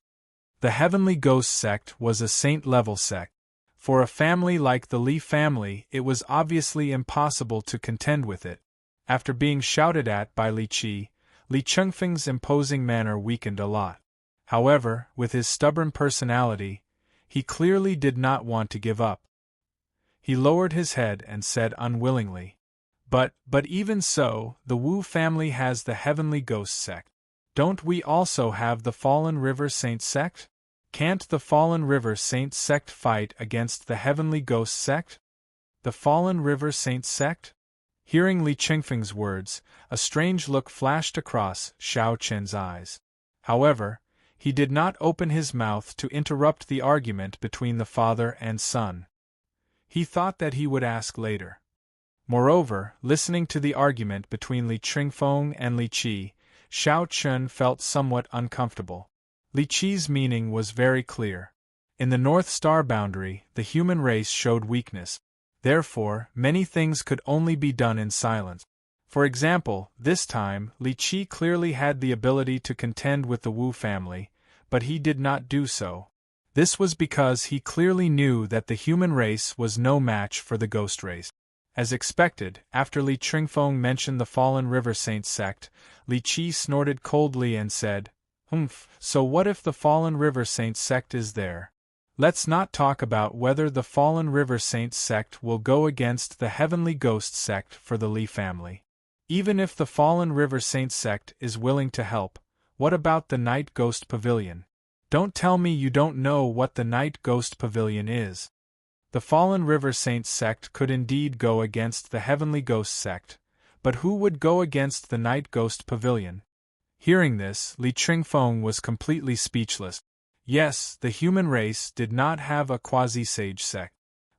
The Heavenly Ghost sect was a saint-level sect. For a family like the Li family, it was obviously impossible to contend with it. After being shouted at by Li Qi, Li Qingfeng's imposing manner weakened a lot. However, with his stubborn personality, he clearly did not want to give up. He lowered his head and said unwillingly, But even so, the Wu family has the Heavenly Ghost sect. Don't we also have the Fallen River Saint sect? Can't the Fallen River Saint sect fight against the Heavenly Ghost sect?" The Fallen River Saint sect? Hearing Li Qingfeng's words, a strange look flashed across Xiao Chen's eyes. However, he did not open his mouth to interrupt the argument between the father and son. He thought that he would ask later. Moreover, listening to the argument between Li Qingfeng and Li Qi, Xiao Chen felt somewhat uncomfortable. Li Qi's meaning was very clear. In the North Star boundary, the human race showed weakness. Therefore, many things could only be done in silence. For example, this time, Li Qi clearly had the ability to contend with the Wu family, but he did not do so. This was because he clearly knew that the human race was no match for the ghost race. As expected, after Li Qingfeng mentioned the Fallen River Saints sect, Li Qi snorted coldly and said, so what if the Fallen River Saints sect is there? Let's not talk about whether the Fallen River Saints sect will go against the Heavenly Ghost sect for the Li family. Even if the Fallen River Saints sect is willing to help, what about the Night Ghost Pavilion? Don't tell me you don't know what the Night Ghost Pavilion is. The Fallen River Saints sect could indeed go against the Heavenly Ghost sect, but who would go against the Night Ghost Pavilion? Hearing this, Li Qingfeng was completely speechless. Yes, the human race did not have a quasi-sage sect.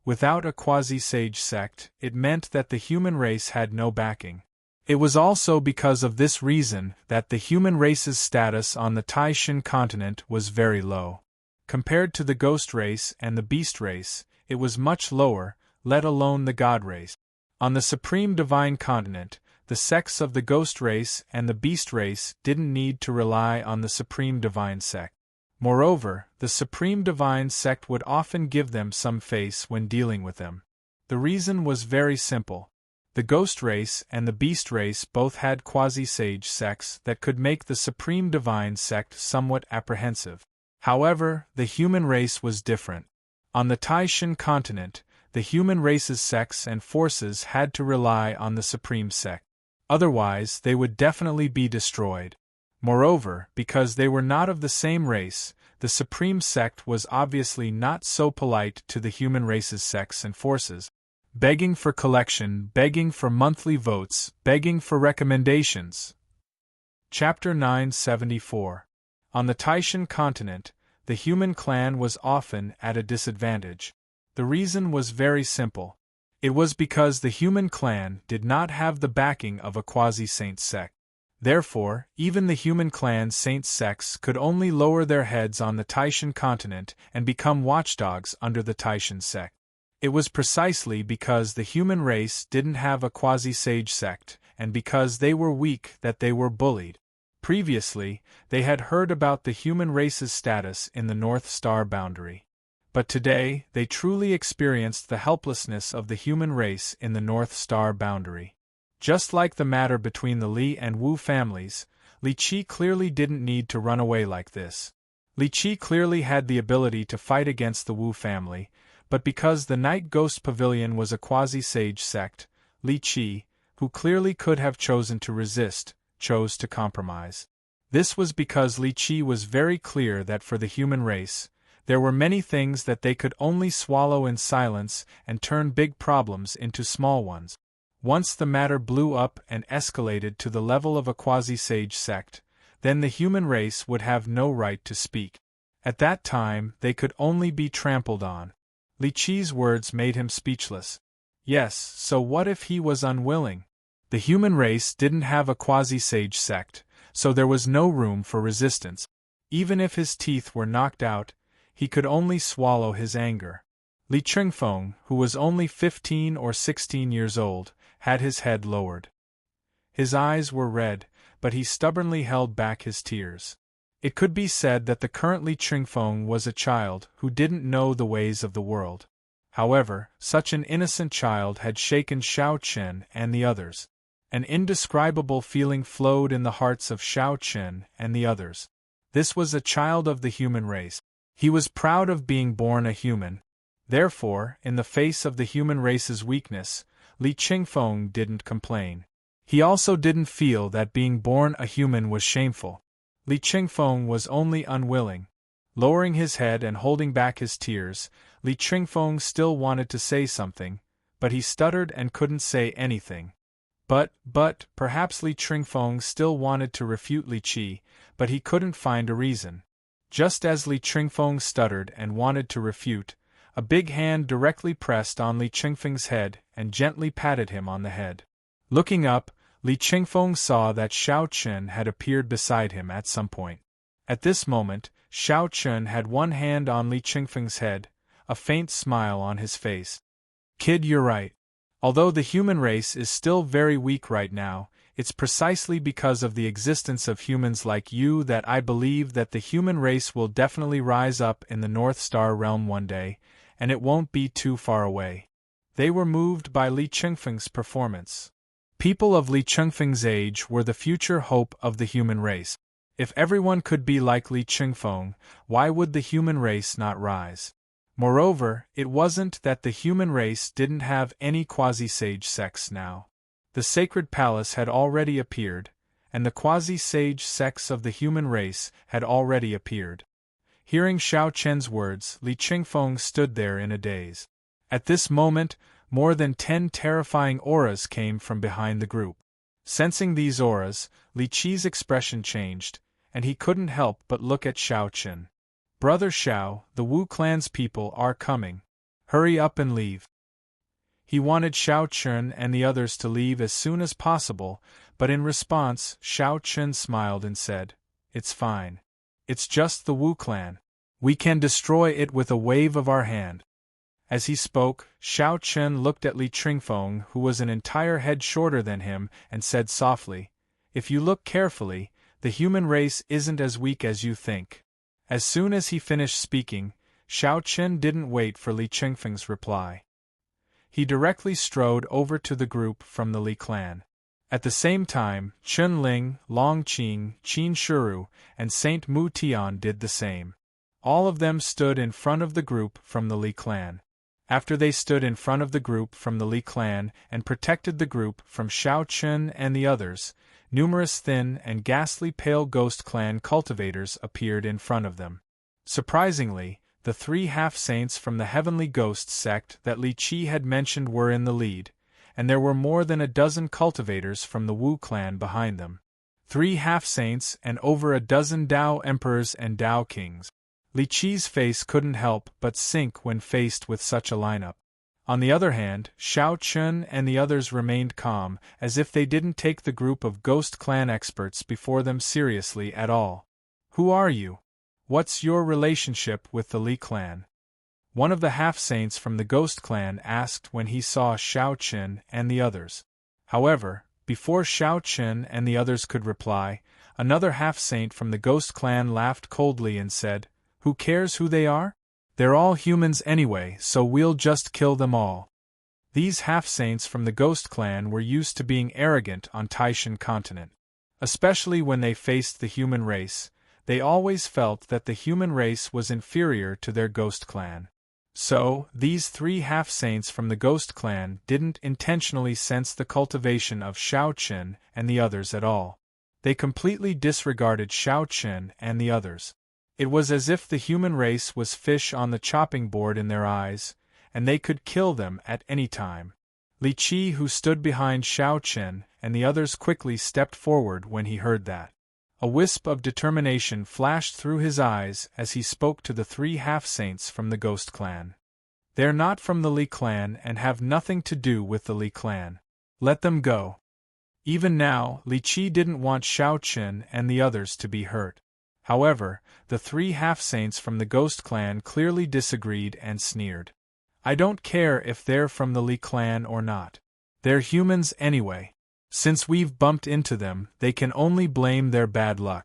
Without a quasi-sage sect, it meant that the human race had no backing. It was also because of this reason that the human race's status on the Taishan continent was very low. Compared to the ghost race and the beast race, it was much lower, let alone the god race. On the supreme divine continent, the sects of the ghost race and the beast race didn't need to rely on the supreme divine sect. Moreover, the supreme divine sect would often give them some face when dealing with them. The reason was very simple. The ghost race and the beast race both had quasi-sage sects that could make the supreme divine sect somewhat apprehensive. However, the human race was different. On the Taishan continent, the human race's sects and forces had to rely on the supreme sect. Otherwise, they would definitely be destroyed. Moreover, because they were not of the same race, the supreme sect was obviously not so polite to the human race's sects and forces. Begging for collection, begging for monthly votes, begging for recommendations. Chapter 974. On the Taishan continent, the human clan was often at a disadvantage. The reason was very simple. It was because the human clan did not have the backing of a quasi-saint sect. Therefore, even the human clan's saint sects could only lower their heads on the Taishan continent and become watchdogs under the Taishan sect. It was precisely because the human race didn't have a quasi-sage sect, and because they were weak that they were bullied. Previously, they had heard about the human race's status in the North Star boundary. But today, they truly experienced the helplessness of the human race in the North Star boundary. Just like the matter between the Li and Wu families, Li Qi clearly didn't need to run away like this. Li Qi clearly had the ability to fight against the Wu family, but because the Night Ghost Pavilion was a quasi-sage sect, Li Qi, who clearly could have chosen to resist, chose to compromise. This was because Li Qi was very clear that for the human race, there were many things that they could only swallow in silence and turn big problems into small ones. Once the matter blew up and escalated to the level of a quasi-sage sect, then the human race would have no right to speak. At that time, they could only be trampled on. Li Qi's words made him speechless. Yes, so what if he was unwilling? The human race didn't have a quasi-sage sect, so there was no room for resistance. Even if his teeth were knocked out, he could only swallow his anger. Li Qingfeng, who was only 15 or 16 years old, had his head lowered. His eyes were red, but he stubbornly held back his tears. It could be said that the current Li Qingfeng was a child who didn't know the ways of the world. However, such an innocent child had shaken Shao Chen and the others. An indescribable feeling flowed in the hearts of Shao Chen and the others. This was a child of the human race. He was proud of being born a human. Therefore, in the face of the human race's weakness, Li Qingfeng didn't complain. He also didn't feel that being born a human was shameful. Li Qingfeng was only unwilling. Lowering his head and holding back his tears, Li Qingfeng still wanted to say something, but he stuttered and couldn't say anything. But, perhaps Li Qingfeng still wanted to refute Li Qi, but he couldn't find a reason. Just as Li Qingfeng stuttered and wanted to refute, a big hand directly pressed on Li Qingfeng's head and gently patted him on the head. Looking up, Li Qingfeng saw that Shao Chen had appeared beside him at some point. At this moment, Xiao Chun had one hand on Li Qingfeng's head, a faint smile on his face. Kid, you're right. Although the human race is still very weak right now, it's precisely because of the existence of humans like you that I believe that the human race will definitely rise up in the North Star realm one day, and it won't be too far away. They were moved by Li Qingfeng's performance. People of Li Qingfeng's age were the future hope of the human race. If everyone could be like Li Qingfeng, why would the human race not rise? Moreover, it wasn't that the human race didn't have any quasi-sage sects now. The sacred palace had already appeared, and the quasi-sage sects of the human race had already appeared. Hearing Xiao Chen's words, Li Qingfeng stood there in a daze. At this moment, more than 10 terrifying auras came from behind the group. Sensing these auras, Li Qi's expression changed, and he couldn't help but look at Xiao Chen. Brother Xiao, the Wu clan's people are coming. Hurry up and leave. He wanted Xiao Chen and the others to leave as soon as possible, but in response, Xiao Chen smiled and said, "It's fine. It's just the Wu clan. We can destroy it with a wave of our hand." As he spoke, Xiao Chen looked at Li Qingfeng, who was an entire head shorter than him, and said softly, "If you look carefully, the human race isn't as weak as you think." As soon as he finished speaking, Xiao Chen didn't wait for Li Qingfeng's reply. He directly strode over to the group from the Li clan. At the same time, Chun Ling, Long Qing, Qin Shuru, and Saint Mu Tian did the same. All of them stood in front of the group from the Li clan. After they stood in front of the group from the Li clan and protected the group from Xiao Chen and the others, numerous thin and ghastly pale ghost clan cultivators appeared in front of them. Surprisingly, the 3 half-saints from the Heavenly Ghost sect that Li Qi had mentioned were in the lead, and there were more than a dozen cultivators from the Wu clan behind them. 3 half-saints and over a dozen Dao emperors and Dao kings. Li Qi's face couldn't help but sink when faced with such a lineup. On the other hand, Xiao Chun and the others remained calm, as if they didn't take the group of Ghost Clan experts before them seriously at all. "Who are you? What's your relationship with the Li clan?" One of the half-saints from the Ghost Clan asked when he saw Xiao Chun and the others. However, before Xiao Chun and the others could reply, another half-saint from the Ghost Clan laughed coldly and said, "Who cares who they are? They're all humans anyway, so we'll just kill them all." These half-saints from the Ghost Clan were used to being arrogant on Taishan continent. Especially when they faced the human race, they always felt that the human race was inferior to their Ghost Clan. So, these 3 half-saints from the Ghost Clan didn't intentionally sense the cultivation of Xiao Chen and the others at all. They completely disregarded Xiao Chen and the others. It was as if the human race was fish on the chopping board in their eyes, and they could kill them at any time. Li Qi, who stood behind Xiao Chen and the others, quickly stepped forward when he heard that. A wisp of determination flashed through his eyes as he spoke to the 3 half-saints from the Ghost Clan. "They're not from the Li clan and have nothing to do with the Li clan. Let them go." Even now, Li Qi didn't want Xiao Chen and the others to be hurt. However, the 3 half-saints from the Ghost Clan clearly disagreed and sneered. "I don't care if they're from the Li clan or not. They're humans anyway. Since we've bumped into them, they can only blame their bad luck.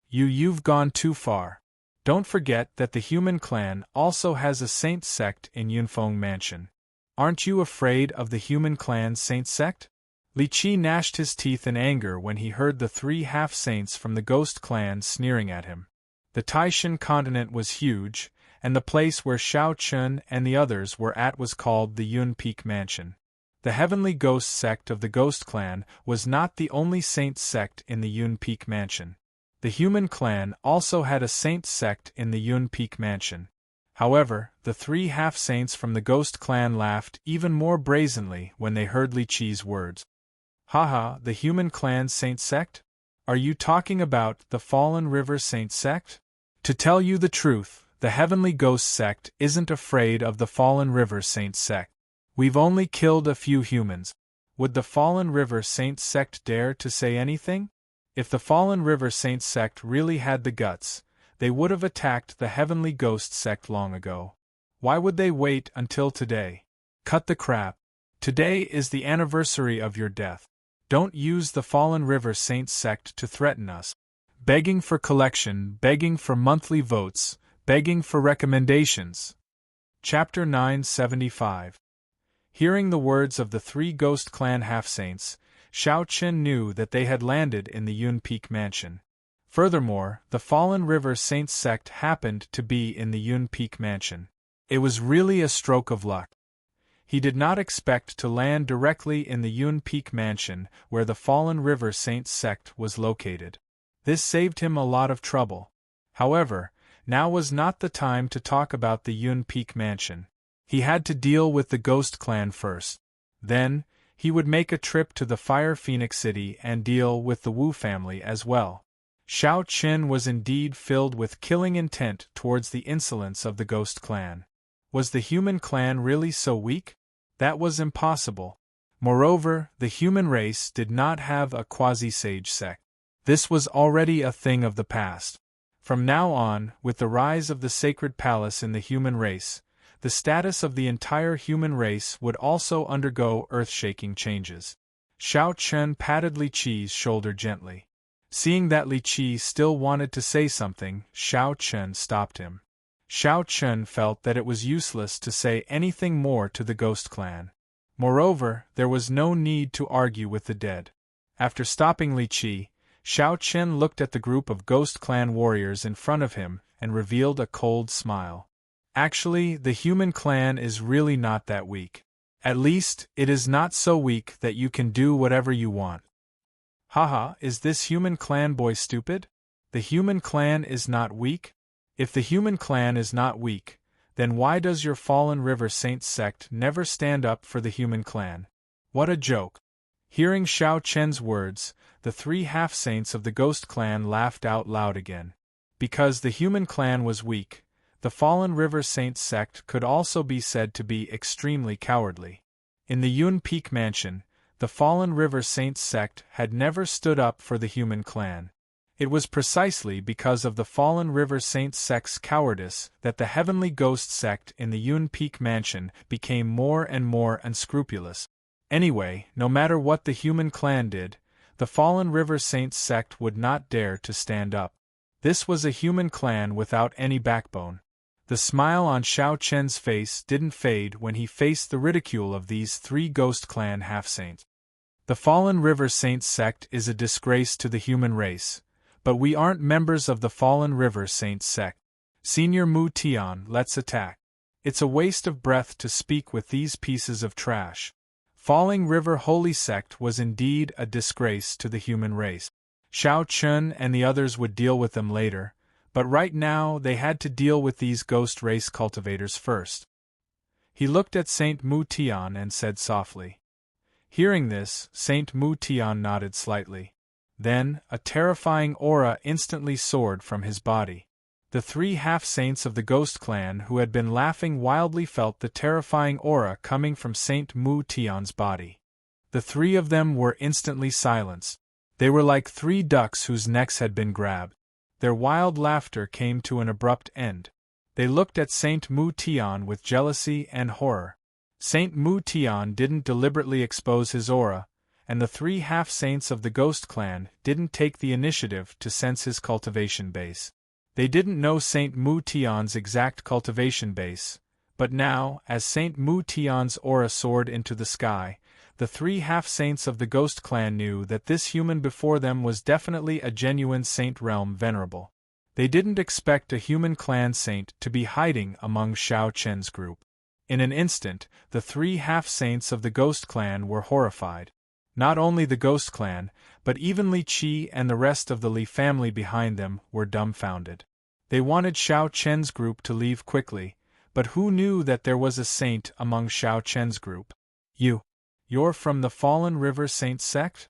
You've gone too far. Don't forget that the human clan also has a saint sect in Yunfeng Mansion. Aren't you afraid of the human clan's saint sect?" Li Qi gnashed his teeth in anger when he heard the 3 half-saints from the Ghost Clan sneering at him. The Taishan continent was huge, and the place where Xiao Chun and the others were at was called the Yun Peak Mansion. The Heavenly Ghost sect of the Ghost Clan was not the only saint sect in the Yun Peak Mansion. The human clan also had a saint sect in the Yun Peak Mansion. However, the 3 half-saints from the Ghost Clan laughed even more brazenly when they heard Li Qi's words. "Haha, the human clan saint sect? Are you talking about the Fallen River saint sect? To tell you the truth, the Heavenly Ghost sect isn't afraid of the Fallen River saint sect. We've only killed a few humans. Would the Fallen River saint sect dare to say anything? If the Fallen River saint sect really had the guts, they would have attacked the Heavenly Ghost sect long ago. Why would they wait until today? Cut the crap. Today is the anniversary of your death. Don't use the Fallen River Saints sect to threaten us. Begging for collection, begging for monthly votes, begging for recommendations. Chapter 975. Hearing the words of the three Ghost Clan half-saints, Xiao Chen knew that they had landed in the Yun Peak Mansion. Furthermore, the Fallen River Saints sect happened to be in the Yun Peak Mansion. It was really a stroke of luck. He did not expect to land directly in the Yun Peak Mansion where the Fallen River Saints sect was located. This saved him a lot of trouble. However, now was not the time to talk about the Yun Peak Mansion. He had to deal with the Ghost Clan first. Then, he would make a trip to the Fire Phoenix City and deal with the Wu family as well. Xiao Chen was indeed filled with killing intent towards the insolence of the Ghost Clan. Was the human clan really so weak? That was impossible. Moreover, the human race did not have a quasi-sage sect. This was already a thing of the past. From now on, with the rise of the sacred palace in the human race, the status of the entire human race would also undergo earth-shaking changes. Xiao Chen patted Li Qi's shoulder gently. Seeing that Li Qi still wanted to say something, Xiao Chen stopped him. Xiao Chen felt that it was useless to say anything more to the Ghost Clan. Moreover, there was no need to argue with the dead. After stopping Li Qi, Xiao Chen looked at the group of Ghost Clan warriors in front of him and revealed a cold smile. Actually, the human clan is really not that weak. At least, it is not so weak that you can do whatever you want. Haha, is this human clan boy stupid? The human clan is not weak? If the human clan is not weak, then why does your Fallen River Saints sect never stand up for the human clan? What a joke. Hearing Xiao Chen's words, the three half-saints of the Ghost Clan laughed out loud again. Because the human clan was weak, the Fallen River Saints sect could also be said to be extremely cowardly. In the Yun Peak Mansion, the Fallen River Saints sect had never stood up for the human clan. It was precisely because of the Fallen River Saints sect's cowardice that the Heavenly Ghost sect in the Yun Peak Mansion became more and more unscrupulous. Anyway, no matter what the human clan did, the Fallen River Saints sect would not dare to stand up. This was a human clan without any backbone. The smile on Xiao Chen's face didn't fade when he faced the ridicule of these three Ghost Clan half-saints. The Fallen River Saints sect is a disgrace to the human race, but we aren't members of the Fallen River Saints sect. Senior Mu Tian, let's attack. It's a waste of breath to speak with these pieces of trash. Falling River Holy Sect was indeed a disgrace to the human race. Xiao Chen and the others would deal with them later, but right now they had to deal with these ghost race cultivators first. He looked at Saint Mu Tian and said softly. Hearing this, Saint Mu Tian nodded slightly. Then, a terrifying aura instantly soared from his body. The three half-saints of the Ghost Clan who had been laughing wildly felt the terrifying aura coming from Saint Mu Tian's body. The three of them were instantly silenced. They were like three ducks whose necks had been grabbed. Their wild laughter came to an abrupt end. They looked at Saint Mu Tian with jealousy and horror. Saint Mu Tian didn't deliberately expose his aura, and the three half-saints of the Ghost Clan didn't take the initiative to sense his cultivation base. They didn't know Saint Mu Tian's exact cultivation base, but now, as Saint Mu Tian's aura soared into the sky, the three half-saints of the Ghost Clan knew that this human before them was definitely a genuine Saint Realm Venerable. They didn't expect a human clan saint to be hiding among Xiao Chen's group. In an instant, the three half-saints of the Ghost Clan were horrified. Not only the Ghost Clan, but even Li Qi and the rest of the Li family behind them were dumbfounded. They wanted Xiao Chen's group to leave quickly, but who knew that there was a saint among Xiao Chen's group? You're from the Fallen River Saints sect?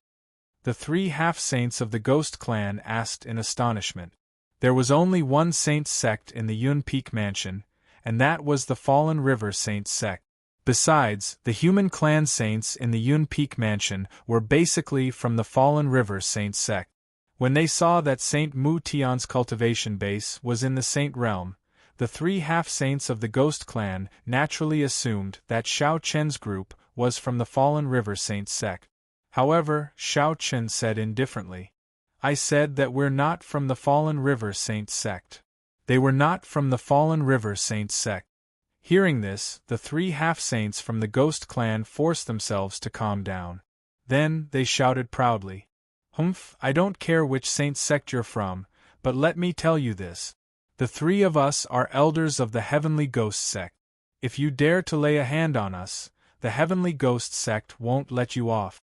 The three half-saints of the Ghost Clan asked in astonishment. There was only one saint sect in the Yun Peak Mansion, and that was the Fallen River Saints sect. Besides, the human clan saints in the Yun Peak Mansion were basically from the Fallen River Saints sect. When they saw that Saint Mu Tian's cultivation base was in the Saint realm, the 3 half-saints of the Ghost clan naturally assumed that Xiao Chen's group was from the Fallen River Saint sect. However, Xiao Chen said indifferently, "I said that we're not from the Fallen River Saint sect." They were not from the Fallen River Saint sect. Hearing this, the 3 half-saints from the Ghost clan forced themselves to calm down. Then, they shouted proudly, "Humph, I don't care which saint sect you're from, but let me tell you this. The 3 of us are elders of the Heavenly Ghost sect. If you dare to lay a hand on us, the Heavenly Ghost sect won't let you off."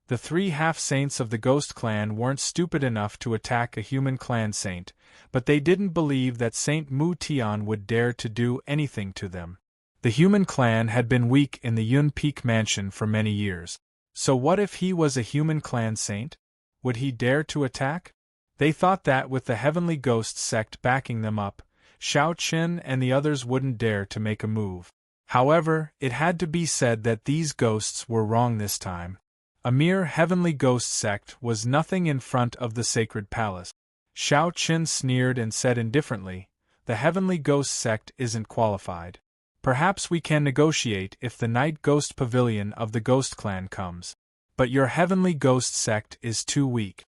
The 3 half-saints of the Ghost clan weren't stupid enough to attack a human clan saint, but they didn't believe that Saint Mu Tian would dare to do anything to them. The human clan had been weak in the Yun Peak mansion for many years. So what if he was a human clan saint? Would he dare to attack? They thought that with the Heavenly Ghost sect backing them up, Xiao Chen and the others wouldn't dare to make a move. However, it had to be said that these ghosts were wrong this time. A mere Heavenly Ghost sect was nothing in front of the sacred palace. Xiao Chen sneered and said indifferently, "The Heavenly Ghost sect isn't qualified. Perhaps we can negotiate if the Night Ghost Pavilion of the Ghost Clan comes. But your Heavenly Ghost sect is too weak."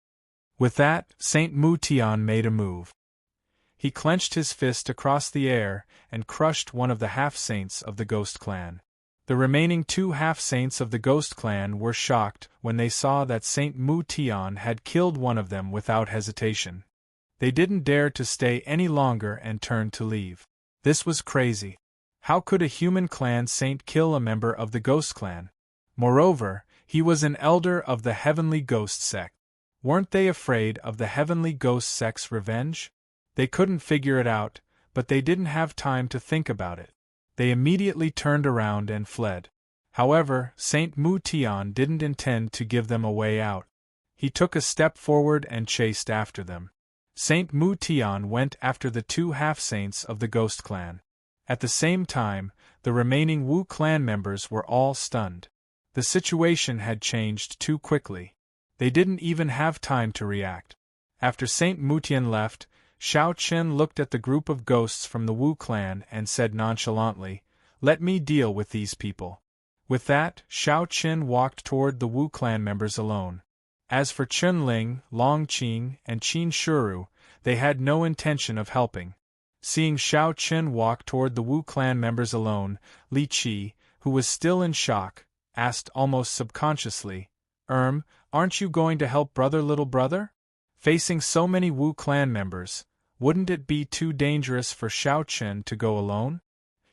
With that, Saint Mu Tian made a move. He clenched his fist across the air and crushed one of the half-saints of the Ghost Clan. The remaining 2 half-saints of the Ghost Clan were shocked when they saw that Saint Mu Tian had killed one of them without hesitation. They didn't dare to stay any longer and turned to leave. This was crazy. How could a human clan saint kill a member of the Ghost Clan? Moreover, he was an elder of the Heavenly Ghost sect. Weren't they afraid of the Heavenly Ghost sect's revenge? They couldn't figure it out, but they didn't have time to think about it. They immediately turned around and fled. However, Saint Mu Tian didn't intend to give them a way out. He took a step forward and chased after them. Saint Mu Tian went after the 2 half-saints of the Ghost Clan. At the same time, the remaining Wu clan members were all stunned. The situation had changed too quickly. They didn't even have time to react. After Saint Mu Tian left, Xiao Chen looked at the group of ghosts from the Wu clan and said nonchalantly, "Let me deal with these people." With that, Xiao Chen walked toward the Wu clan members alone. As for Chen Ling, Long Qing, and Qin Shuru, they had no intention of helping. Seeing Xiao Chen walk toward the Wu clan members alone, Li Qi, who was still in shock, asked almost subconsciously, "Aren't you going to help little brother? Facing so many Wu clan members, wouldn't it be too dangerous for Xiao Chen to go alone?"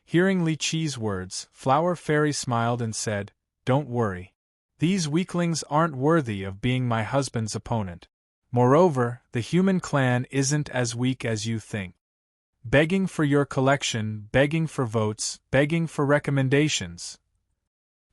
Hearing Li Qi's words, Flower Fairy smiled and said, "Don't worry. These weaklings aren't worthy of being my husband's opponent. Moreover, the human clan isn't as weak as you think. Begging for your collection, begging for votes, begging for recommendations."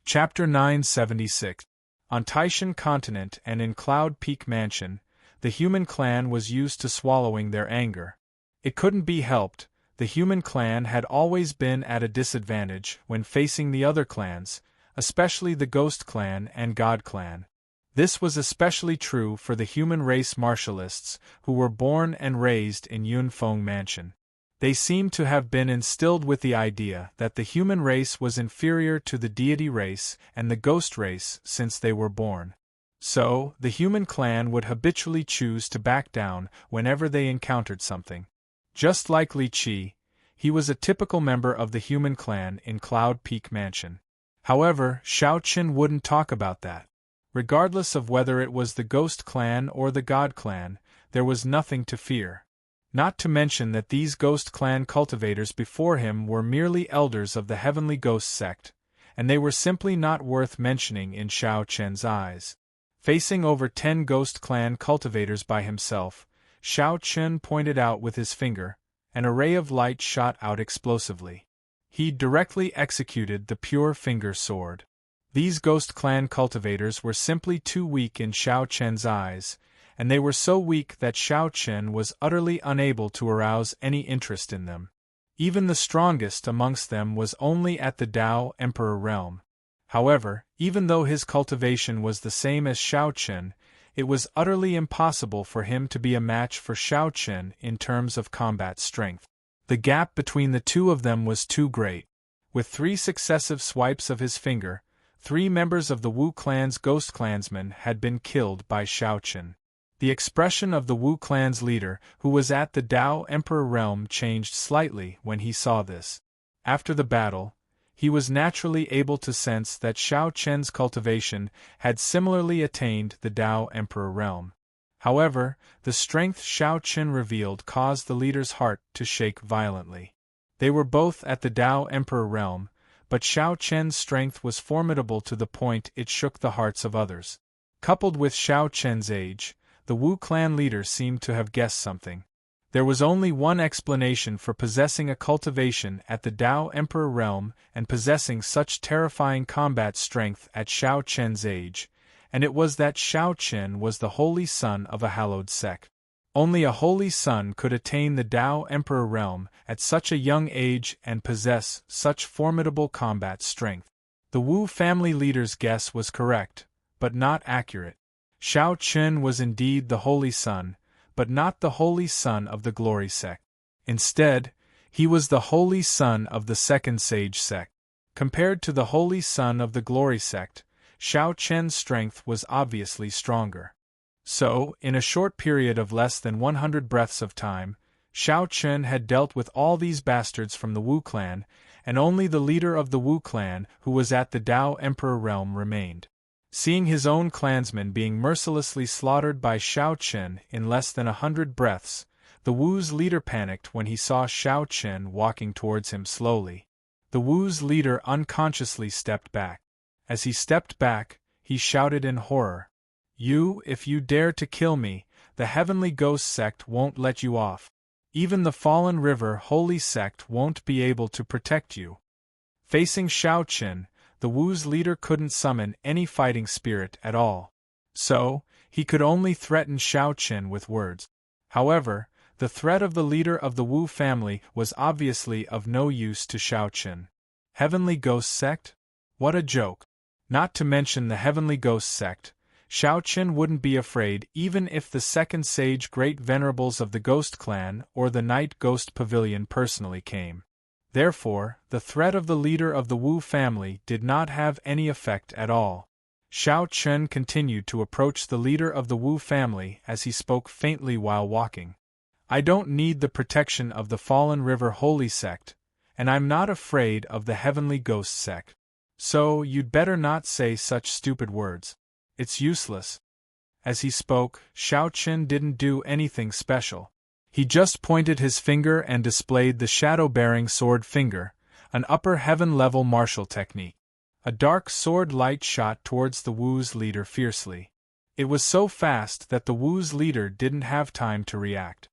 Chapter 976. On Taishan Continent and in Cloud Peak Mansion, the human clan was used to swallowing their anger. It couldn't be helped, the human clan had always been at a disadvantage when facing the other clans, especially the Ghost Clan and God Clan. This was especially true for the human race martialists who were born and raised in Yunfeng Mansion. They seemed to have been instilled with the idea that the human race was inferior to the deity race and the ghost race since they were born. So, the human clan would habitually choose to back down whenever they encountered something. Just like Li Qi, he was a typical member of the human clan in Cloud Peak Mansion. However, Xiao Chen wouldn't talk about that. Regardless of whether it was the Ghost Clan or the God Clan, there was nothing to fear. Not to mention that these Ghost Clan cultivators before him were merely elders of the Heavenly Ghost sect, and they were simply not worth mentioning in Xiao Chen's eyes. Facing over 10 Ghost Clan cultivators by himself, Xiao Chen pointed out with his finger. An array of light shot out explosively. He directly executed the pure finger sword. These Ghost Clan cultivators were simply too weak in Xiao Chen's eyes, and they were so weak that Xiao Chen was utterly unable to arouse any interest in them. Even the strongest amongst them was only at the Dao Emperor realm. However, even though his cultivation was the same as Xiao Chen, It was utterly impossible for him to be a match for Xiao Chen in terms of combat strength. The gap between the two of them was too great. With 3 successive swipes of his finger, 3 members of the Wu clan's ghost clansmen had been killed by Xiao Chen. The expression of the Wu clan's leader, who was at the Dao Emperor realm, changed slightly when he saw this. After the battle, he was naturally able to sense that Xiao Chen's cultivation had similarly attained the Dao Emperor realm. However, the strength Xiao Chen revealed caused the leader's heart to shake violently. They were both at the Dao Emperor realm, but Xiao Chen's strength was formidable to the point it shook the hearts of others. Coupled with Xiao Chen's age, the Wu clan leader seemed to have guessed something. There was only one explanation for possessing a cultivation at the Dao Emperor realm and possessing such terrifying combat strength at Xiao Chen's age, and it was that Xiao Chen was the holy son of a hallowed sect. Only a holy son could attain the Dao Emperor realm at such a young age and possess such formidable combat strength. The Wu family leader's guess was correct, but not accurate. Xiao Chen was indeed the holy son, but not the holy son of the glory sect. Instead, he was the holy son of the second sage sect. Compared to the holy son of the glory sect, Xiao Chen's strength was obviously stronger. So, in a short period of less than 100 breaths of time, Xiao Chen had dealt with all these bastards from the Wu clan, and only the leader of the Wu clan, who was at the Dao Emperor realm, remained. Seeing his own clansmen being mercilessly slaughtered by Xiao Chen in less than 100 breaths, the Wu's leader panicked when he saw Xiao Chen walking towards him slowly. The Wu's leader unconsciously stepped back. As he stepped back, he shouted in horror, If you dare to kill me, the Heavenly Ghost sect won't let you off. Even the Fallen River Holy sect won't be able to protect you." Facing Xiao Chen, the Wu's leader couldn't summon any fighting spirit at all. So, he could only threaten Xiao Chen with words. However, the threat of the leader of the Wu family was obviously of no use to Xiao Chen. Heavenly Ghost Sect? What a joke! Not to mention the Heavenly Ghost Sect, Xiao Chen wouldn't be afraid even if the second sage great venerables of the Ghost Clan or the Night Ghost Pavilion personally came. Therefore, the threat of the leader of the Wu family did not have any effect at all. Xiao Chen continued to approach the leader of the Wu family as he spoke faintly while walking. "I don't need the protection of the Fallen River Holy Sect, and I'm not afraid of the Heavenly Ghost Sect. So you'd better not say such stupid words. It's useless." As he spoke, Xiao Chen didn't do anything special. He just pointed his finger and displayed the shadow-bearing sword finger, an upper heaven-level martial technique. A dark sword light shot towards the Wu's leader fiercely. It was so fast that the Wu's leader didn't have time to react.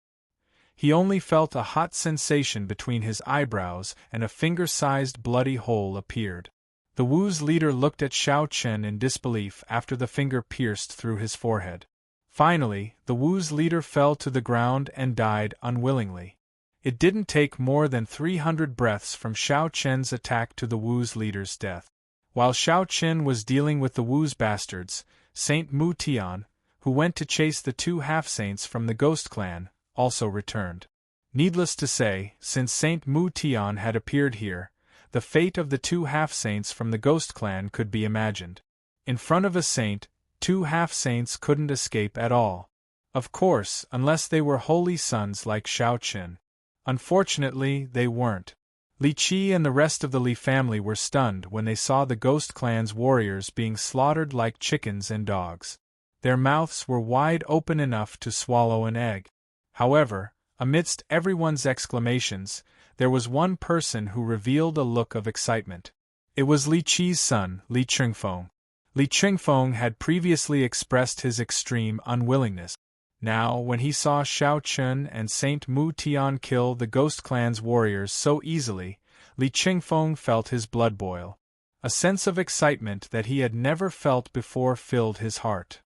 He only felt a hot sensation between his eyebrows and a finger-sized bloody hole appeared. The Wu's leader looked at Xiao Chen in disbelief after the finger pierced through his forehead. Finally, the Wu's leader fell to the ground and died unwillingly. It didn't take more than 300 breaths from Xiao Chen's attack to the Wu's leader's death. While Xiao Chen was dealing with the Wu's bastards, Saint Mu Tian, who went to chase the 2 half-saints from the Ghost Clan, also returned. Needless to say, since Saint Mu Tian had appeared here, the fate of the 2 half-saints from the Ghost Clan could be imagined. In front of a saint, 2 half-saints couldn't escape at all. Of course, unless they were holy sons like Xiao Chen. Unfortunately, they weren't. Li Qi and the rest of the Li family were stunned when they saw the Ghost Clan's warriors being slaughtered like chickens and dogs. Their mouths were wide open enough to swallow an egg. However, amidst everyone's exclamations, there was one person who revealed a look of excitement. It was Li Qi's son, Li Qingfeng. Li Qingfeng had previously expressed his extreme unwillingness. Now, when he saw Xiao Chen and Saint Mu Tian kill the Ghost Clan's warriors so easily, Li Qingfeng felt his blood boil. A sense of excitement that he had never felt before filled his heart.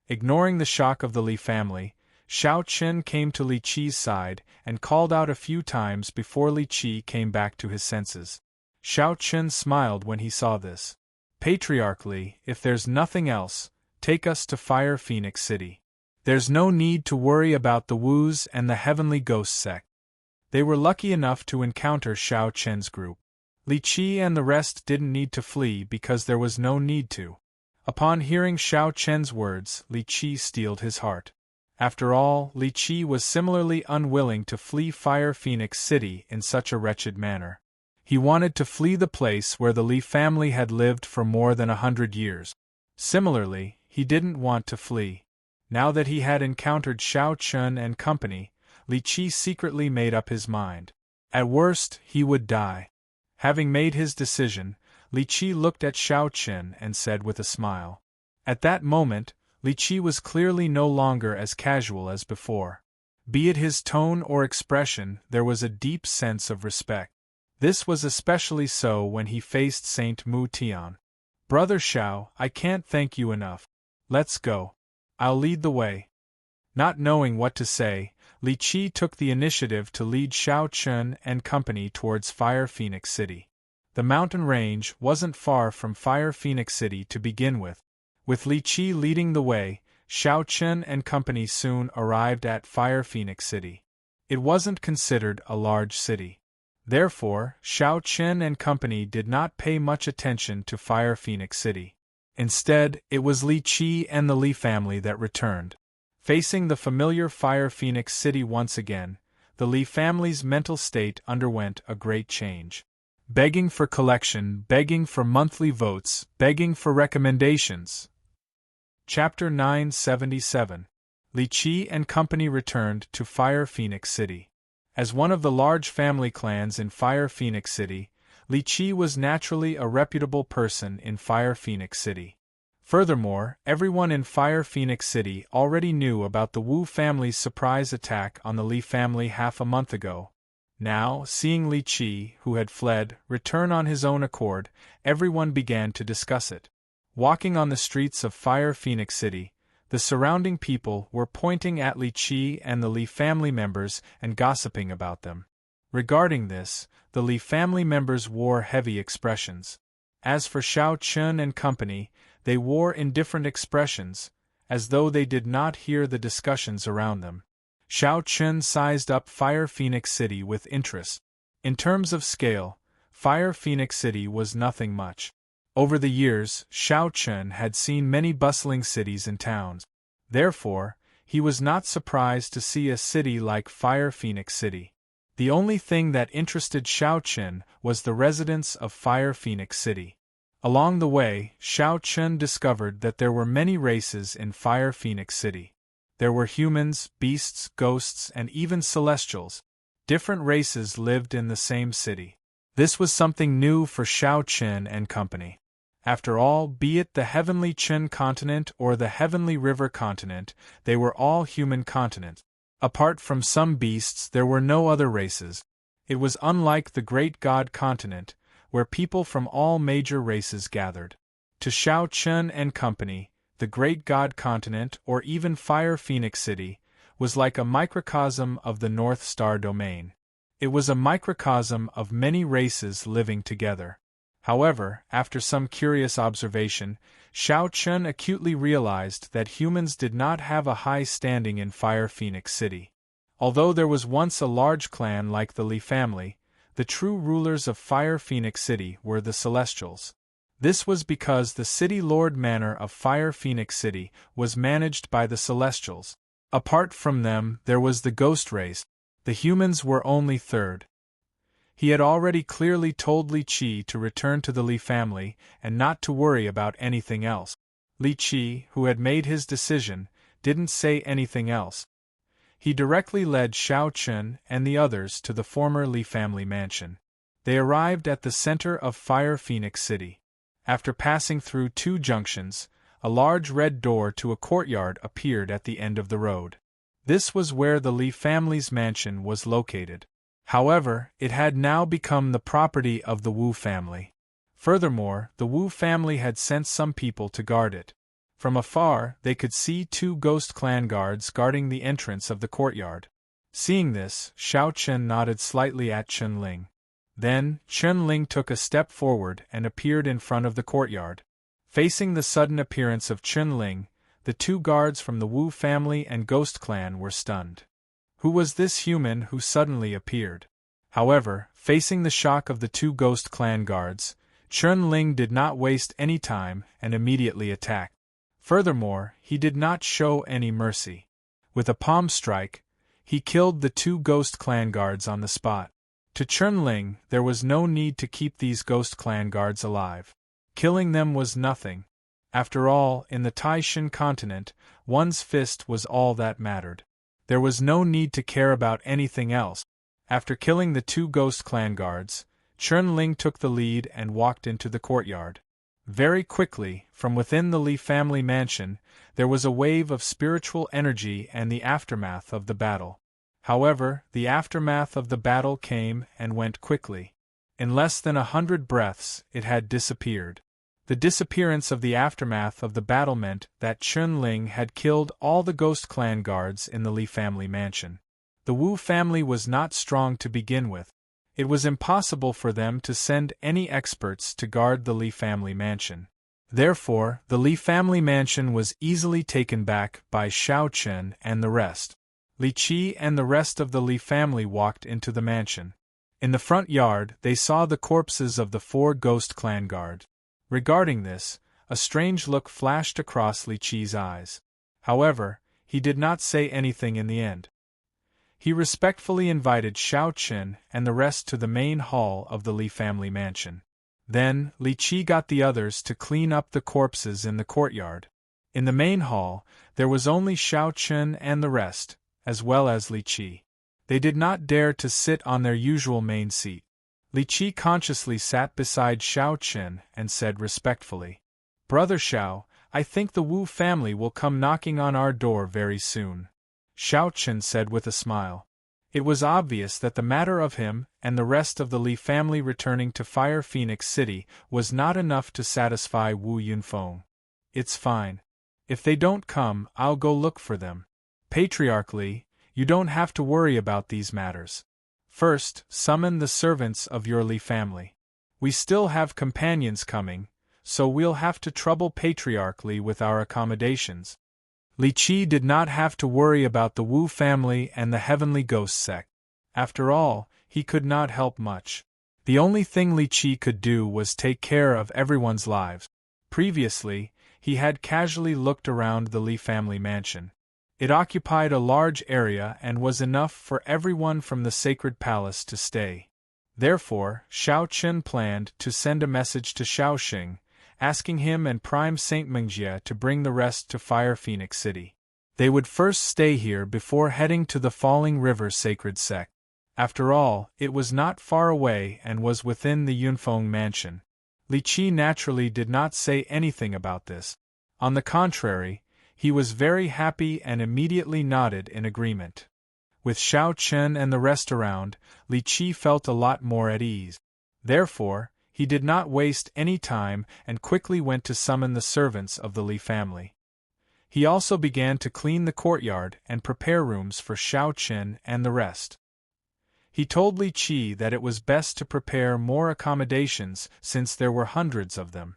Ignoring the shock of the Li family, Xiao Chen came to Li Qi's side and called out a few times before Li Qi came back to his senses. Xiao Chen smiled when he saw this. Patriarchally, if there's nothing else, take us to Fire Phoenix City. There's no need to worry about the Woos and the Heavenly Ghost sect. They were lucky enough to encounter Xiao Chen's group. Li Qi and the rest didn't need to flee because there was no need to. Upon hearing Xiao Chen's words, Li Qi steeled his heart. After all, Li Qi was similarly unwilling to flee Fire Phoenix City in such a wretched manner. He wanted to flee the place where the Li family had lived for more than 100 years. Similarly, he didn't want to flee. Now that he had encountered Xiao Chen and company, Li Qi secretly made up his mind. At worst, he would die. Having made his decision, Li Qi looked at Xiao Chen and said with a smile. At that moment, Li Qi was clearly no longer as casual as before. Be it his tone or expression, there was a deep sense of respect. This was especially so when he faced Saint Mu Tian. Brother Xiao, I can't thank you enough. Let's go. I'll lead the way. Not knowing what to say, Li Qi took the initiative to lead Xiao Chen and company towards Fire Phoenix City. The mountain range wasn't far from Fire Phoenix City to begin with. With Li Qi leading the way, Xiao Chen and company soon arrived at Fire Phoenix City. It wasn't considered a large city. Therefore, Xiao Chen and company did not pay much attention to Fire Phoenix City. Instead, it was Li Qi and the Li family that returned. Facing the familiar Fire Phoenix City once again, the Li family's mental state underwent a great change. Begging for collection, begging for monthly votes, begging for recommendations. Chapter 977. Li Qi and company returned to Fire Phoenix City. As one of the large family clans in Fire Phoenix City, Li Qi was naturally a reputable person in Fire Phoenix City. Furthermore, everyone in Fire Phoenix City already knew about the Wu family's surprise attack on the Li family half a month ago. Now, seeing Li Qi, who had fled, return on his own accord, everyone began to discuss it. Walking on the streets of Fire Phoenix City, the surrounding people were pointing at Li Qi and the Li family members and gossiping about them. Regarding this, the Li family members wore heavy expressions. As for Xiao Chen and company, they wore indifferent expressions, as though they did not hear the discussions around them. Xiao Chen sized up Fire Phoenix City with interest. In terms of scale, Fire Phoenix City was nothing much. Over the years, Xiao Chen had seen many bustling cities and towns. Therefore, he was not surprised to see a city like Fire Phoenix City. The only thing that interested Xiao Chen was the residents of Fire Phoenix City. Along the way, Xiao Chen discovered that there were many races in Fire Phoenix City. There were humans, beasts, ghosts, and even celestials. Different races lived in the same city. This was something new for Xiao Chen and company. After all, be it the Heavenly Chen continent or the Heavenly River continent, they were all human continents. Apart from some beasts, there were no other races. It was unlike the Great God continent, where people from all major races gathered. To Xiao Chen and company, the Great God continent, or even Fire Phoenix City, was like a microcosm of the North Star domain. It was a microcosm of many races living together. However, after some curious observation, Xiao Chen acutely realized that humans did not have a high standing in Fire Phoenix City. Although there was once a large clan like the Li family, the true rulers of Fire Phoenix City were the Celestials. This was because the City Lord Manor of Fire Phoenix City was managed by the Celestials. Apart from them, there was the Ghost race. The humans were only third. He had already clearly told Li Qi to return to the Li family and not to worry about anything else. Li Qi, who had made his decision, didn't say anything else. He directly led Xiao Chen and the others to the former Li family mansion. They arrived at the center of Fire Phoenix City. After passing through 2 junctions, a large red door to a courtyard appeared at the end of the road. This was where the Li family's mansion was located. However, it had now become the property of the Wu family. Furthermore, the Wu family had sent some people to guard it. From afar, they could see 2 ghost clan guards guarding the entrance of the courtyard. Seeing this, Xiao Chen nodded slightly at Chen Ling. Then, Chen Ling took a step forward and appeared in front of the courtyard. Facing the sudden appearance of Chen Ling, the two guards from the Wu family and Ghost Clan were stunned. Who was this human who suddenly appeared? However, facing the shock of the two Ghost Clan guards, Chun Ling did not waste any time and immediately attacked. Furthermore, he did not show any mercy. With a palm strike, he killed the two Ghost Clan guards on the spot. To Chun Ling, there was no need to keep these Ghost Clan guards alive. Killing them was nothing. After all, in the Tai-Shin continent, one's fist was all that mattered. There was no need to care about anything else. After killing the two Ghost Clan guards, Chun Ling took the lead and walked into the courtyard. Very quickly, from within the Li family mansion, there was a wave of spiritual energy and the aftermath of the battle. However, the aftermath of the battle came and went quickly. In less than 100 breaths, it had disappeared. The disappearance of the aftermath of the battle meant that Chun Ling had killed all the Ghost Clan guards in the Li family mansion. The Wu family was not strong to begin with. It was impossible for them to send any experts to guard the Li family mansion. Therefore, the Li family mansion was easily taken back by Xiao Chen and the rest. Li Qi and the rest of the Li family walked into the mansion. In the front yard, they saw the corpses of the 4 Ghost Clan guards. Regarding this, a strange look flashed across Li Qi's eyes. However, he did not say anything in the end. He respectfully invited Xiao Chen and the rest to the main hall of the Li family mansion. Then, Li Qi got the others to clean up the corpses in the courtyard. In the main hall, there was only Xiao Chen and the rest, as well as Li Qi. They did not dare to sit on their usual main seat. Li Qi consciously sat beside Xiao Chen and said respectfully, "Brother Xiao, I think the Wu family will come knocking on our door very soon." Xiao Chen said with a smile. It was obvious that the matter of him and the rest of the Li family returning to Fire Phoenix City was not enough to satisfy Wu Yunfeng. "It's fine. If they don't come, I'll go look for them. Patriarch Li, you don't have to worry about these matters. First, summon the servants of your Li family. We still have companions coming, so we'll have to trouble Patriarch Li with our accommodations." Li Qi did not have to worry about the Wu family and the Heavenly Ghost sect. After all, he could not help much. The only thing Li Qi could do was take care of everyone's lives. Previously, he had casually looked around the Li family mansion. It occupied a large area and was enough for everyone from the sacred palace to stay. Therefore, Xiao Chen planned to send a message to Shaoxing, asking him and Prime Saint Mengjie to bring the rest to Fire Phoenix City. They would first stay here before heading to the Falling River Sacred Sect. After all, it was not far away and was within the Yunfeng mansion. Li Qi naturally did not say anything about this. On the contrary, he was very happy and immediately nodded in agreement. With Xiao Chen and the rest around, Li Qi felt a lot more at ease. Therefore, he did not waste any time and quickly went to summon the servants of the Li family. He also began to clean the courtyard and prepare rooms for Xiao Chen and the rest. He told Li Qi that it was best to prepare more accommodations since there were hundreds of them.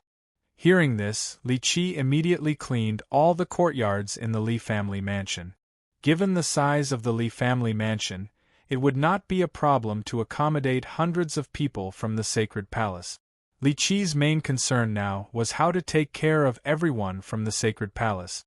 Hearing this, Li Qi immediately cleaned all the courtyards in the Li family mansion. Given the size of the Li family mansion, it would not be a problem to accommodate hundreds of people from the sacred palace. Li Qi's main concern now was how to take care of everyone from the sacred palace.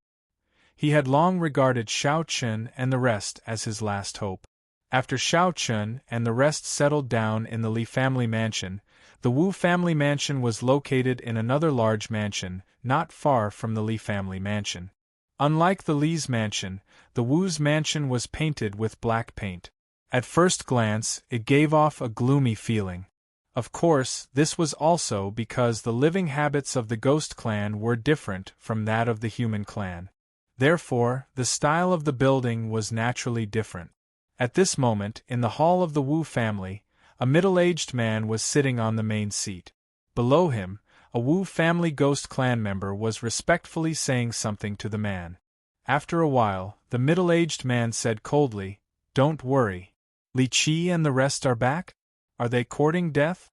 He had long regarded Xiao Chen and the rest as his last hope. After Xiao Chen and the rest settled down in the Li family mansion, the Wu family mansion was located in another large mansion, not far from the Li family mansion. Unlike the Li's mansion, the Wu's mansion was painted with black paint. At first glance, it gave off a gloomy feeling. Of course, this was also because the living habits of the Ghost Clan were different from that of the human clan. Therefore, the style of the building was naturally different. At this moment, in the hall of the Wu family, a middle-aged man was sitting on the main seat. Below him, a Wu family Ghost Clan member was respectfully saying something to the man. After a while, the middle-aged man said coldly, "Don't worry. Li Qi and the rest are back? Are they courting death?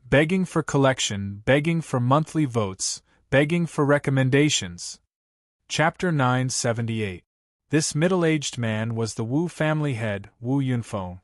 Begging for collection, begging for monthly votes, begging for recommendations." Chapter 978. This middle-aged man was the Wu family head, Wu Yunfeng.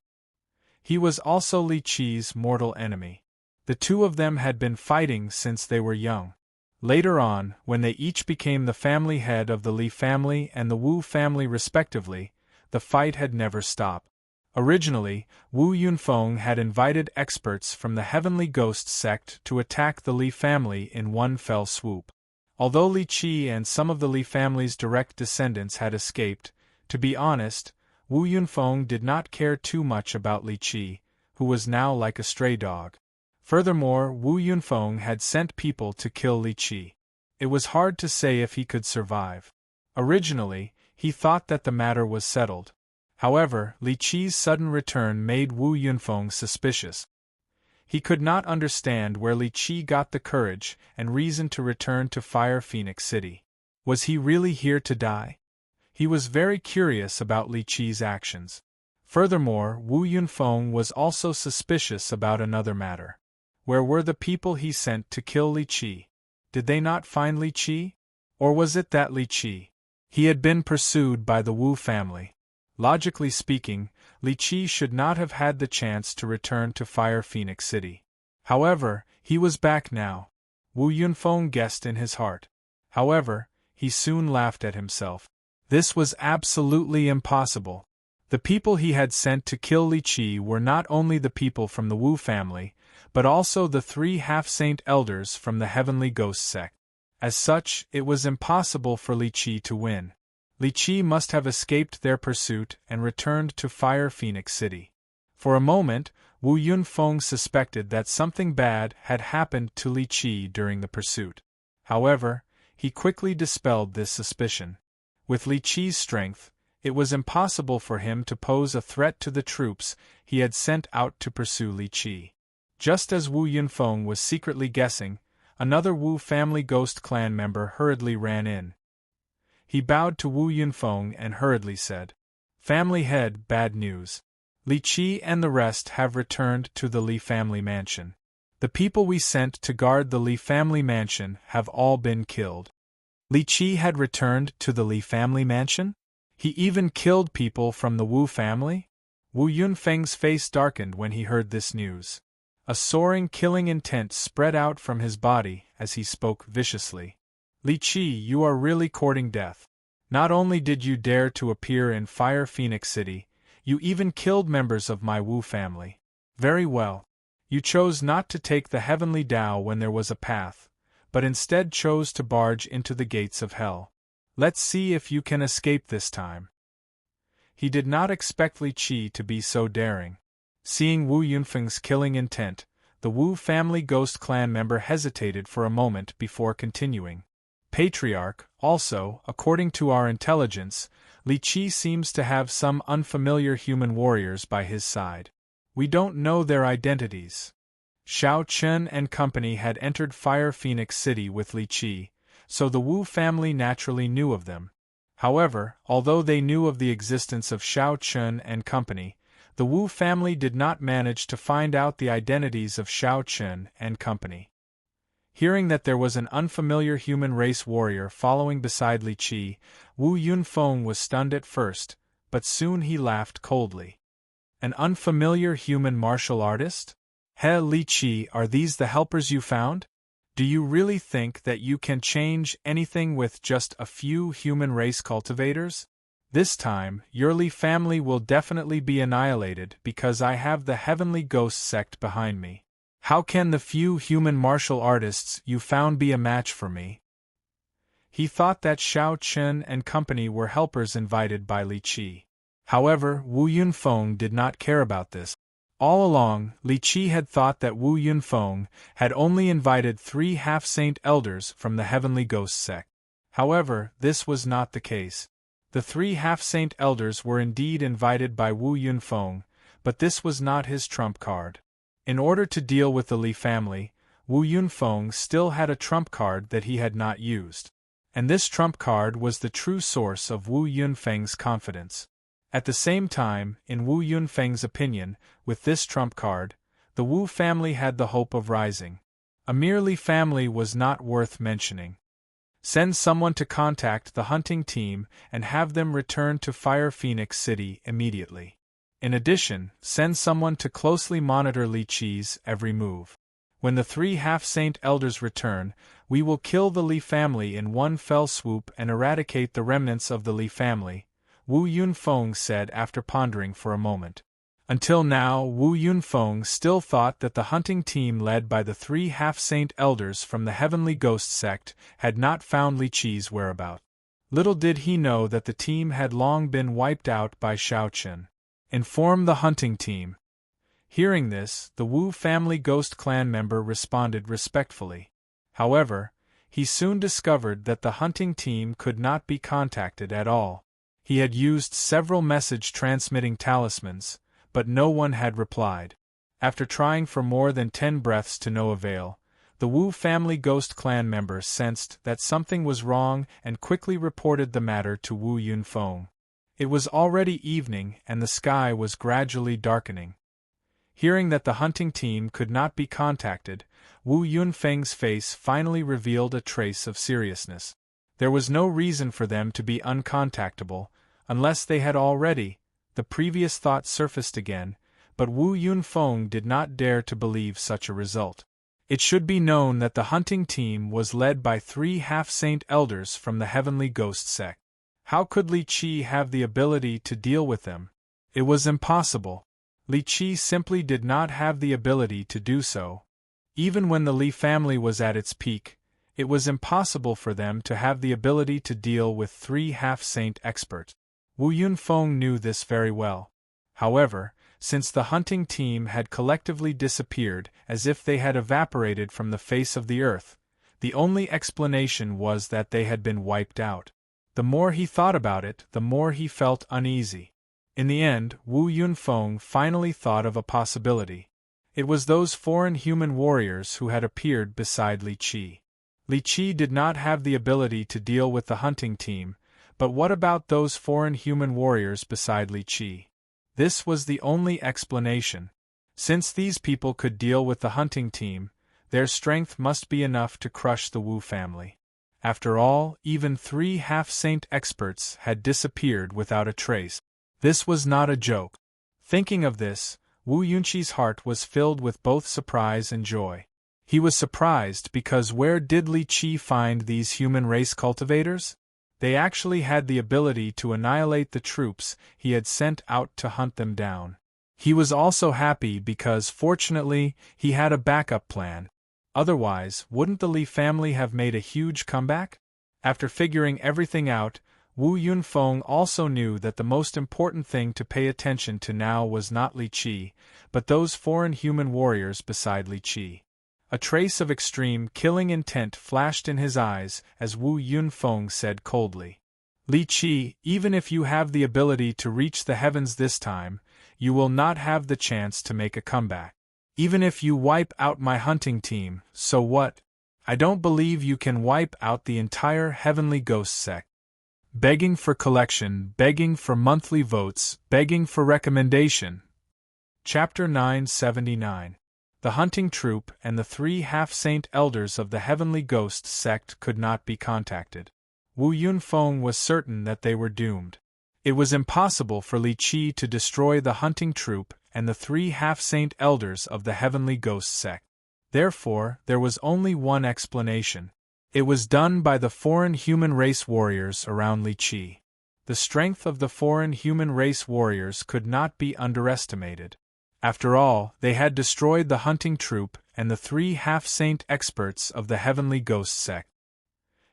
He was also Li Qi's mortal enemy. The two of them had been fighting since they were young. Later on, when they each became the family head of the Li family and the Wu family respectively, the fight had never stopped. Originally, Wu Yunfeng had invited experts from the Heavenly Ghost sect to attack the Li family in one fell swoop. Although Li Qi and some of the Li family's direct descendants had escaped, to be honest, Wu Yunfeng did not care too much about Li Qi, who was now like a stray dog. Furthermore, Wu Yunfeng had sent people to kill Li Qi. It was hard to say if he could survive. Originally, he thought that the matter was settled. However, Li Qi's sudden return made Wu Yunfeng suspicious. He could not understand where Li Qi got the courage and reason to return to Fire Phoenix City. Was he really here to die? He was very curious about Li Qi's actions. Furthermore, Wu Yunfeng was also suspicious about another matter. Where were the people he sent to kill Li Qi? Did they not find Li Qi? Or was it that Li Qi? He had been pursued by the Wu family. Logically speaking, Li Qi should not have had the chance to return to Fire Phoenix City. However, he was back now. Wu Yunfeng guessed in his heart. However, he soon laughed at himself. This was absolutely impossible. The people he had sent to kill Li Qi were not only the people from the Wu family, but also the 3 half-saint elders from the Heavenly Ghost sect. As such, it was impossible for Li Qi to win. Li Qi must have escaped their pursuit and returned to Fire Phoenix City. For a moment, Wu Yunfeng suspected that something bad had happened to Li Qi during the pursuit. However, he quickly dispelled this suspicion. With Li Qi's strength, it was impossible for him to pose a threat to the troops he had sent out to pursue Li Qi. Just as Wu Yunfeng was secretly guessing, another Wu family ghost clan member hurriedly ran in. He bowed to Wu Yunfeng and hurriedly said, "Family head, bad news. Li Qi and the rest have returned to the Li family mansion. The people we sent to guard the Li family mansion have all been killed." Li Qi had returned to the Li family mansion? He even killed people from the Wu family? Wu Yunfeng's face darkened when he heard this news. A soaring killing intent spread out from his body as he spoke viciously. "Li Qi, you are really courting death. Not only did you dare to appear in Fire Phoenix City, you even killed members of my Wu family. Very well. You chose not to take the heavenly Tao when there was a path, but instead chose to barge into the gates of hell. Let's see if you can escape this time." He did not expect Li Qi to be so daring. Seeing Wu Yunfeng's killing intent, the Wu family ghost clan member hesitated for a moment before continuing. "Patriarch, also, according to our intelligence, Li Qi seems to have some unfamiliar human warriors by his side. We don't know their identities." Shao Chen and company had entered Fire Phoenix City with Li Qi, so the Wu family naturally knew of them. However, although they knew of the existence of Shao Chen and company, the Wu family did not manage to find out the identities of Shao Chen and company. Hearing that there was an unfamiliar human race warrior following beside Li Qi, Wu Yunfeng was stunned at first, but soon he laughed coldly. "An unfamiliar human martial artist? He Li Qi, are these the helpers you found? Do you really think that you can change anything with just a few human race cultivators? This time, your Li family will definitely be annihilated because I have the Heavenly Ghost sect behind me. How can the few human martial artists you found be a match for me?" He thought that Shao Chen and company were helpers invited by Li Qi. However, Wu Yunfeng did not care about this. All along, Li Qi had thought that Wu Yunfeng had only invited 3 half-saint elders from the Heavenly Ghost sect. However, this was not the case. The 3 half-saint elders were indeed invited by Wu Yunfeng, but this was not his trump card. In order to deal with the Li family, Wu Yunfeng still had a trump card that he had not used. And this trump card was the true source of Wu Yunfeng's confidence. At the same time, in Wu Yunfeng's opinion, with this trump card, the Wu family had the hope of rising. A mere Li family was not worth mentioning. Send someone to contact the hunting team and have them return to Fire Phoenix City immediately. In addition, send someone to closely monitor Li Qi's every move. When the 3 half-saint elders return, we will kill the Li family in one fell swoop and eradicate the remnants of the Li family, Wu Yunfeng said after pondering for a moment. Until now, Wu Yunfeng still thought that the hunting team led by the 3 half-saint elders from the Heavenly Ghost sect had not found Li Qi's whereabouts. Little did he know that the team had long been wiped out by Shaoqin. Inform the hunting team. Hearing this, the Wu family ghost clan member responded respectfully. However, he soon discovered that the hunting team could not be contacted at all. He had used several message-transmitting talismans, but no one had replied. After trying for more than 10 breaths to no avail, the Wu family ghost clan member sensed that something was wrong and quickly reported the matter to Wu Yunfeng. It was already evening and the sky was gradually darkening. Hearing that the hunting team could not be contacted, Wu Yunfeng's face finally revealed a trace of seriousness. There was no reason for them to be uncontactable, unless they had already. The previous thought surfaced again, but Wu Yunfeng did not dare to believe such a result. It should be known that the hunting team was led by 3 half-saint elders from the Heavenly Ghost sect. How could Li Qi have the ability to deal with them? It was impossible. Li Qi simply did not have the ability to do so. Even when the Li family was at its peak, it was impossible for them to have the ability to deal with 3 half-saint experts. Wu Yunfeng knew this very well. However, since the hunting team had collectively disappeared as if they had evaporated from the face of the earth, the only explanation was that they had been wiped out. The more he thought about it, the more he felt uneasy. In the end, Wu Yunfeng finally thought of a possibility. It was those foreign human warriors who had appeared beside Li Qi. Li Qi did not have the ability to deal with the hunting team, but what about those foreign human warriors beside Li Qi? This was the only explanation. Since these people could deal with the hunting team, their strength must be enough to crush the Wu family. After all, even 3 half-saint experts had disappeared without a trace. This was not a joke. Thinking of this, Wu Yunqi's heart was filled with both surprise and joy. He was surprised because where did Li Qi find these human race cultivators? They actually had the ability to annihilate the troops he had sent out to hunt them down. He was also happy because, fortunately, he had a backup plan. Otherwise, wouldn't the Li family have made a huge comeback? After figuring everything out, Wu Yunfeng also knew that the most important thing to pay attention to now was not Li Qi, but those foreign human warriors beside Li Qi. A trace of extreme killing intent flashed in his eyes as Wu Yunfeng said coldly, "Li Qi, even if you have the ability to reach the heavens this time, you will not have the chance to make a comeback. Even if you wipe out my hunting team, so what? I don't believe you can wipe out the entire Heavenly Ghost sect." Begging for collection, begging for monthly votes, begging for recommendation. Chapter 979. The hunting troop and the 3 half-saint elders of the Heavenly Ghost sect could not be contacted. Wu Yunfeng was certain that they were doomed. It was impossible for Li Qi to destroy the hunting troop and the 3 half-saint elders of the Heavenly Ghost sect. Therefore, there was only one explanation. It was done by the foreign human race warriors around Li Qi. The strength of the foreign human race warriors could not be underestimated. After all, they had destroyed the hunting troop and the 3 half-saint experts of the Heavenly Ghost sect.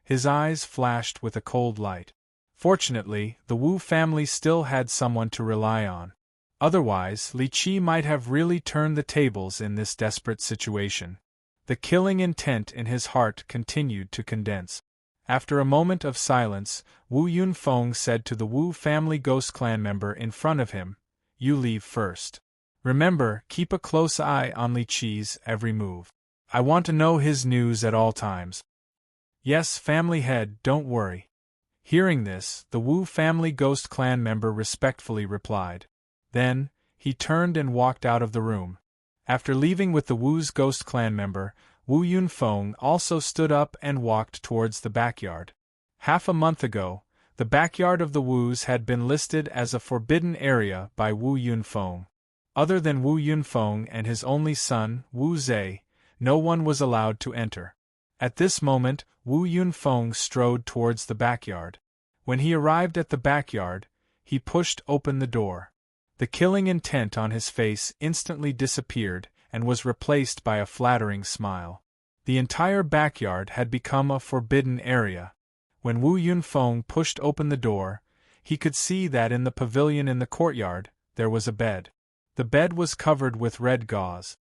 His eyes flashed with a cold light. Fortunately, the Wu family still had someone to rely on. Otherwise, Li Qi might have really turned the tables in this desperate situation. The killing intent in his heart continued to condense. After a moment of silence, Wu Yunfeng said to the Wu family ghost clan member in front of him, "You leave first. Remember, keep a close eye on Li Qi's every move. I want to know his news at all times." "Yes, family head, don't worry." Hearing this, the Wu family ghost clan member respectfully replied. Then, he turned and walked out of the room. After leaving with the Wu's ghost clan member, Wu Yunfeng also stood up and walked towards the backyard. Half a month ago, the backyard of the Wus had been listed as a forbidden area by Wu Yunfeng. Other than Wu Yunfeng and his only son, Wu Zhe, no one was allowed to enter. At this moment, Wu Yunfeng strode towards the backyard. When he arrived at the backyard, he pushed open the door. The killing intent on his face instantly disappeared and was replaced by a flattering smile. The entire backyard had become a forbidden area. When Wu Yunfeng pushed open the door, he could see that in the pavilion in the courtyard, there was a bed. The bed was covered with red gauze.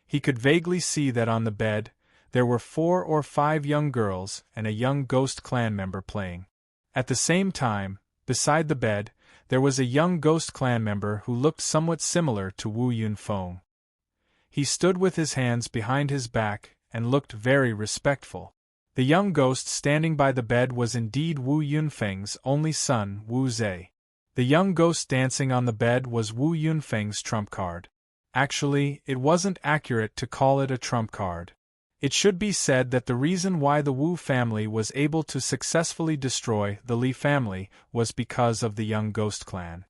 He could vaguely see that on the bed, there were 4 or 5 young girls and a young ghost clan member playing. At the same time, beside the bed, there was a young ghost clan member who looked somewhat similar to Wu Yunfeng. He stood with his hands behind his back and looked very respectful. The young ghost standing by the bed was indeed Wu Yunfeng's only son, Wu Zhe. The young ghost dancing on the bed was Wu Yunfeng's trump card. Actually, it wasn't accurate to call it a trump card. It should be said that the reason why the Wu family was able to successfully destroy the Li family was because of the young ghost clan.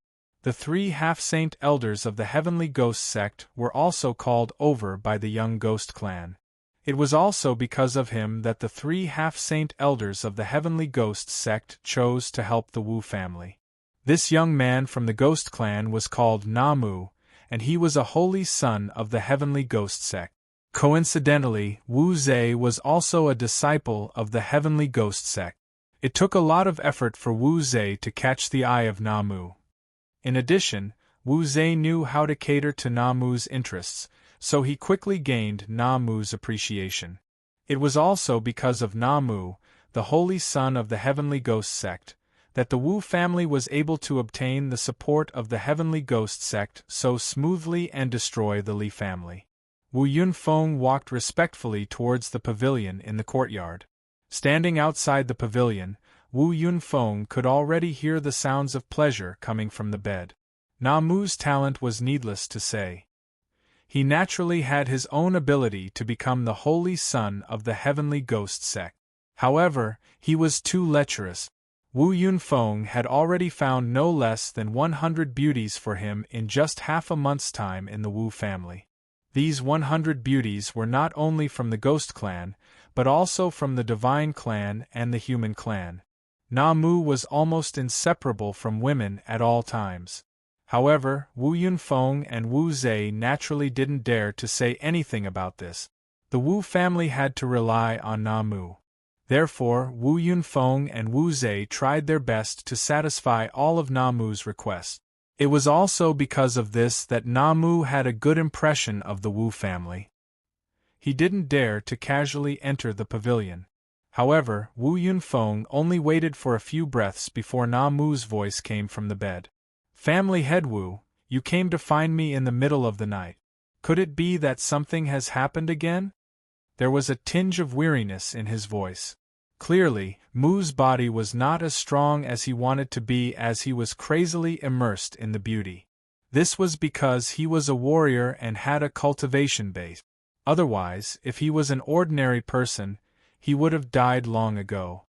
The 3 half-saint elders of the heavenly ghost sect were also called over by the young ghost clan. It was also because of him that the 3 half-saint elders of the heavenly ghost sect chose to help the Wu family. This young man from the ghost clan was called Namu, and he was a holy son of the heavenly ghost sect. Coincidentally, Wu Zhe was also a disciple of the heavenly ghost sect. It took a lot of effort for Wu Zhe to catch the eye of Namu. In addition, Wu Zhe knew how to cater to Namu's interests, so he quickly gained Namu's appreciation. It was also because of Namu, the holy son of the heavenly ghost sect, that the Wu family was able to obtain the support of the heavenly ghost sect so smoothly and destroy the Li family. Wu Yunfeng walked respectfully towards the pavilion in the courtyard. Standing outside the pavilion, Wu Yunfeng could already hear the sounds of pleasure coming from the bed. Namu's talent was needless to say. He naturally had his own ability to become the holy son of the heavenly ghost sect. However, he was too lecherous. Wu Yunfeng had already found no less than 100 beauties for him in just half a month's time in the Wu family. These 100 beauties were not only from the Ghost Clan, but also from the Divine Clan and the Human Clan. Namu was almost inseparable from women at all times. However, Wu Yunfeng and Wu Zhe naturally didn't dare to say anything about this. The Wu family had to rely on Namu. Therefore, Wu Yunfeng and Wu Zhe tried their best to satisfy all of Namu's requests. It was also because of this that Namu had a good impression of the Wu family. He didn't dare to casually enter the pavilion. However, Wu Yunfeng only waited for a few breaths before Namu's voice came from the bed. "Family head Wu, you came to find me in the middle of the night. Could it be that something has happened again?" There was a tinge of weariness in his voice. Clearly, Mu's body was not as strong as he wanted to be as he was crazily immersed in the beauty. This was because he was a warrior and had a cultivation base. Otherwise, if he was an ordinary person, he would have died long ago.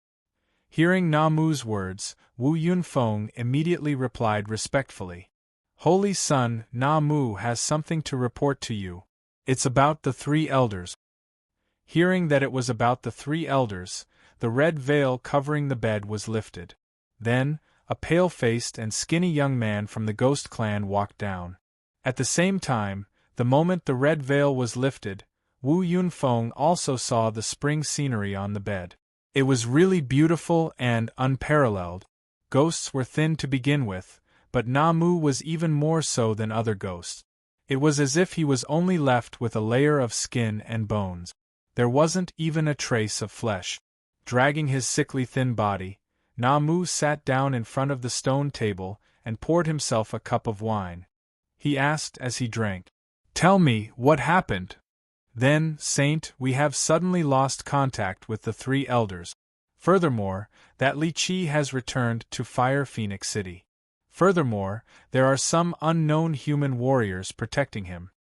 Hearing Namu's words, Wu Yunfeng immediately replied respectfully. "Holy Son, Namu has something to report to you. It's about the 3 elders." Hearing that it was about the 3 elders, the red veil covering the bed was lifted. Then, a pale-faced and skinny young man from the Ghost Clan walked down. At the same time, the moment the red veil was lifted, Wu Yunfeng also saw the spring scenery on the bed. It was really beautiful and unparalleled. Ghosts were thin to begin with, but Namu was even more so than other ghosts. It was as if he was only left with a layer of skin and bones. There wasn't even a trace of flesh. Dragging his sickly thin body, Namu sat down in front of the stone table and poured himself a cup of wine. He asked as he drank, "Tell me, what happened?" "Then, Saint, we have suddenly lost contact with the 3 elders. Furthermore, that Li Qi has returned to Fire Phoenix City. Furthermore, there are some unknown human warriors protecting him.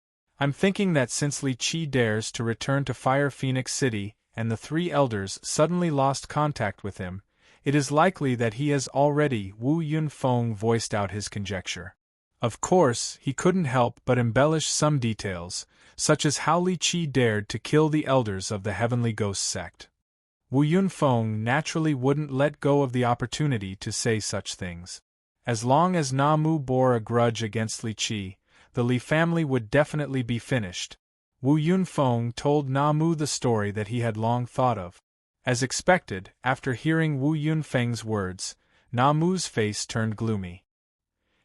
I'm thinking that since Li Qi dares to return to Fire Phoenix City and the three elders suddenly lost contact with him, it is likely that he has already. Wu Yunfeng voiced out his conjecture. Of course, he couldn't help but embellish some details, such as how Li Qi dared to kill the elders of the Heavenly Ghost sect. Wu Yunfeng naturally wouldn't let go of the opportunity to say such things. As long as Na Mu bore a grudge against Li Qi, the Li family would definitely be finished. Wu Yunfeng told Na Mu the story that he had long thought of. As expected, after hearing Wu Yunfeng's words, Na Mu's face turned gloomy.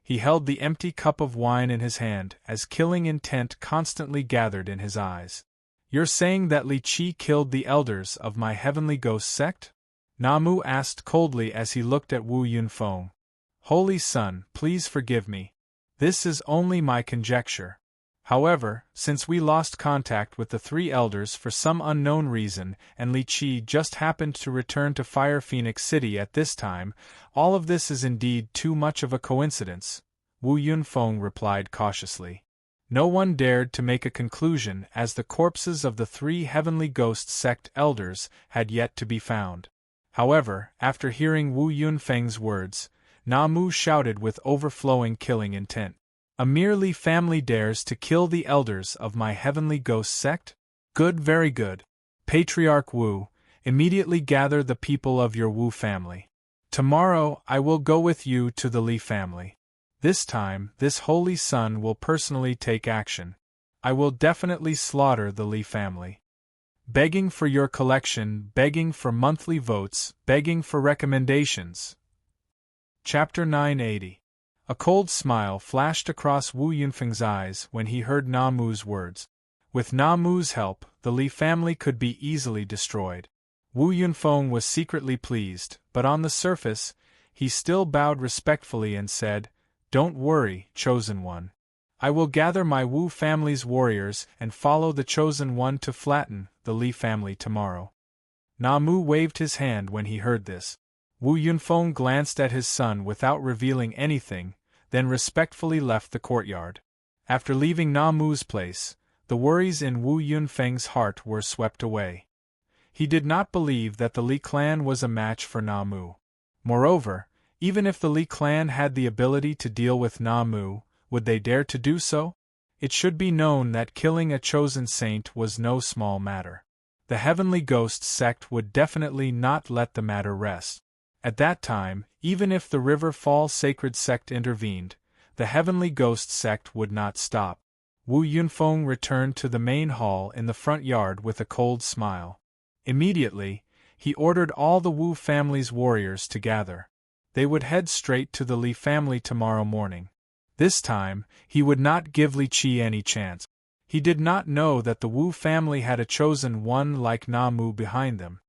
He held the empty cup of wine in his hand as killing intent constantly gathered in his eyes. You're saying that Li Qi killed the elders of my Heavenly Ghost sect? Na Mu asked coldly as he looked at Wu Yunfeng. Holy Son, please forgive me. This is only my conjecture. However, since we lost contact with the three elders for some unknown reason and Li Qi just happened to return to Fire Phoenix City at this time, all of this is indeed too much of a coincidence, Wu Yunfeng replied cautiously. No one dared to make a conclusion as the corpses of the three Heavenly Ghost sect elders had yet to be found. However, after hearing Wu Yunfeng's words, Na Mu shouted with overflowing killing intent. A merely family dares to kill the elders of my Heavenly Ghost sect? Good, very good. Patriarch Wu, immediately gather the people of your Wu family. Tomorrow I will go with you to the Li family. This time, this holy son will personally take action. I will definitely slaughter the Li family. Begging for your collection, begging for monthly votes, begging for recommendations. Chapter 980. A cold smile flashed across Wu Yunfeng's eyes when he heard Na Mu's words. With Na Mu's help, the Li family could be easily destroyed. Wu Yunfeng was secretly pleased, but on the surface, he still bowed respectfully and said, Don't worry, Chosen One. I will gather my Wu family's warriors and follow the Chosen One to flatten the Li family tomorrow. Na Mu waved his hand when he heard this. Wu Yunfeng glanced at his son without revealing anything, then respectfully left the courtyard. After leaving Na Mu's place, the worries in Wu Yunfeng's heart were swept away. He did not believe that the Li clan was a match for Na Mu. Moreover, even if the Li clan had the ability to deal with Na Mu, would they dare to do so? It should be known that killing a chosen saint was no small matter. The Heavenly Ghost sect would definitely not let the matter rest. At that time, even if the River Fall Sacred Sect intervened, the Heavenly Ghost sect would not stop. Wu Yunfeng returned to the main hall in the front yard with a cold smile. Immediately, he ordered all the Wu family's warriors to gather. They would head straight to the Li family tomorrow morning. This time, he would not give Li Qi any chance. He did not know that the Wu family had a chosen one like Na Mu behind them.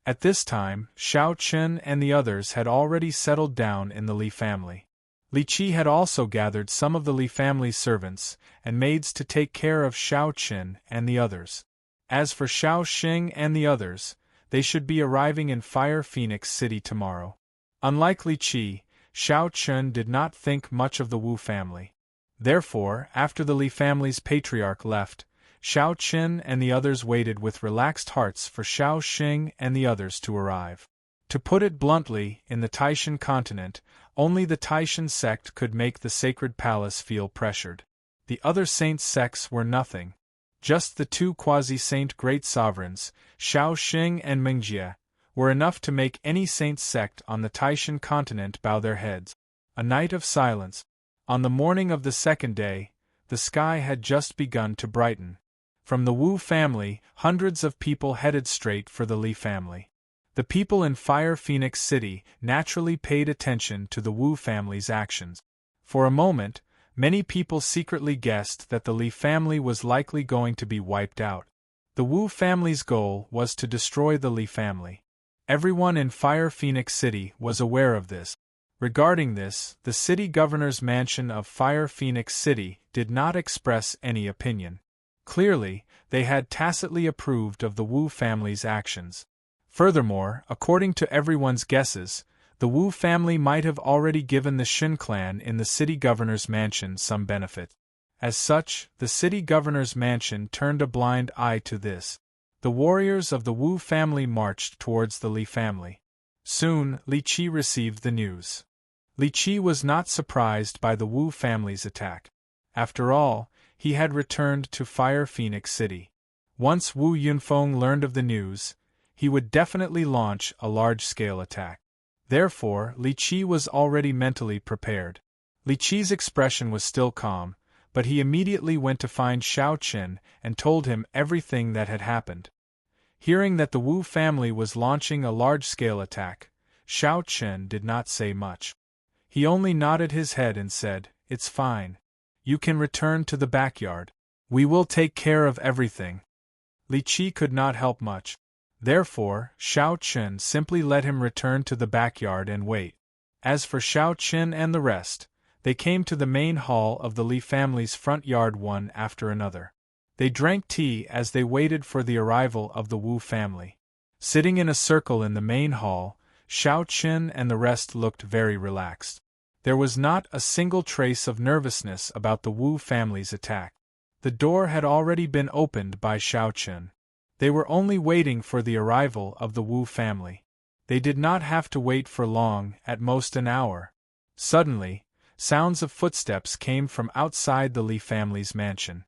At this time, Shao Chen and the others had already settled down in the Li family. Li Qi had also gathered some of the Li family's servants and maids to take care of Shao Chen and the others. As for Shao Xing and the others, they should be arriving in Fire Phoenix City tomorrow. Unlike Li Qi, Shao Chen did not think much of the Wu family. Therefore, after the Li family's patriarch left, Shao Chen and the others waited with relaxed hearts for Shao Xing and the others to arrive. To put it bluntly, in the Taishan continent, only the Taishan sect could make the sacred palace feel pressured. The other saint sects were nothing. Just the two quasi-saint great sovereigns, Shao Xing and Mingjie, were enough to make any saint sect on the Taishan continent bow their heads. A night of silence. On the morning of the second day, the sky had just begun to brighten. From the Wu family, hundreds of people headed straight for the Li family. The people in Fire Phoenix City naturally paid attention to the Wu family's actions. For a moment, many people secretly guessed that the Li family was likely going to be wiped out. The Wu family's goal was to destroy the Li family. Everyone in Fire Phoenix City was aware of this. Regarding this, the city governor's mansion of Fire Phoenix City did not express any opinion. Clearly, they had tacitly approved of the Wu family's actions. Furthermore, according to everyone's guesses, the Wu family might have already given the Shin clan in the city governor's mansion some benefit. As such, the city governor's mansion turned a blind eye to this. The warriors of the Wu family marched towards the Li family. Soon, Li Qi received the news. Li Qi was not surprised by the Wu family's attack. After all, he had returned to Fire Phoenix City. Once Wu Yunfeng learned of the news, he would definitely launch a large-scale attack. Therefore, Li Qi was already mentally prepared. Li Qi's expression was still calm, but he immediately went to find Xiao Qin and told him everything that had happened. Hearing that the Wu family was launching a large-scale attack, Xiao Qin did not say much. He only nodded his head and said, "It's fine. You can return to the backyard. We will take care of everything." Li Qi could not help much. Therefore, Xiao Qin simply let him return to the backyard and wait. As for Xiao Qin and the rest, they came to the main hall of the Li family's front yard one after another. They drank tea as they waited for the arrival of the Wu family. Sitting in a circle in the main hall, Xiao Qin and the rest looked very relaxed. There was not a single trace of nervousness about the Wu family's attack. The door had already been opened by Xiao Qin. They were only waiting for the arrival of the Wu family. They did not have to wait for long, at most an hour. Suddenly, sounds of footsteps came from outside the Li family's mansion.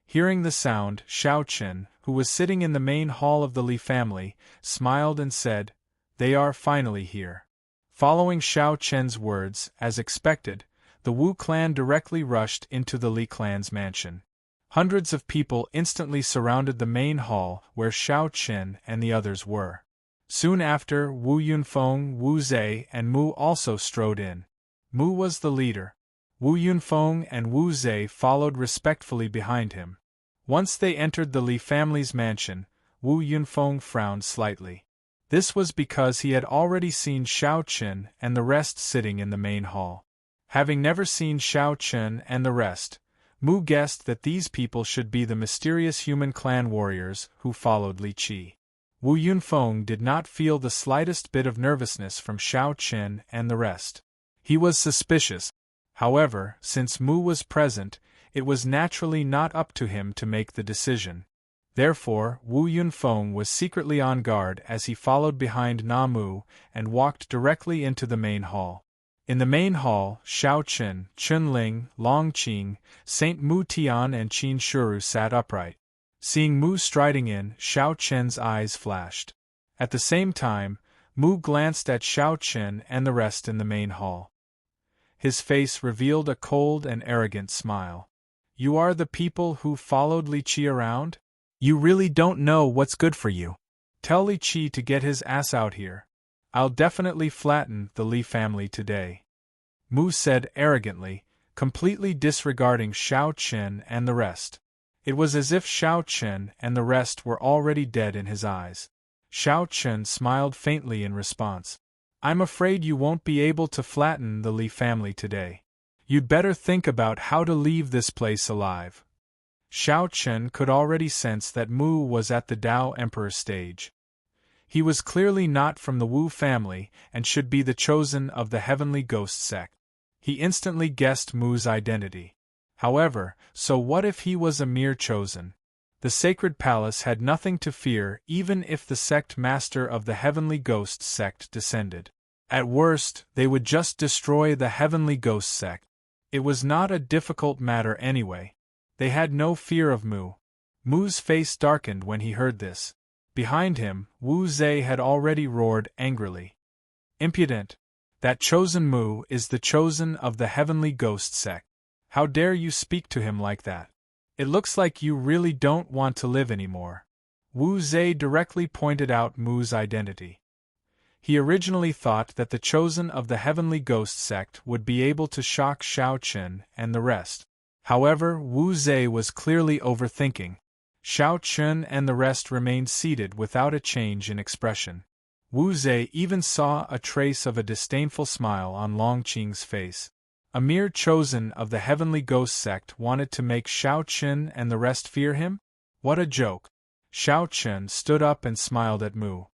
Hearing the sound, Xiao Qin, who was sitting in the main hall of the Li family, smiled and said, "They are finally here." Following Xiao Qin's words, as expected, the Wu clan directly rushed into the Li clan's mansion. Hundreds of people instantly surrounded the main hall where Xiao Qin and the others were. Soon after, Wu Yunfeng, Wu Zhe, and Mu also strode in. Mu was the leader. Wu Yunfeng and Wu Zhe followed respectfully behind him. Once they entered the Li family's mansion, Wu Yunfeng frowned slightly. This was because he had already seen Xiao Qin and the rest sitting in the main hall. Having never seen Xiao Qin and the rest, Mu guessed that these people should be the mysterious human clan warriors who followed Li Qi. Wu Yunfeng did not feel the slightest bit of nervousness from Xiao Qin and the rest. He was suspicious. However, since Mu was present, it was naturally not up to him to make the decision. Therefore, Wu Yunfeng was secretly on guard as he followed behind Na Mu and walked directly into the main hall. In the main hall, Xiao Qin, Chun Ling, Long Qing, Saint Mu Tian and Qin Shuru sat upright. Seeing Mu striding in, Xiao Qin's eyes flashed. At the same time, Mu glanced at Xiao Qin and the rest in the main hall. His face revealed a cold and arrogant smile. "You are the people who followed Li Qi around? You really don't know what's good for you. Tell Li Qi to get his ass out here. I'll definitely flatten the Li family today," Mu said arrogantly, completely disregarding Xiao Qin and the rest. It was as if Xiao Qin and the rest were already dead in his eyes. Xiao Qin smiled faintly in response. "I'm afraid you won't be able to flatten the Li family today. You'd better think about how to leave this place alive." Xiao Qin could already sense that Mu was at the Tao Emperor stage. He was clearly not from the Wu family and should be the chosen of the Heavenly Ghost sect. He instantly guessed Mu's identity. However, so what if he was a mere chosen? The Sacred Palace had nothing to fear even if the sect master of the Heavenly Ghost sect descended. At worst, they would just destroy the Heavenly Ghost sect. It was not a difficult matter anyway. They had no fear of Mu. Mu's face darkened when he heard this. Behind him, Wu Zhe had already roared angrily. "Impudent! That chosen Mu is the chosen of the Heavenly Ghost sect. How dare you speak to him like that? It looks like you really don't want to live anymore." Wu Zhe directly pointed out Mu's identity. He originally thought that the chosen of the Heavenly Ghost sect would be able to shock Xiao Qin and the rest. However, Wu Zhe was clearly overthinking. Xiao Qin and the rest remained seated without a change in expression. Wu Zhe even saw a trace of a disdainful smile on Long Qing's face. A mere chosen of the Heavenly Ghost sect wanted to make Xiao Qin and the rest fear him? What a joke! Xiao Qin stood up and smiled at Mu.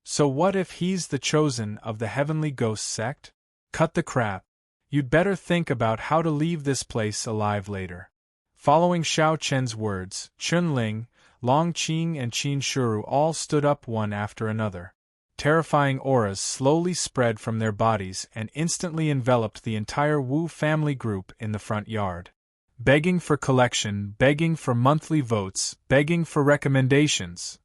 "So what if he's the chosen of the Heavenly Ghost sect? Cut the crap. You'd better think about how to leave this place alive later." Following Xiao Chen's words, Chun Ling, Long Qing and Qin Shuru all stood up one after another. Terrifying auras slowly spread from their bodies and instantly enveloped the entire Wu family group in the front yard. Begging for collection, begging for monthly votes, begging for recommendations.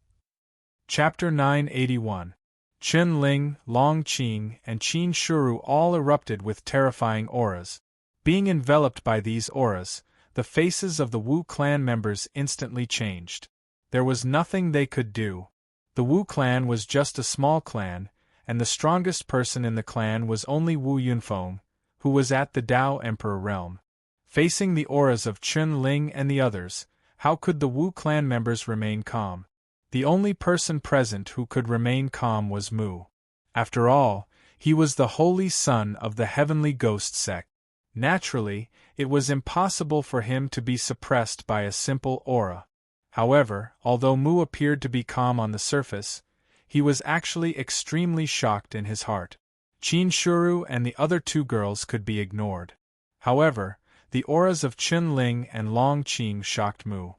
Chapter 981. Chun Ling, Long Qing, and Qin Shuru all erupted with terrifying auras. Being enveloped by these auras, the faces of the Wu clan members instantly changed. There was nothing they could do. The Wu clan was just a small clan, and the strongest person in the clan was only Wu Yunfeng, who was at the Dao Emperor realm. Facing the auras of Chun Ling and the others, how could the Wu clan members remain calm? The only person present who could remain calm was Mu. After all, he was the holy son of the heavenly ghost sect. Naturally, it was impossible for him to be suppressed by a simple aura. However, although Mu appeared to be calm on the surface, he was actually extremely shocked in his heart. Qin Shuru and the other two girls could be ignored. However, the auras of Chun Ling and Long Qing shocked Mu.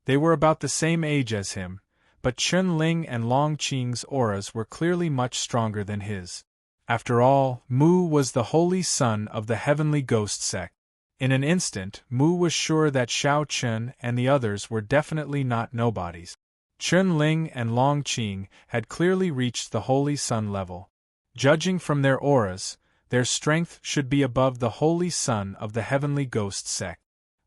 They were about the same age as him, but Chun Ling and Long Qing's auras were clearly much stronger than his. After all, Mu was the holy son of the heavenly ghost sect. In an instant, Mu was sure that Xiao Chun and the others were definitely not nobodies. Chun Ling and Long Qing had clearly reached the holy sun level. Judging from their auras, their strength should be above the holy son of the heavenly ghost sect.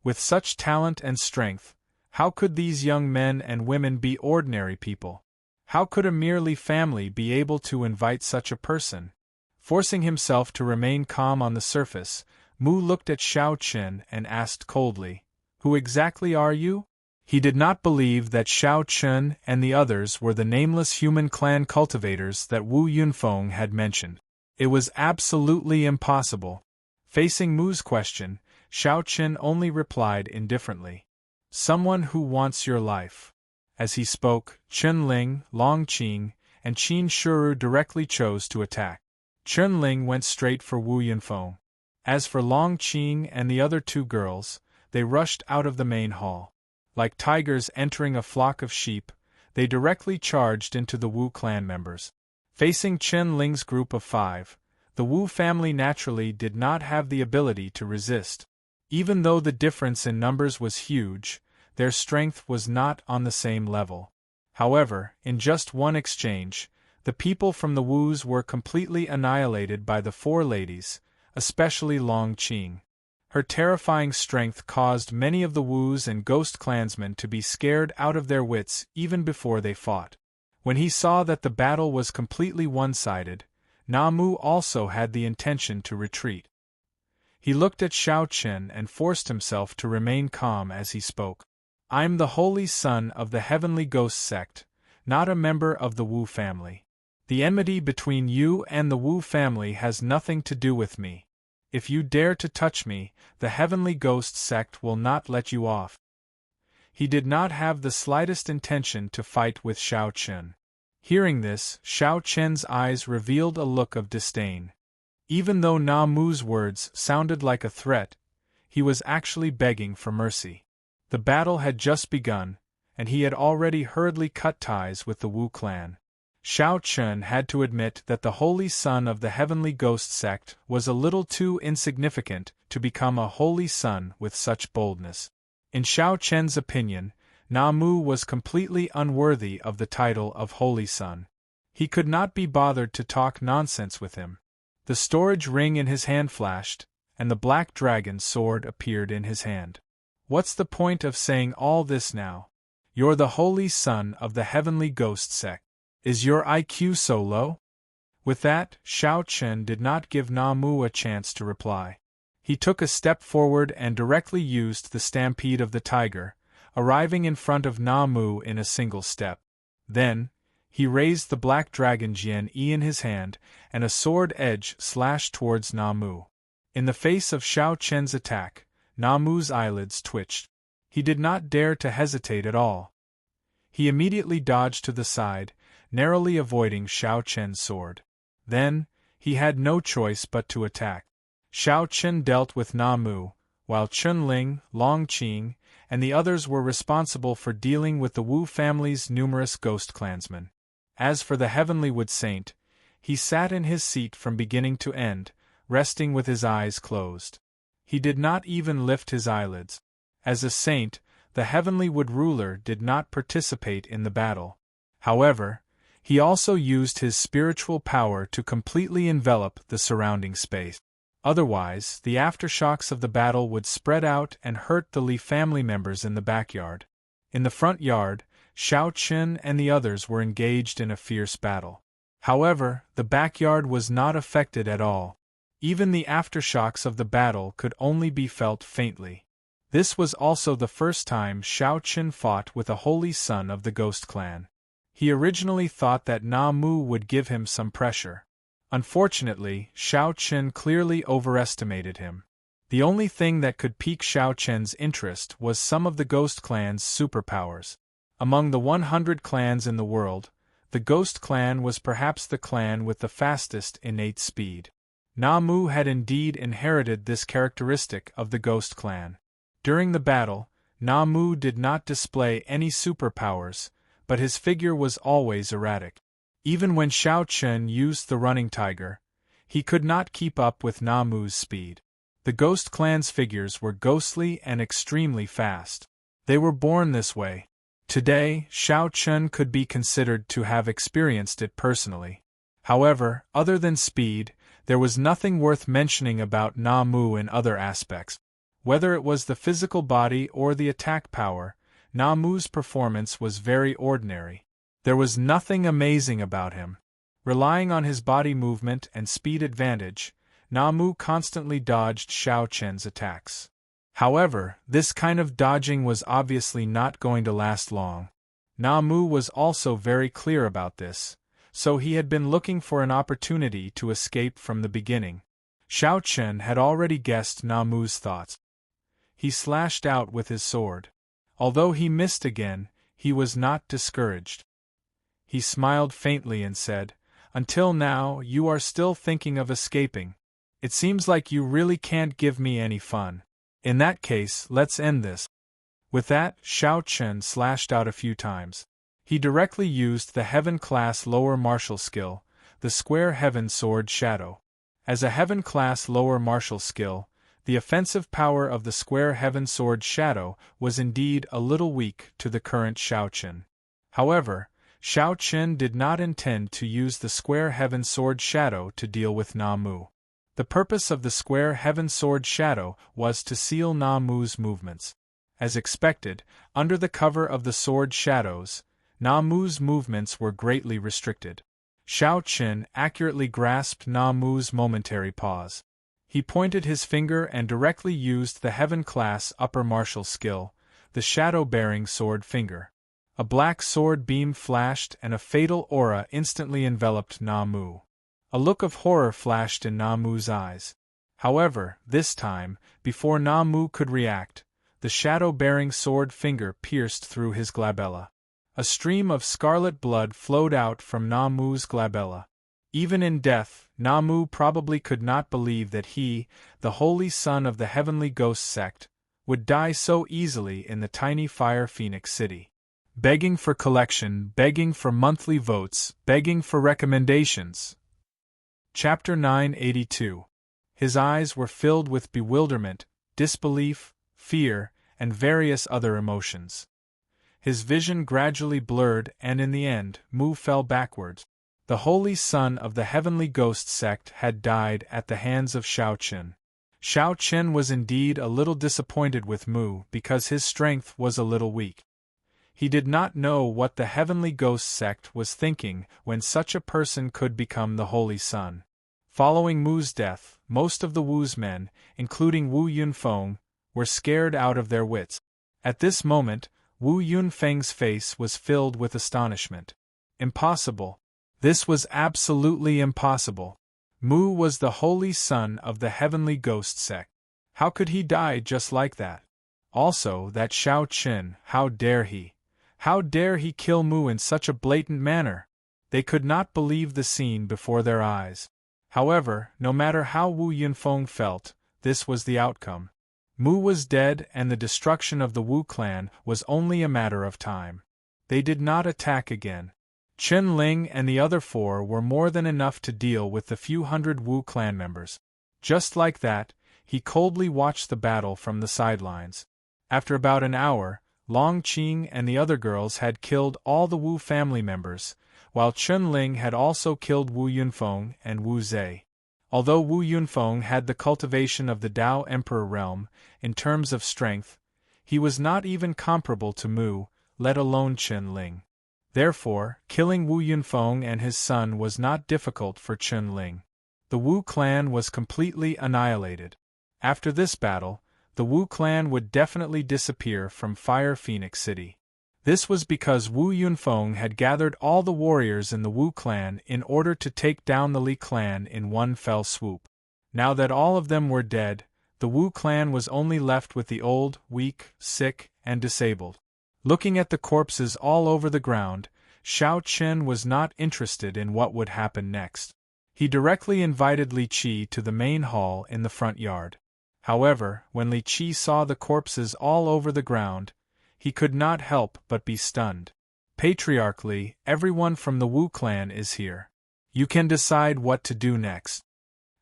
With such talent and strength, how could these young men and women be ordinary people? How could a merely family be able to invite such a person? Forcing himself to remain calm on the surface, Mu looked at Xiao Chun and asked coldly, "Who exactly are you?" He did not believe that Xiao Chun and the others were the nameless human clan cultivators that Wu Yunfeng had mentioned. It was absolutely impossible. Facing Mu's question, Xiao Chun only replied indifferently, "Someone who wants your life." As he spoke, Chun Ling, Long Qing, and Qin Shuru directly chose to attack. Chun Ling went straight for Wu Yunfeng. As for Long Qing and the other two girls, they rushed out of the main hall. Like tigers entering a flock of sheep, they directly charged into the Wu clan members. Facing Chun Ling's group of 5, the Wu family naturally did not have the ability to resist. Even though the difference in numbers was huge, their strength was not on the same level. However, in just one exchange, the people from the Wus were completely annihilated by the 4 ladies, especially Long Qing. Her terrifying strength caused many of the Wus and ghost clansmen to be scared out of their wits even before they fought. When he saw that the battle was completely one-sided, Mu also had the intention to retreat. He looked at Xiao Chun and forced himself to remain calm as he spoke. "I'm the holy son of the heavenly ghost sect, not a member of the Wu family. The enmity between you and the Wu family has nothing to do with me. If you dare to touch me, the heavenly ghost sect will not let you off." He did not have the slightest intention to fight with Xiao Chun. Hearing this, Xiao Chun's eyes revealed a look of disdain. Even though Mu's words sounded like a threat, he was actually begging for mercy. The battle had just begun, and he had already hurriedly cut ties with the Wu clan. Xiao Chun had to admit that the holy son of the heavenly ghost sect was a little too insignificant to become a holy son with such boldness. In Xiao Chun's opinion, Mu was completely unworthy of the title of holy son. He could not be bothered to talk nonsense with him. The storage ring in his hand flashed, and the black dragon sword appeared in his hand. "What's the point of saying all this now? You're the holy son of the heavenly ghost sect. Is your IQ so low?" With that, Xiao Chun did not give Mu a chance to reply. He took a step forward and directly used the stampede of the tiger, arriving in front of Mu in a single step. Then, he raised the black dragon Jian Yi in his hand, and a sword edge slashed towards Mu. In the face of Xiao Chun's attack, Mu's eyelids twitched. He did not dare to hesitate at all. He immediately dodged to the side, narrowly avoiding Xiao Chun's sword. Then, he had no choice but to attack. Xiao Chun dealt with Mu, while Chunling, Longqing, and the others were responsible for dealing with the Wu family's numerous ghost clansmen. As for the Heavenly Wood Saint, he sat in his seat from beginning to end, resting with his eyes closed. He did not even lift his eyelids. As a saint, the Heavenly Wood ruler did not participate in the battle. However, he also used his spiritual power to completely envelop the surrounding space. Otherwise, the aftershocks of the battle would spread out and hurt the Li family members in the backyard. In the front yard, Shao Qin and the others were engaged in a fierce battle. However, the backyard was not affected at all. Even the aftershocks of the battle could only be felt faintly. This was also the first time Shao Qin fought with a holy son of the Ghost Clan. He originally thought that Na Mu would give him some pressure. Unfortunately, Shao Qin clearly overestimated him. The only thing that could pique Shao Qin's interest was some of the Ghost Clan's superpowers. Among the 100 clans in the world, the Ghost Clan was perhaps the clan with the fastest innate speed. Na Mu had indeed inherited this characteristic of the Ghost Clan. During the battle, Na Mu did not display any superpowers, but his figure was always erratic. Even when Shao Qin used the running tiger, he could not keep up with Na Mu's speed. The Ghost Clan's figures were ghostly and extremely fast. They were born this way. Today, Shao Qin could be considered to have experienced it personally. However, other than speed, there was nothing worth mentioning about Na Mu in other aspects. Whether it was the physical body or the attack power, Na Mu's performance was very ordinary. There was nothing amazing about him. Relying on his body movement and speed advantage, Na Mu constantly dodged Shao Qin's attacks. However, this kind of dodging was obviously not going to last long. Na Mu was also very clear about this, so he had been looking for an opportunity to escape from the beginning. Shao Qin had already guessed Na Mu's thoughts. He slashed out with his sword. Although he missed again, he was not discouraged. He smiled faintly and said, "Until now, you are still thinking of escaping. It seems like you really can't give me any fun. In that case, let's end this." With that, Shao Qin slashed out a few times. He directly used the Heaven-class lower martial skill, the Square Heaven Sword Shadow. As a Heaven-class lower martial skill, the offensive power of the Square Heaven Sword Shadow was indeed a little weak to the current Shao Qin. However, Shao Qin did not intend to use the Square Heaven Sword Shadow to deal with Na Mu. The purpose of the Square Heaven Sword Shadow was to seal Na Mu's movements. As expected, under the cover of the sword shadows, Na Mu's movements were greatly restricted. Shao Qin accurately grasped Na Mu's momentary pause. He pointed his finger and directly used the Heaven-class upper martial skill, the Shadow-bearing Sword Finger. A black sword beam flashed and a fatal aura instantly enveloped Na Mu. A look of horror flashed in Na Mu's eyes. However, this time, before Na Mu could react, the shadow-bearing sword finger pierced through his glabella. A stream of scarlet blood flowed out from Na Mu's glabella. Even in death, Na Mu probably could not believe that he, the holy son of the heavenly ghost sect, would die so easily in the tiny Fire Phoenix city. Begging for collection, begging for monthly votes, begging for recommendations. Chapter 982. His eyes were filled with bewilderment, disbelief, fear, and various other emotions. His vision gradually blurred and in the end, Mu fell backwards. The holy son of the heavenly ghost sect had died at the hands of Shao Qin. Shao Qin was indeed a little disappointed with Mu because his strength was a little weak. He did not know what the heavenly ghost sect was thinking when such a person could become the holy son. Following Mu's death, most of the Wu's men, including Wu Yunfeng, were scared out of their wits. At this moment, Wu Yunfeng's face was filled with astonishment. Impossible. This was absolutely impossible. Mu was the holy son of the heavenly ghost sect. How could he die just like that? Also, that Shao Qin, how dare he? How dare he kill Mu in such a blatant manner? They could not believe the scene before their eyes. However, no matter how Wu Yunfeng felt, this was the outcome. Mu was dead and the destruction of the Wu clan was only a matter of time. They did not attack again. Chen Ling and the other four were more than enough to deal with the few hundred Wu clan members. Just like that, he coldly watched the battle from the sidelines. After about an hour, Long Qing and the other girls had killed all the Wu family members, while Chen Ling had also killed Wu Yunfeng and Wu Zhe. Although Wu Yunfeng had the cultivation of the Tao Emperor realm, in terms of strength, he was not even comparable to Mu, let alone Chen Ling. Therefore, killing Wu Yunfeng and his son was not difficult for Chen Ling. The Wu clan was completely annihilated. After this battle, the Wu clan would definitely disappear from Fire Phoenix City. This was because Wu Yunfeng had gathered all the warriors in the Wu clan in order to take down the Li clan in one fell swoop. Now that all of them were dead, the Wu clan was only left with the old, weak, sick, and disabled. Looking at the corpses all over the ground, Xiao Chen was not interested in what would happen next. He directly invited Li Qi to the main hall in the front yard. However, when Li Qi saw the corpses all over the ground, he could not help but be stunned. Patriarch Li, everyone from the Wu clan is here. You can decide what to do next.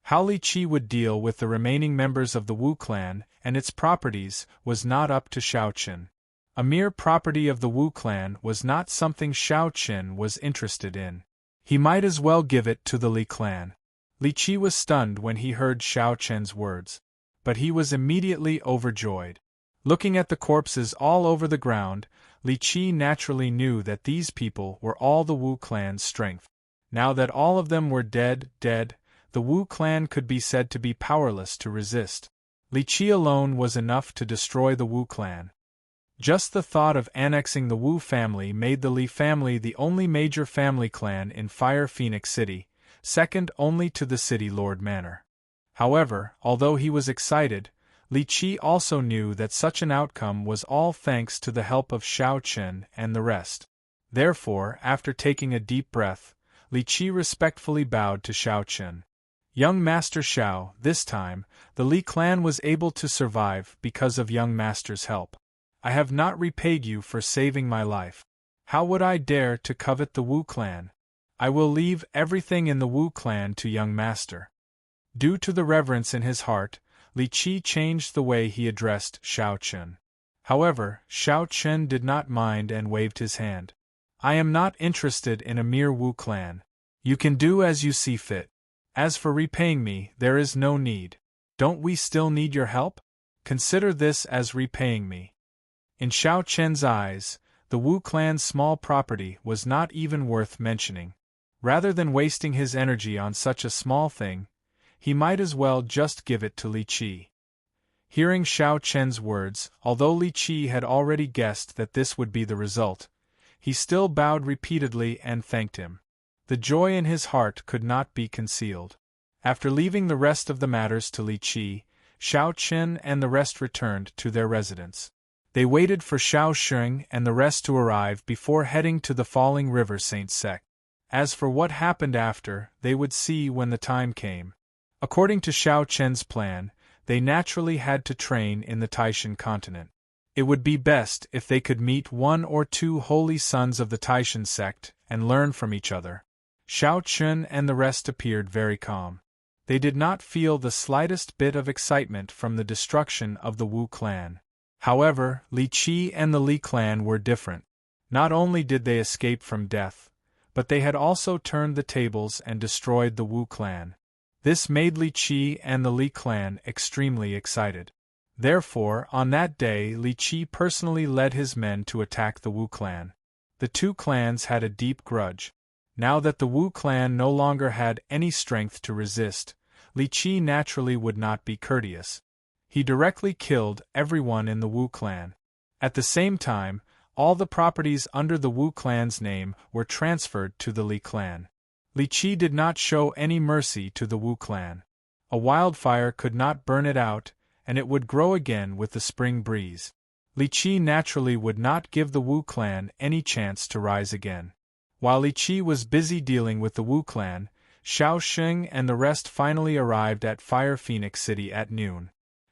How Li Qi would deal with the remaining members of the Wu clan and its properties was not up to Xiao Chen. A mere property of the Wu clan was not something Xiao Chen was interested in. He might as well give it to the Li clan. Li Qi was stunned when he heard Xiao Chen's words, but he was immediately overjoyed. Looking at the corpses all over the ground, Li Qi naturally knew that these people were all the Wu clan's strength. Now that all of them were dead, the Wu clan could be said to be powerless to resist. Li Qi alone was enough to destroy the Wu clan. Just the thought of annexing the Wu family made the Li family the only major family clan in Fire Phoenix City, second only to the City Lord Manor. However, although he was excited, Li Qi also knew that such an outcome was all thanks to the help of Xiao Chen and the rest. Therefore, after taking a deep breath, Li Qi respectfully bowed to Xiao Chen. Young Master Xiao, this time, the Li clan was able to survive because of young Master's help. I have not repaid you for saving my life. How would I dare to covet the Wu clan? I will leave everything in the Wu clan to young Master. Due to the reverence in his heart, Li Qi changed the way he addressed Xiao Chen. However, Xiao Chen did not mind and waved his hand. I am not interested in a mere Wu clan. You can do as you see fit. As for repaying me, there is no need. Don't we still need your help? Consider this as repaying me. In Xiao Chen's eyes, the Wu clan's small property was not even worth mentioning. Rather than wasting his energy on such a small thing, he might as well just give it to Li Qi. Hearing Xiao Chen's words, although Li Qi had already guessed that this would be the result, he still bowed repeatedly and thanked him. The joy in his heart could not be concealed. After leaving the rest of the matters to Li Qi, Xiao Chen and the rest returned to their residence. They waited for Xiao Sheng and the rest to arrive before heading to the falling river Saint Sec. As for what happened after, they would see when the time came. According to Xiao Chen's plan, they naturally had to train in the Taishan continent. It would be best if they could meet one or two holy sons of the Taishan sect and learn from each other. Xiao Chen and the rest appeared very calm. They did not feel the slightest bit of excitement from the destruction of the Wu clan. However, Li Qi and the Li clan were different. Not only did they escape from death, but they had also turned the tables and destroyed the Wu clan. This made Li Qi and the Li clan extremely excited. Therefore, on that day Li Qi personally led his men to attack the Wu clan. The two clans had a deep grudge. Now that the Wu clan no longer had any strength to resist, Li Qi naturally would not be courteous. He directly killed everyone in the Wu clan. At the same time, all the properties under the Wu clan's name were transferred to the Li clan. Li Qi did not show any mercy to the Wu clan. A wildfire could not burn it out, and it would grow again with the spring breeze. Li Qi naturally would not give the Wu clan any chance to rise again. While Li Qi was busy dealing with the Wu clan, Xiao Sheng and the rest finally arrived at Fire Phoenix City at noon.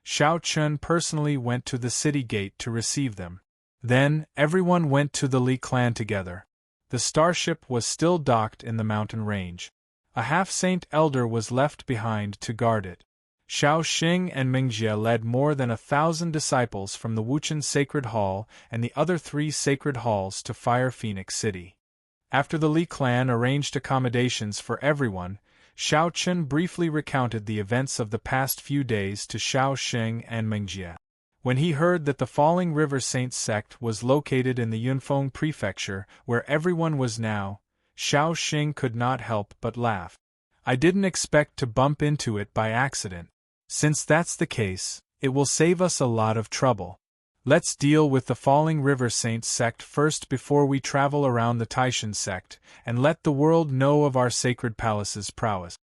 Xiao Chun personally went to the city gate to receive them. Then, everyone went to the Li clan together. The starship was still docked in the mountain range. A half-saint elder was left behind to guard it. Xiao Xing and Mingjie led more than 1,000 disciples from the Wuchen Sacred Hall and the other 3 sacred halls to Fire Phoenix City. After the Li clan arranged accommodations for everyone, Xiao Chun briefly recounted the events of the past few days to Xiao Xing and Mingjie. When he heard that the Falling River Saint sect was located in the Yunfeng prefecture, where everyone was now, Xiao Xing could not help but laugh. I didn't expect to bump into it by accident. Since that's the case, it will save us a lot of trouble. Let's deal with the Falling River Saint sect first before we travel around the Taishan sect, and let the world know of our sacred palace's prowess.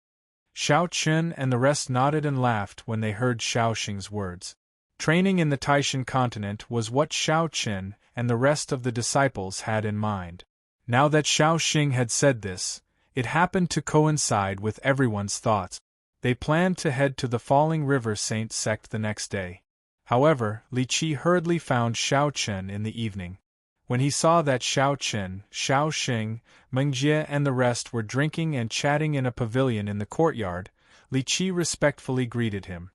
Xiao Chun and the rest nodded and laughed when they heard Xiao Xing's words. Training in the Taishan continent was what Xiao Chun and the rest of the disciples had in mind. Now that Xiao Xing had said this, it happened to coincide with everyone's thoughts. They planned to head to the Falling River Saint sect the next day. However, Li Qi hurriedly found Xiao Chun in the evening. When he saw that Xiao Chun, Xiao Xing, Mingjie and the rest were drinking and chatting in a pavilion in the courtyard, Li Qi respectfully greeted him.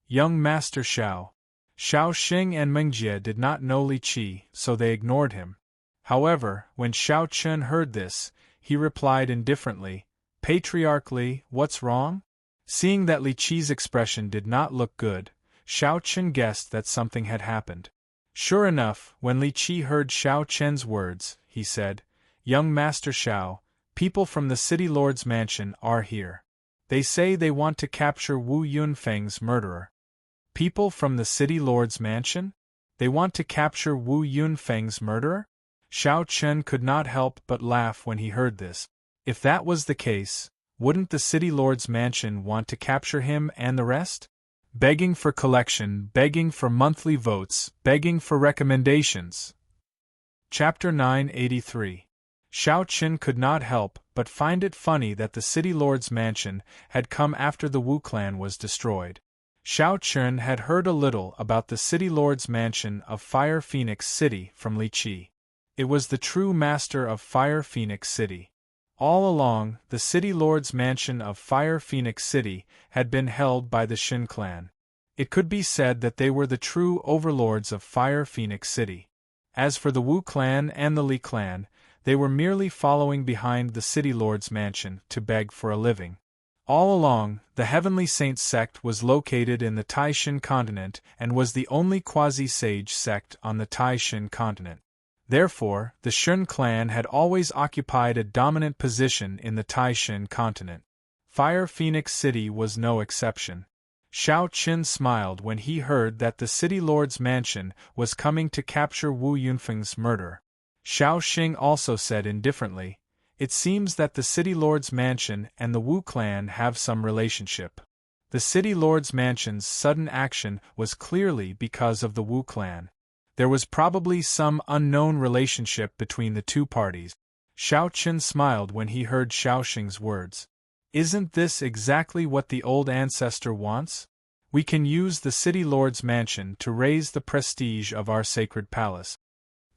Young Master Xiao. Xiao Xing and Mingjie did not know Li Qi, so they ignored him. However, when Xiao Chun heard this, he replied indifferently, "Patriarchally, what's wrong?" Seeing that Li Qi's expression did not look good, Xiao Chun guessed that something had happened. Sure enough, when Li Qi heard Xiao Chun's words, he said, "Young Master Xiao, people from the City Lord's mansion are here. They say they want to capture Wu Yunfeng's murderer." People from the City Lord's mansion? They want to capture Wu Yunfeng's murderer? Xiao Chun could not help but laugh when he heard this. If that was the case, wouldn't the City Lord's mansion want to capture him and the rest? Begging for collection, begging for monthly votes, begging for recommendations. Chapter 983. Xiao Chun could not help but find it funny that the City Lord's mansion had come after the Wu clan was destroyed. Xiao Chun had heard a little about the City Lord's mansion of Fire Phoenix City from Li Qi. It was the true master of Fire Phoenix City. All along, the City Lord's mansion of Fire Phoenix City had been held by the Shin clan. It could be said that they were the true overlords of Fire Phoenix City. As for the Wu clan and the Li clan, they were merely following behind the City Lord's mansion to beg for a living. All along, the Heavenly Saint sect was located in the Taishan continent and was the only quasi-sage sect on the Taishan continent. Therefore, the Shun clan had always occupied a dominant position in the Taishan continent. Fire Phoenix City was no exception. Xiao Chun smiled when he heard that the City Lord's mansion was coming to capture Wu Yunfeng's murderer. Xiao Xing also said indifferently, "It seems that the City Lord's mansion and the Wu clan have some relationship." The City Lord's mansion's sudden action was clearly because of the Wu clan. There was probably some unknown relationship between the two parties. Xiao Chun smiled when he heard Xiao Xing's words. "Isn't this exactly what the old ancestor wants? We can use the City Lord's mansion to raise the prestige of our sacred palace."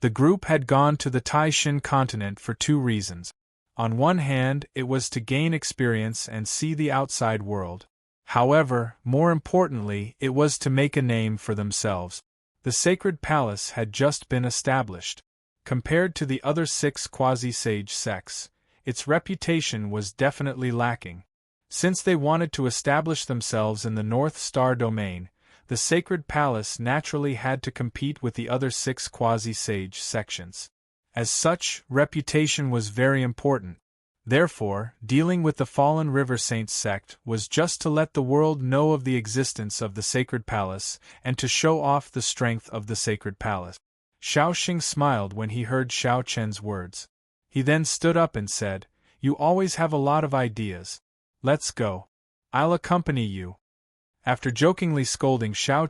The group had gone to the Taishan continent for 2 reasons. On one hand, it was to gain experience and see the outside world. However, more importantly, it was to make a name for themselves. The sacred palace had just been established. Compared to the other 6 quasi-sage sects, its reputation was definitely lacking. Since they wanted to establish themselves in the North Star domain, the sacred palace naturally had to compete with the other 6 quasi-sage sections. As such, reputation was very important. Therefore, dealing with the Fallen River Saint sect was just to let the world know of the existence of the sacred palace and to show off the strength of the sacred palace. Xiao Xing smiled when he heard Xiao Chen's words. He then stood up and said, "You always have a lot of ideas. Let's go. I'll accompany you." After jokingly scolding Xiao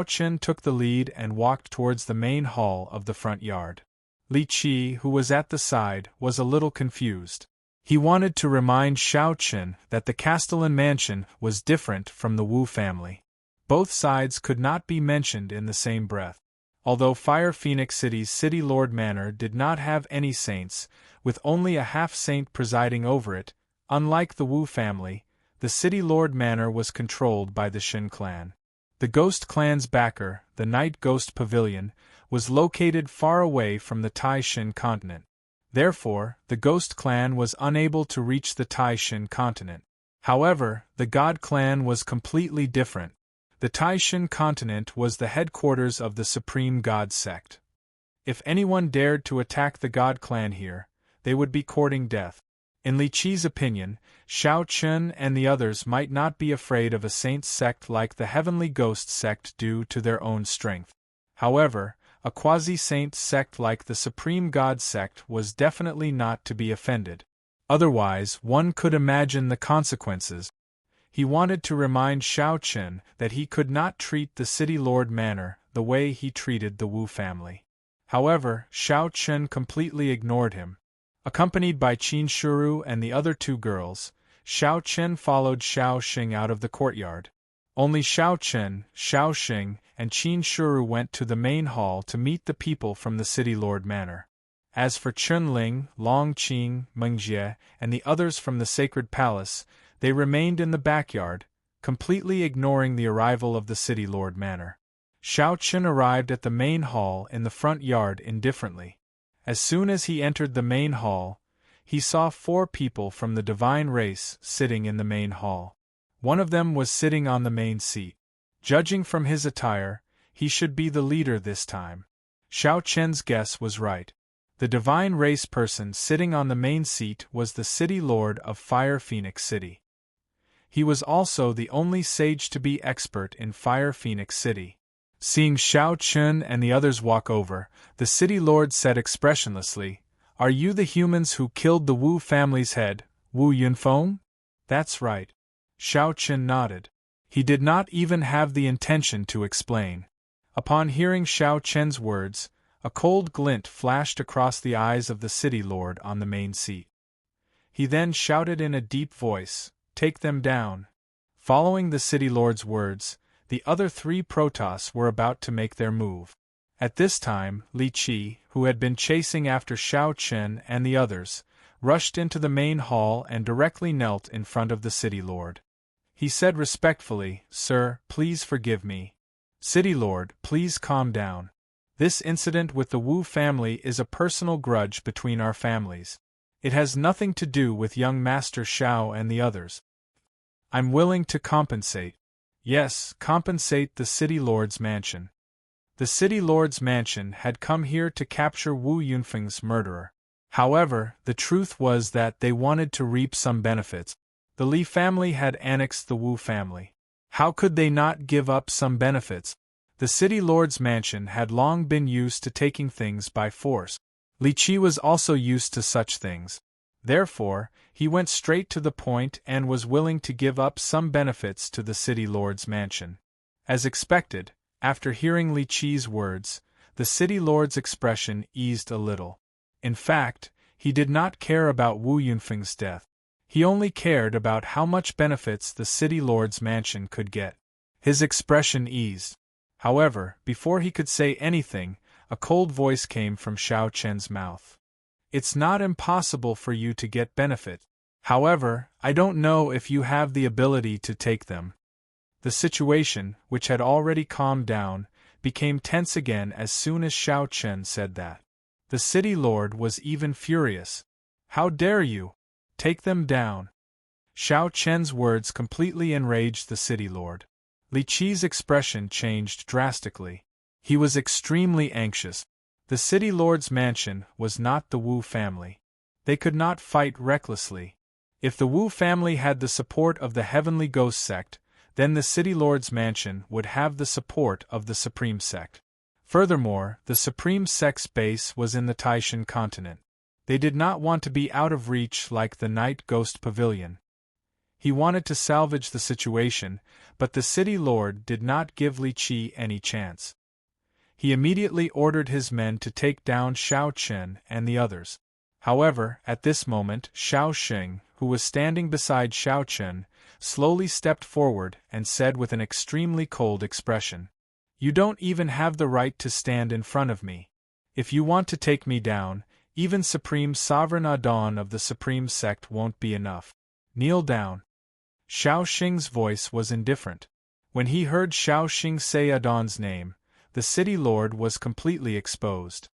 Chen took the lead and walked towards the main hall of the front yard. Li Qi, who was at the side, was a little confused. He wanted to remind Xiao Chen that the Castellan mansion was different from the Wu family. Both sides could not be mentioned in the same breath. Although Fire Phoenix City's City Lord Manor did not have any saints, with only a half-saint presiding over it, unlike the Wu family, the City Lord Manor was controlled by the Shin clan. The Ghost clan's backer, the Night Ghost Pavilion, was located far away from the Tai Shin continent. Therefore, the Ghost clan was unable to reach the Tai Shin continent. However, the God clan was completely different. The Tai Shin continent was the headquarters of the Supreme God sect. If anyone dared to attack the God clan here, they would be courting death. In Li Qi's opinion, Shao Chun and the others might not be afraid of a saint sect like the Heavenly Ghost sect due to their own strength. However, a quasi-saint sect like the Supreme God sect was definitely not to be offended. Otherwise, one could imagine the consequences. He wanted to remind Shao Chun that he could not treat the City Lord Manor the way he treated the Wu family. However, Shao Chun completely ignored him. Accompanied by Qin Shuru and the other two girls, Shao Chun followed Shao Xing out of the courtyard. Only Shao Chun, Shao Xing, and Qin Shuru went to the main hall to meet the people from the City Lord Manor. As for Chun Ling, Long Qing, Meng Jie, and the others from the Sacred Palace, they remained in the backyard, completely ignoring the arrival of the City Lord Manor. Shao Chun arrived at the main hall in the front yard indifferently. As soon as he entered the main hall, he saw 4 people from the divine race sitting in the main hall. One of them was sitting on the main seat. Judging from his attire, he should be the leader this time. Shao Chun's guess was right. The divine race person sitting on the main seat was the City Lord of Fire Phoenix City. He was also the only sage to be expert in Fire Phoenix City. Seeing Shao Chun and the others walk over, the City Lord said expressionlessly, "Are you the humans who killed the Wu family's head, Wu Yunfeng?" "That's right." Shao Chun nodded. He did not even have the intention to explain. Upon hearing Shao Chun's words, a cold glint flashed across the eyes of the City Lord on the main seat. He then shouted in a deep voice, "Take them down." Following the City Lord's words, the other 3 Protoss were about to make their move. At this time, Li Qi, who had been chasing after Shao Chun and the others, rushed into the main hall and directly knelt in front of the City Lord. He said respectfully, "Sir, please forgive me." "City Lord, please calm down. This incident with the Wu family is a personal grudge between our families. It has nothing to do with young Master Shao and the others. I'm willing to compensate. Yes, compensate the City Lord's mansion." The City Lord's mansion had come here to capture Wu Yunfeng's murderer. However, the truth was that they wanted to reap some benefits. The Li family had annexed the Wu family. How could they not give up some benefits? The City Lord's mansion had long been used to taking things by force. Li Qi was also used to such things. Therefore, he went straight to the point and was willing to give up some benefits to the City Lord's mansion. As expected, after hearing Li Qi's words, the City Lord's expression eased a little. In fact, he did not care about Wu Yunfeng's death. He only cared about how much benefits the City Lord's mansion could get. His expression eased. However, before he could say anything, a cold voice came from Shao Chun's mouth. "It's not impossible for you to get benefit. However, I don't know if you have the ability to take them." The situation, which had already calmed down, became tense again as soon as Shao Chun said that. The City Lord was even furious. "How dare you? Take them down." Shao Chun's words completely enraged the City Lord. Li Qi's expression changed drastically. He was extremely anxious. The City Lord's mansion was not the Wu family. They could not fight recklessly. If the Wu family had the support of the Heavenly Ghost sect, then the City Lord's mansion would have the support of the Supreme sect. Furthermore, the Supreme sect's base was in the Taishan continent. They did not want to be out of reach like the Night Ghost Pavilion. He wanted to salvage the situation, but the City Lord did not give Li Qi any chance. He immediately ordered his men to take down Shao Chun and the others. However, at this moment, Xiao Xing, who was standing beside Xiao Chen, slowly stepped forward and said with an extremely cold expression, "You don't even have the right to stand in front of me. If you want to take me down, even Supreme Sovereign Adon of the Supreme Sect won't be enough. Kneel down." Xiao Xing's voice was indifferent. When he heard Xiao Xing say Adon's name, the city lord was completely exposed.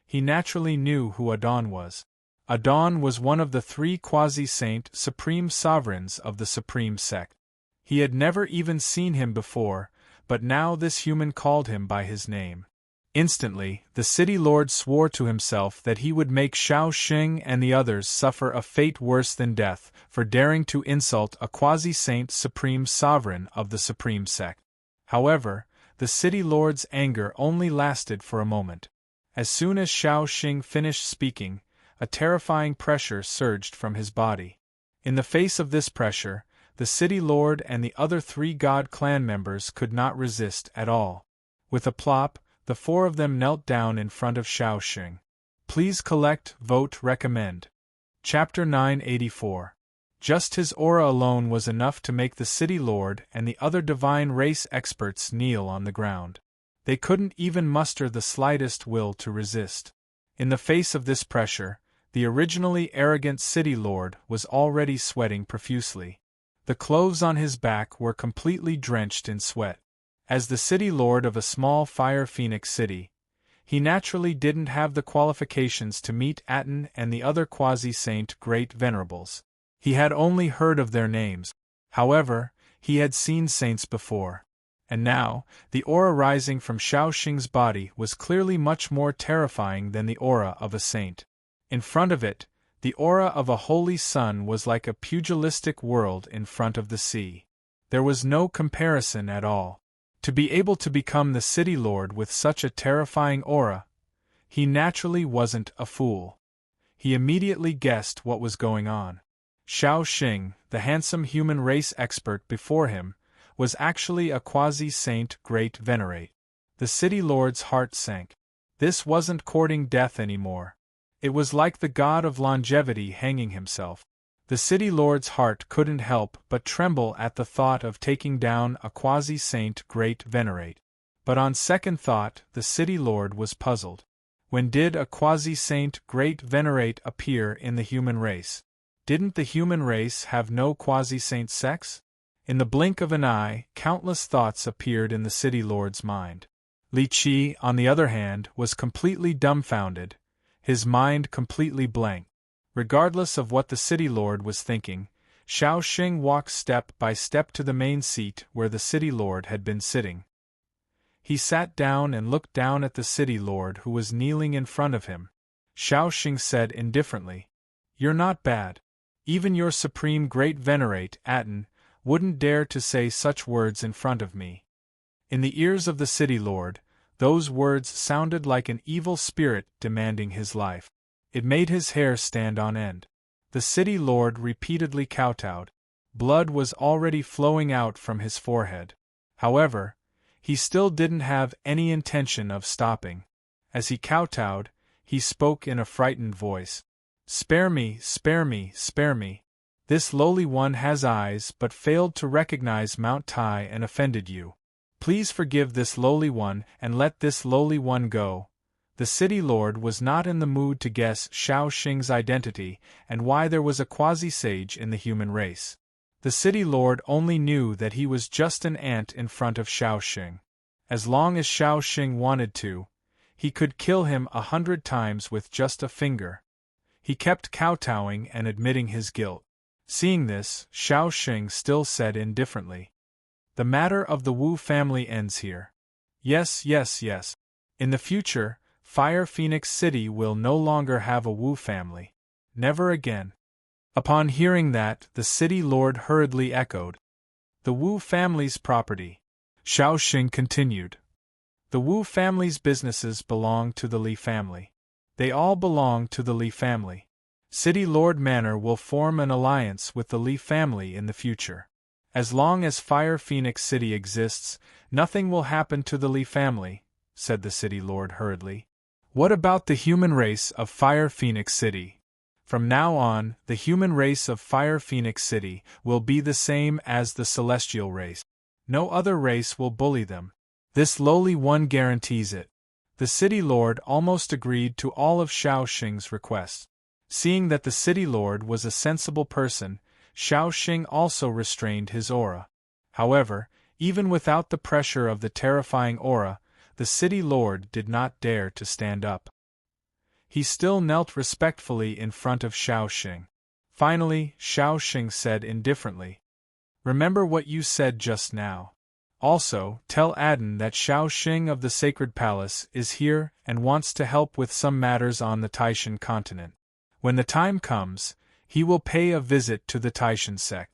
He naturally knew who Adon was. Adon was one of the 3 quasi-saint supreme sovereigns of the Supreme Sect. He had never even seen him before, but now this human called him by his name. Instantly, the city lord swore to himself that he would make Xiao Xing and the others suffer a fate worse than death for daring to insult a quasi-saint supreme sovereign of the Supreme Sect. However, the city lord's anger only lasted for a moment. As soon as Xiao Xing finished speaking, a terrifying pressure surged from his body. In the face of this pressure, the city lord and the other 3 God clan members could not resist at all. With a plop, the 4 of them knelt down in front of Xiao Xing. Please collect, vote, recommend. Chapter 984. Just his aura alone was enough to make the city lord and the other divine race experts kneel on the ground. They couldn't even muster the slightest will to resist. In the face of this pressure, the originally arrogant city lord was already sweating profusely. The clothes on his back were completely drenched in sweat. As the city lord of a small Fire Phoenix city, he naturally didn't have the qualifications to meet Aten and the other quasi-saint great venerables. He had only heard of their names. However, he had seen saints before. And now, the aura rising from Xiao Xing's body was clearly much more terrifying than the aura of a saint. In front of it, the aura of a holy sun was like a pugilistic world in front of the sea. There was no comparison at all. To be able to become the city lord with such a terrifying aura, he naturally wasn't a fool. He immediately guessed what was going on. Xiao Xing, the handsome human race expert before him, was actually a quasi-saint great venerate. The city lord's heart sank. This wasn't courting death anymore. It was like the god of longevity hanging himself. The city lord's heart couldn't help but tremble at the thought of taking down a quasi-saint great venerate. But on second thought, the city lord was puzzled. When did a quasi-saint great venerate appear in the human race? Didn't the human race have no quasi-saint sex? In the blink of an eye, countless thoughts appeared in the city lord's mind. Li Qi, on the other hand, was completely dumbfounded, his mind completely blank. Regardless of what the city lord was thinking, Xiao Xing walked step by step to the main seat where the city lord had been sitting. He sat down and looked down at the city lord who was kneeling in front of him. Xiao Xing said indifferently, "You're not bad. Even your supreme great venerate, Aten, wouldn't dare to say such words in front of me." In the ears of the city lord, those words sounded like an evil spirit demanding his life. It made his hair stand on end. The city lord repeatedly kowtowed. Blood was already flowing out from his forehead. However, he still didn't have any intention of stopping. As he kowtowed, he spoke in a frightened voice. "Spare me, spare me, spare me. This lowly one has eyes but failed to recognize Mount Tai and offended you. Please forgive this lowly one and let this lowly one go." The city lord was not in the mood to guess Xiao Xing's identity and why there was a quasi-sage in the human race. The city lord only knew that he was just an ant in front of Xiao Xing. As long as Xiao Xing wanted to, he could kill him 100 times with just a finger. He kept kowtowing and admitting his guilt. Seeing this, Xiao Xing still said indifferently, "The matter of the Wu family ends here. Yes, yes, yes. In the future, Fire Phoenix City will no longer have a Wu family. Never again." Upon hearing that, the city lord hurriedly echoed, "The Wu family's property." Xiao Xing continued, "The Wu family's businesses belong to the Li family. They all belong to the Li family. City Lord Manor will form an alliance with the Li family in the future. As long as Fire Phoenix City exists, nothing will happen to the Li family," said the city lord hurriedly. What about the human race of Fire Phoenix City? From now on, the human race of Fire Phoenix City will be the same as the celestial race. No other race will bully them. This lowly one guarantees it. The city lord almost agreed to all of Xiao Xing's requests. Seeing that the city lord was a sensible person, Xiao Xing also restrained his aura. However, even without the pressure of the terrifying aura, the city lord did not dare to stand up. He still knelt respectfully in front of Xiao Xing. Finally, Xiao Xing said indifferently, "Remember what you said just now. Also, tell Adin that Xiao Xing of the Sacred Palace is here and wants to help with some matters on the Taishan continent. When the time comes, he will pay a visit to the Taishan sect."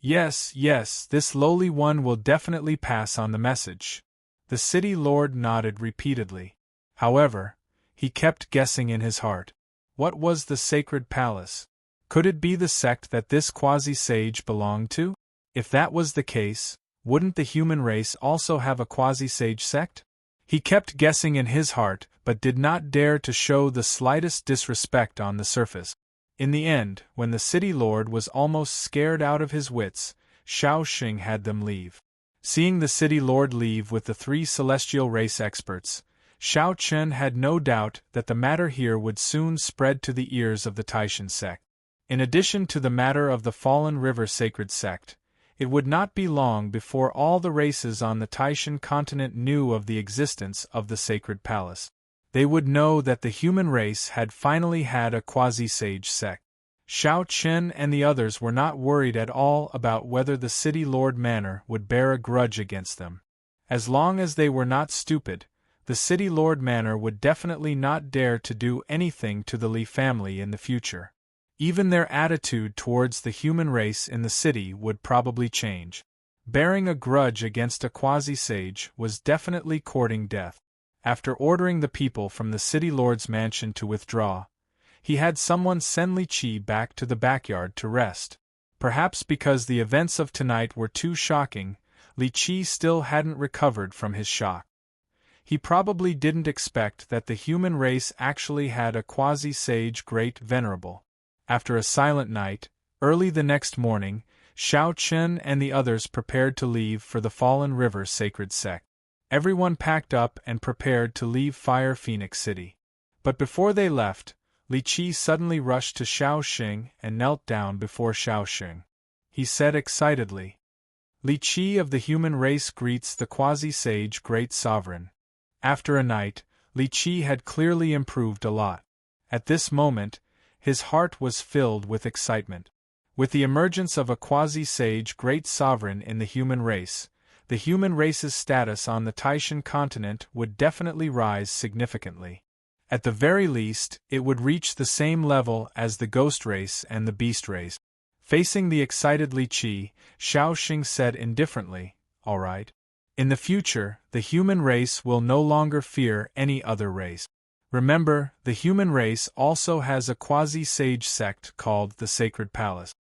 Yes, this lowly one will definitely pass on the message. The city lord nodded repeatedly. However, he kept guessing in his heart. What was the Sacred Palace? Could it be the sect that this quasi-sage belonged to? If that was the case, wouldn't the human race also have a quasi-sage sect? He kept guessing in his heart, but did not dare to show the slightest disrespect on the surface. In the end, when the city lord was almost scared out of his wits, Xiao Xing had them leave. Seeing the city lord leave with the 3 celestial race experts, Xiao Chen had no doubt that the matter here would soon spread to the ears of the Taishan sect. In addition to the matter of the Fallen River Sacred Sect, it would not be long before all the races on the Taishan continent knew of the existence of the Sacred Palace. They would know that the human race had finally had a quasi-sage sect. Xiao Chen and the others were not worried at all about whether the City Lord Manor would bear a grudge against them. As long as they were not stupid, the City Lord Manor would definitely not dare to do anything to the Li family in the future. Even their attitude towards the human race in the city would probably change. Bearing a grudge against a quasi-sage was definitely courting death. After ordering the people from the city lord's mansion to withdraw, he had someone send Li Qi back to the backyard to rest. Perhaps because the events of tonight were too shocking, Li Qi still hadn't recovered from his shock. He probably didn't expect that the human race actually had a quasi-sage great venerable. After a silent night, early the next morning, Xiao Chen and the others prepared to leave for the Fallen River Sacred Sect. Everyone packed up and prepared to leave Fire Phoenix City. But before they left, Li Qi suddenly rushed to Xiao Xing and knelt down before Xiao Xing. He said excitedly, "Li Qi of the human race greets the quasi-sage great sovereign." After a night, Li Qi had clearly improved a lot. At this moment, his heart was filled with excitement. With the emergence of a quasi-sage great sovereign in the human race's status on the Taishan continent would definitely rise significantly. At the very least, it would reach the same level as the ghost race and the beast race. Facing the excited Li Qi, Xiao Xing said indifferently, "All right. In the future, the human race will no longer fear any other race. Remember, the human race also has a quasi-sage sect called the Sacred Palace."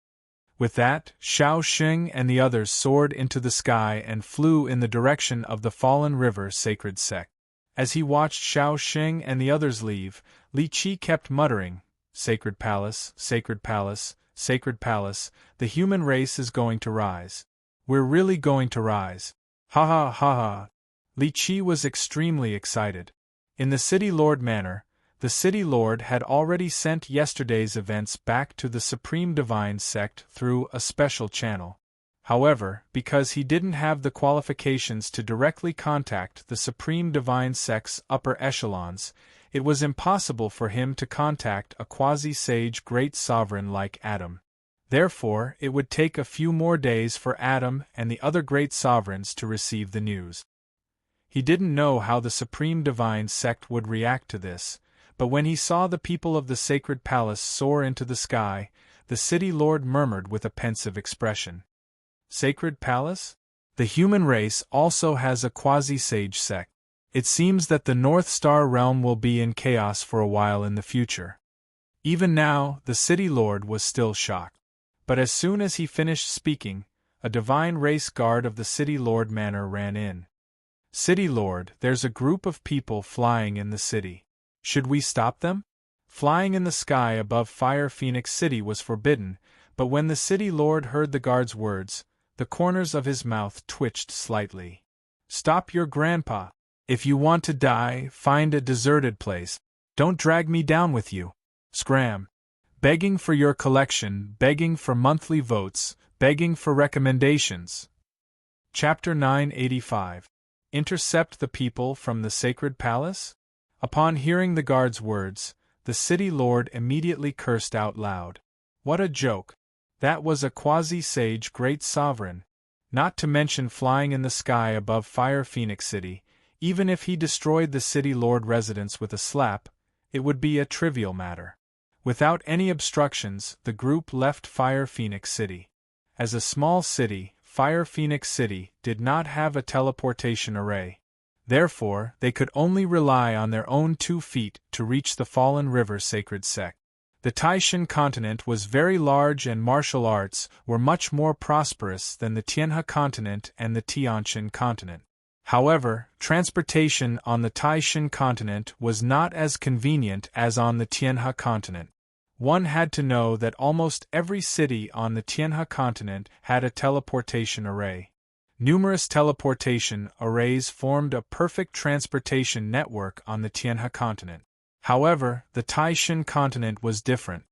With that, Xiao Xing and the others soared into the sky and flew in the direction of the Fallen River Sacred Sect. As he watched Xiao Xing and the others leave, Li Qi kept muttering, "Sacred Palace, Sacred Palace, Sacred Palace, the human race is going to rise. We're really going to rise. Ha ha ha ha." Li Qi was extremely excited. In the City Lord Manor, the City Lord had already sent yesterday's events back to the Supreme Divine Sect through a special channel. However, because he didn't have the qualifications to directly contact the Supreme Divine Sect's upper echelons, it was impossible for him to contact a quasi-sage great sovereign like Adam. Therefore, it would take a few more days for Adam and the other great sovereigns to receive the news. He didn't know how the Supreme Divine Sect would react to this, but when he saw the people of the Sacred Palace soar into the sky, the City Lord murmured with a pensive expression, "Sacred Palace? The human race also has a quasi-sage sect. It seems that the North Star realm will be in chaos for a while in the future." Even now, the City Lord was still shocked. But as soon as he finished speaking, a divine race guard of the City Lord Manor ran in. "City Lord, there's a group of people flying in the city." Should we stop them? Flying in the sky above Fire Phoenix City was forbidden, but when the city lord heard the guard's words, the corners of his mouth twitched slightly. Stop your grandpa. If you want to die, find a deserted place. Don't drag me down with you. Scram. Begging for your collection, begging for monthly votes, begging for recommendations. Chapter 985. Intercept the people from the sacred palace? Upon hearing the guard's words, the city lord immediately cursed out loud. What a joke! That was a quasi-sage great sovereign. Not to mention flying in the sky above Fire Phoenix City, even if he destroyed the city lord residence with a slap, it would be a trivial matter. Without any obstructions, the group left Fire Phoenix City. As a small city, Fire Phoenix City did not have a teleportation array. Therefore, they could only rely on their own 2 feet to reach the Fallen River Sacred Sect. The Taishan continent was very large and martial arts were much more prosperous than the Tianhe continent and the Tianshan continent. However, transportation on the Taishan continent was not as convenient as on the Tianhe continent. One had to know that almost every city on the Tianhe continent had a teleportation array. Numerous teleportation arrays formed a perfect transportation network on the Tianhe continent. However, the Taishan continent was different.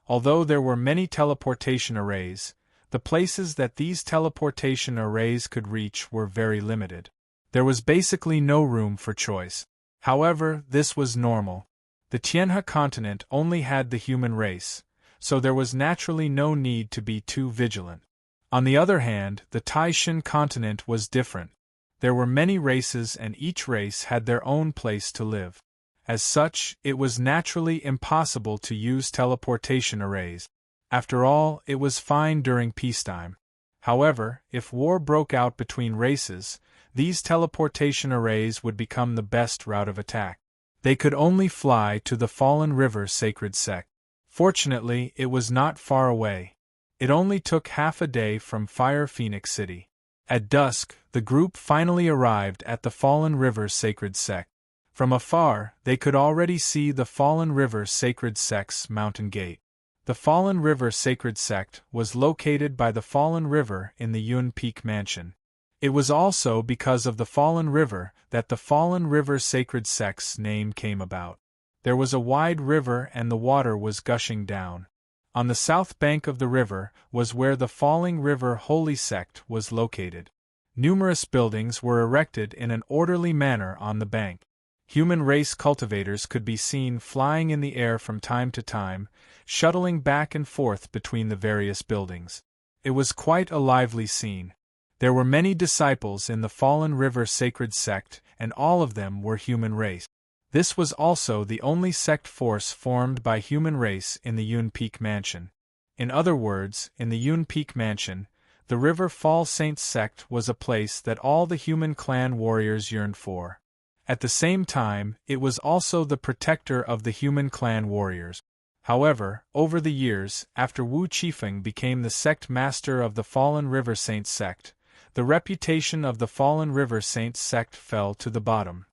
Although there were many teleportation arrays, the places that these teleportation arrays could reach were very limited. There was basically no room for choice. However, this was normal. The Tianhe continent only had the human race, so there was naturally no need to be too vigilant. On the other hand, the Taishan continent was different. There were many races and each race had their own place to live. As such, it was naturally impossible to use teleportation arrays. After all, it was fine during peacetime. However, if war broke out between races, these teleportation arrays would become the best route of attack. They could only fly to the Fallen River Sacred Sect. Fortunately, it was not far away. It only took half a day from Fire Phoenix City. At dusk, the group finally arrived at the Fallen River Sacred Sect. From afar, they could already see the Fallen River Sacred Sect's mountain gate. The Fallen River Sacred Sect was located by the Fallen River in the Yun Peak Mansion. It was also because of the Fallen River that the Fallen River Sacred Sect's name came about. There was a wide river and the water was gushing down. On the south bank of the river was where the Falling River Holy Sect was located. Numerous buildings were erected in an orderly manner on the bank. Human race cultivators could be seen flying in the air from time to time, shuttling back and forth between the various buildings. It was quite a lively scene. There were many disciples in the Fallen River Sacred Sect, and all of them were human race. This was also the only sect force formed by human race in the Yun Peak Mansion. In other words, in the Yun Peak Mansion, the River Fall Saints sect was a place that all the human clan warriors yearned for. At the same time, it was also the protector of the human clan warriors. However, over the years, after Wu Qifeng became the sect master of the Fallen River Saints sect, the reputation of the Fallen River Saints sect fell to the bottom.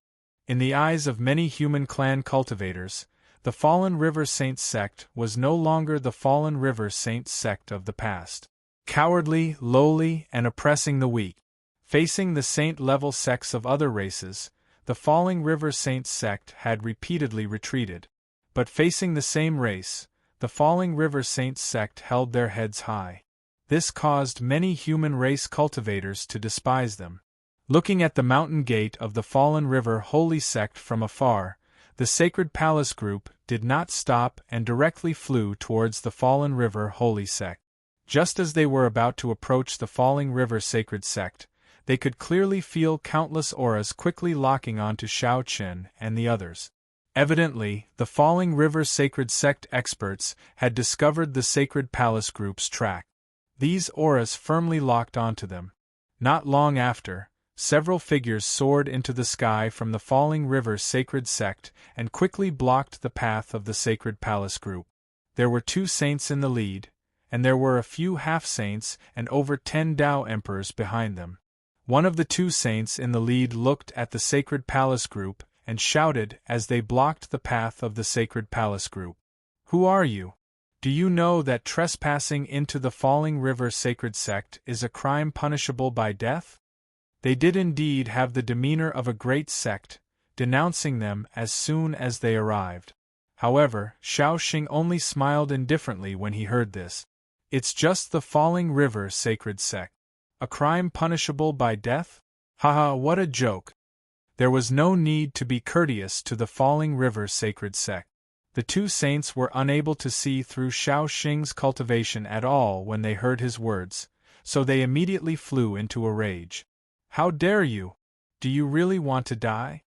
In the eyes of many human clan cultivators, the Fallen River Saints sect was no longer the Fallen River Saints sect of the past. Cowardly, lowly, and oppressing the weak. Facing the saint-level sects of other races, the Falling River Saints sect had repeatedly retreated. But facing the same race, the Falling River Saints sect held their heads high. This caused many human race cultivators to despise them. Looking at the mountain gate of the Fallen River Holy Sect from afar, the Sacred Palace group did not stop and directly flew towards the Fallen River Holy Sect. Just as they were about to approach the Falling River Sacred Sect, they could clearly feel countless auras quickly locking onto Shao Qin and the others. Evidently, the Falling River Sacred Sect experts had discovered the Sacred Palace group's track. These auras firmly locked onto them. Not long after, several figures soared into the sky from the Falling River Sacred Sect and quickly blocked the path of the Sacred Palace group. There were 2 saints in the lead, and there were a few half-saints and over 10 Tao Emperors behind them. One of the 2 saints in the lead looked at the Sacred Palace group and shouted as they blocked the path of the sacred palace group. "Who are you? Do you know that trespassing into the Falling River sacred sect is a crime punishable by death?" They did indeed have the demeanor of a great sect, denouncing them as soon as they arrived. However, Shaoxing only smiled indifferently when he heard this. "It's just the Falling River sacred sect. A crime punishable by death? Haha, what a joke!" There was no need to be courteous to the Falling River sacred sect. The two saints were unable to see through Shaoxing's cultivation at all when they heard his words, so they immediately flew into a rage. "How dare you? Do you really want to die?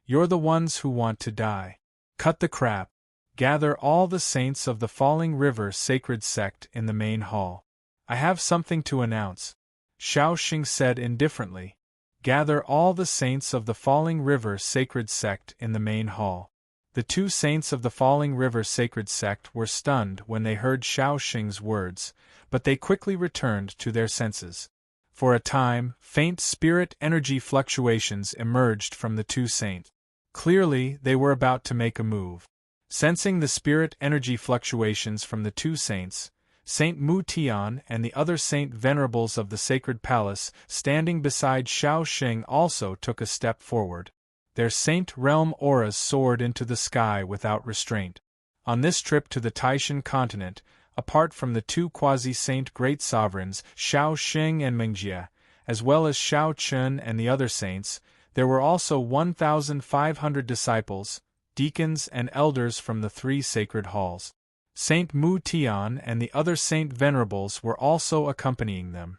You're the ones who want to die. Cut the crap. Gather all the saints of the Falling River sacred sect in the main hall. I have something to announce," Shaoxing said indifferently. "Gather all the saints of the Falling River sacred sect in the main hall." The two saints of the Falling River sacred sect were stunned when they heard Shaoxing's words, but they quickly returned to their senses. For a time, faint spirit energy fluctuations emerged from the two saints. Clearly, they were about to make a move. Sensing the spirit energy fluctuations from the two saints, Saint Mu Tian and the other saint venerables of the sacred palace standing beside Shaoxing also took a step forward. Their saint realm auras soared into the sky without restraint. On this trip to the Taishan continent, apart from the two quasi-saint great sovereigns, Shaoxing and Mengjie, as well as Shao Chun and the other saints, there were also 1,500 disciples, deacons and elders from the three sacred halls. Saint Mu Tian and the other saint venerables were also accompanying them.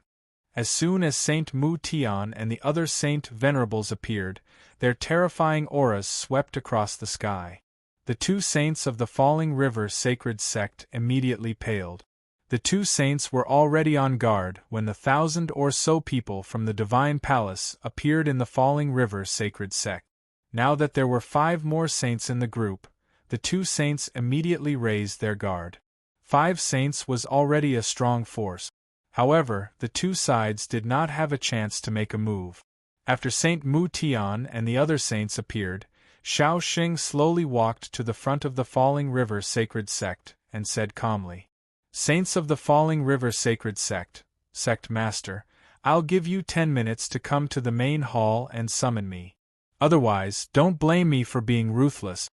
As soon as Saint Mu Tian and the other saint venerables appeared, their terrifying auras swept across the sky. The two saints of the Falling River sacred sect immediately paled. The two saints were already on guard when the 1,000 or so people from the divine palace appeared in the Falling River sacred sect. Now that there were 5 more saints in the group, the two saints immediately raised their guard. 5 saints was already a strong force. However, the two sides did not have a chance to make a move. After Saint Mu Tian and the other saints appeared, Shaoxing slowly walked to the front of the Falling River sacred sect and said calmly, "Saints of the Falling River sacred sect, sect master, I'll give you 10 minutes to come to the main hall and summon me. Otherwise, don't blame me for being ruthless."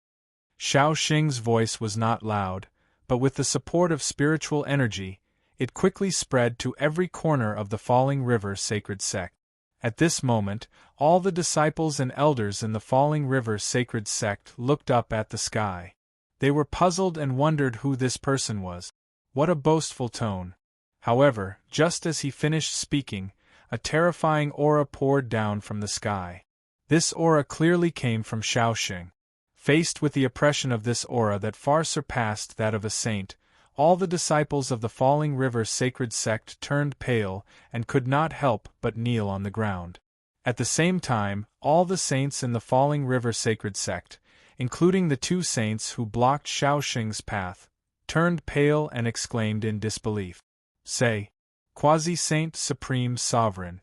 Shaoxing's voice was not loud, but with the support of spiritual energy, it quickly spread to every corner of the Falling River sacred sect. At this moment, all the disciples and elders in the Falling River sacred sect looked up at the sky. They were puzzled and wondered who this person was. What a boastful tone. However, just as he finished speaking, a terrifying aura poured down from the sky. This aura clearly came from Shaoxing. Faced with the oppression of this aura that far surpassed that of a saint, all the disciples of the Falling River sacred sect turned pale and could not help but kneel on the ground. At the same time, all the saints in the Falling River sacred sect, including the two saints who blocked Shaoxing's path, turned pale and exclaimed in disbelief. "Say, Quasi-Saint Supreme Sovereign!"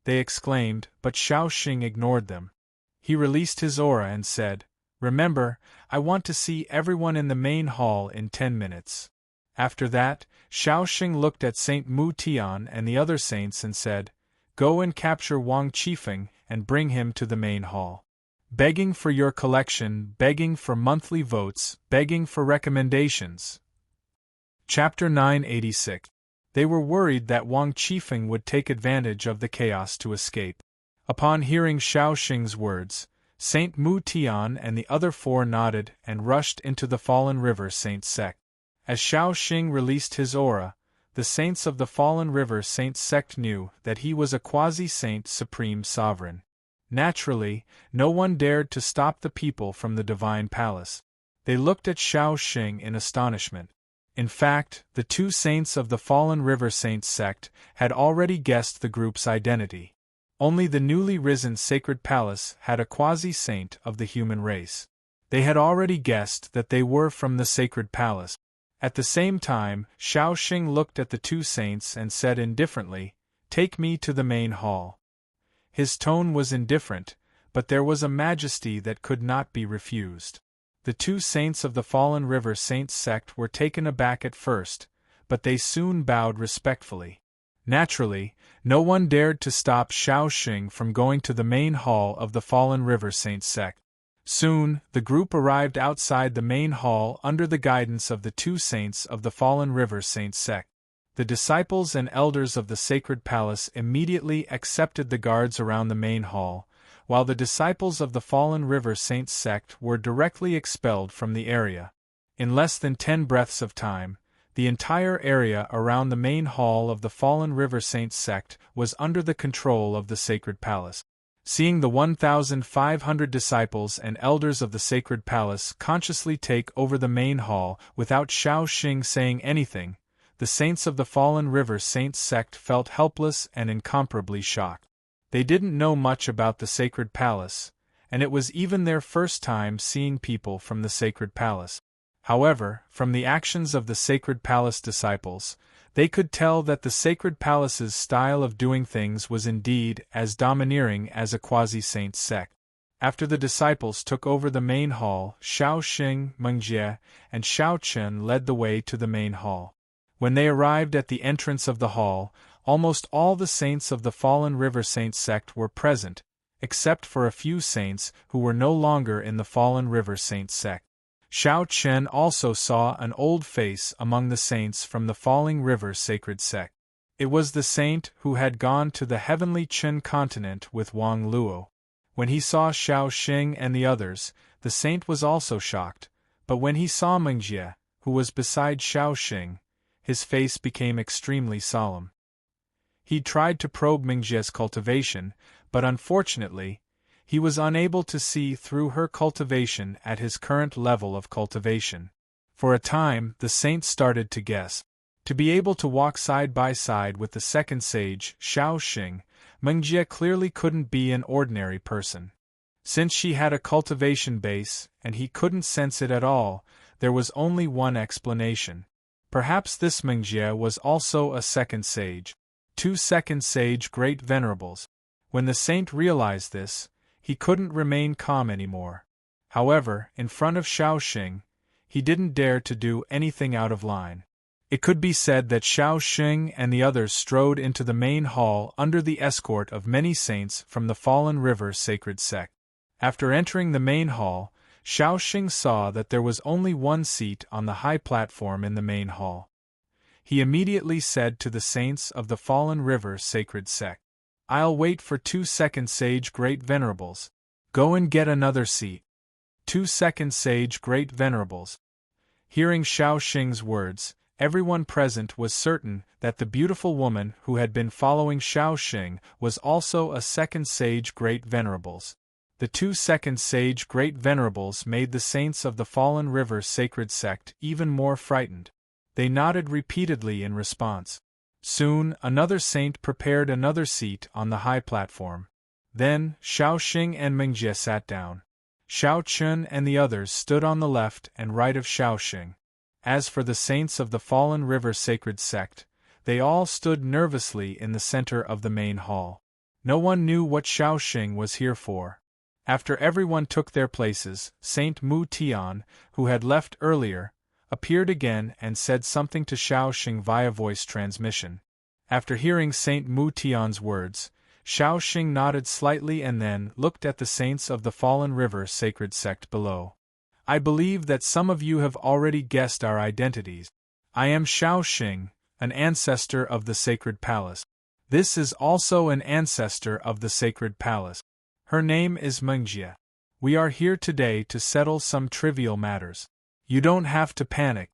they exclaimed, but Shaoxing ignored them. He released his aura and said, "Remember, I want to see everyone in the main hall in 10 minutes. After that, Shaoxing looked at Saint Mu Tian and the other saints and said, "Go and capture Wang Qifeng and bring him to the main hall. Begging for your collection, begging for monthly votes, begging for recommendations." Chapter 986. They were worried that Wang Qifeng would take advantage of the chaos to escape. Upon hearing Shaoxing's words, Saint Mu Tian and the other 4 nodded and rushed into the Fallen River Saint sect. As Shaoxing released his aura, the saints of the Fallen River Saint sect knew that he was a quasi-saint supreme sovereign. Naturally, no one dared to stop the people from the divine palace. They looked at Shaoxing in astonishment. In fact, the 2 saints of the Fallen River Saint sect had already guessed the group's identity. Only the newly risen sacred palace had a quasi-saint of the human race. They had already guessed that they were from the sacred palace. At the same time, Shaoxing looked at the 2 saints and said indifferently, "Take me to the main hall." His tone was indifferent, but there was a majesty that could not be refused. The two saints of the fallen river saints sect were taken aback at first, but they soon bowed respectfully. Naturally, no one dared to stop Shaoxing from going to the main hall of the fallen river saints sect. Soon, the group arrived outside the main hall under the guidance of the two saints of the fallen river saints sect. The disciples and elders of the sacred palace immediately accepted the guards around the main hall, while the disciples of the fallen river saints sect were directly expelled from the area. In less than 10 breaths of time, the entire area around the main hall of the fallen river saints sect was under the control of the sacred palace. Seeing the 1,500 disciples and elders of the sacred palace consciously take over the main hall without Shaoxing saying anything, the saints of the fallen river saints sect felt helpless and incomparably shocked. They didn't know much about the sacred palace, and it was even their first time seeing people from the sacred palace. However, from the actions of the sacred palace disciples, they could tell that the sacred palace's style of doing things was indeed as domineering as a quasi-saint sect. After the disciples took over the main hall, Shaoxing, Mengjie, and Shaochen led the way to the main hall. When they arrived at the entrance of the hall, almost all the saints of the fallen river saints sect were present, except for a few saints who were no longer in the fallen river saints sect. Xiao Chen also saw an old face among the saints from the falling river sacred sect. It was the saint who had gone to the heavenly Chen continent with Wang Luo. When he saw Xiao Xing and the others, the saint was also shocked, but when he saw Mengjie, who was beside Xiao Xing, his face became extremely solemn. He tried to probe Mengjie's cultivation, but unfortunately, he was unable to see through her cultivation at his current level of cultivation. For a time, the saint started to guess. To be able to walk side by side with the second sage, Xiao Xing, Mengjie clearly couldn't be an ordinary person. Since she had a cultivation base, and he couldn't sense it at all, there was only one explanation. Perhaps this Mengjie was also a second sage. 2 second sage great venerables. When the saint realized this, he couldn't remain calm anymore. However, in front of Shaoxing, he didn't dare to do anything out of line. It could be said that Shaoxing and the others strode into the main hall under the escort of many saints from the fallen river sacred sect. After entering the main hall, Shaoxing saw that there was only one seat on the high platform in the main hall. He immediately said to the saints of the fallen river sacred sect, "I'll wait for 2 second sage great venerables. Go and get another seat." 2 second sage great venerables. Hearing Shaoxing's words, everyone present was certain that the beautiful woman who had been following Shaoxing was also a second sage great venerables. The 2 second sage great venerables made the saints of the fallen river sacred sect even more frightened. They nodded repeatedly in response. Soon, another saint prepared another seat on the high platform. Then, Shaoxing and Mengjie sat down. Xiao Chun and the others stood on the left and right of Shaoxing. As for the saints of the fallen river sacred sect, they all stood nervously in the center of the main hall. No one knew what Shaoxing was here for. After everyone took their places, Saint Mu Tian, who had left earlier, appeared again and said something to Shaoxing via voice transmission. After hearing Saint Mu Tian's words, Shaoxing nodded slightly and then looked at the saints of the fallen river sacred sect below. "I believe that some of you have already guessed our identities. I am Shaoxing, an ancestor of the sacred palace. This is also an ancestor of the sacred palace. Her name is Mengjie. We are here today to settle some trivial matters. You don't have to panic."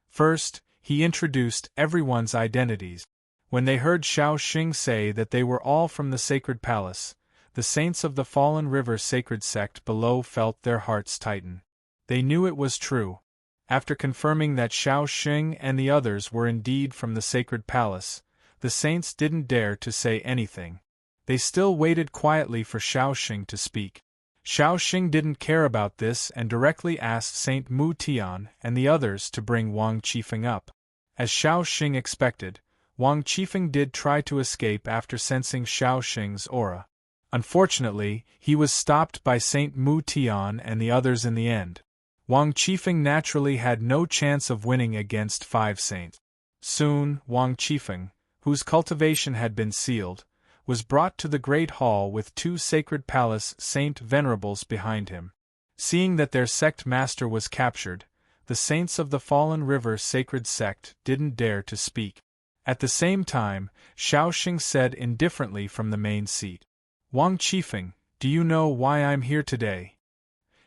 First, he introduced everyone's identities. When they heard Shaoxing say that they were all from the sacred palace, the saints of the fallen river sacred sect below felt their hearts tighten. They knew it was true. After confirming that Shaoxing and the others were indeed from the sacred palace, the saints didn't dare to say anything. They still waited quietly for Shaoxing to speak. Shaoxing didn't care about this and directly asked Saint Mu Tian and the others to bring Wang Qifeng up. As Shaoxing expected, Wang Qifeng did try to escape after sensing Shaoxing's aura. Unfortunately, he was stopped by Saint Mu Tian and the others in the end. Wang Qifeng naturally had no chance of winning against 5 saints. Soon, Wang Qifeng, whose cultivation had been sealed, was brought to the Great Hall with 2 Sacred Palace Saint Venerables behind him. Seeing that their sect master was captured, the saints of the Fallen River Sacred Sect didn't dare to speak. At the same time, Shaoxing said indifferently from the main seat, "Wang Qifeng, do you know why I'm here today?"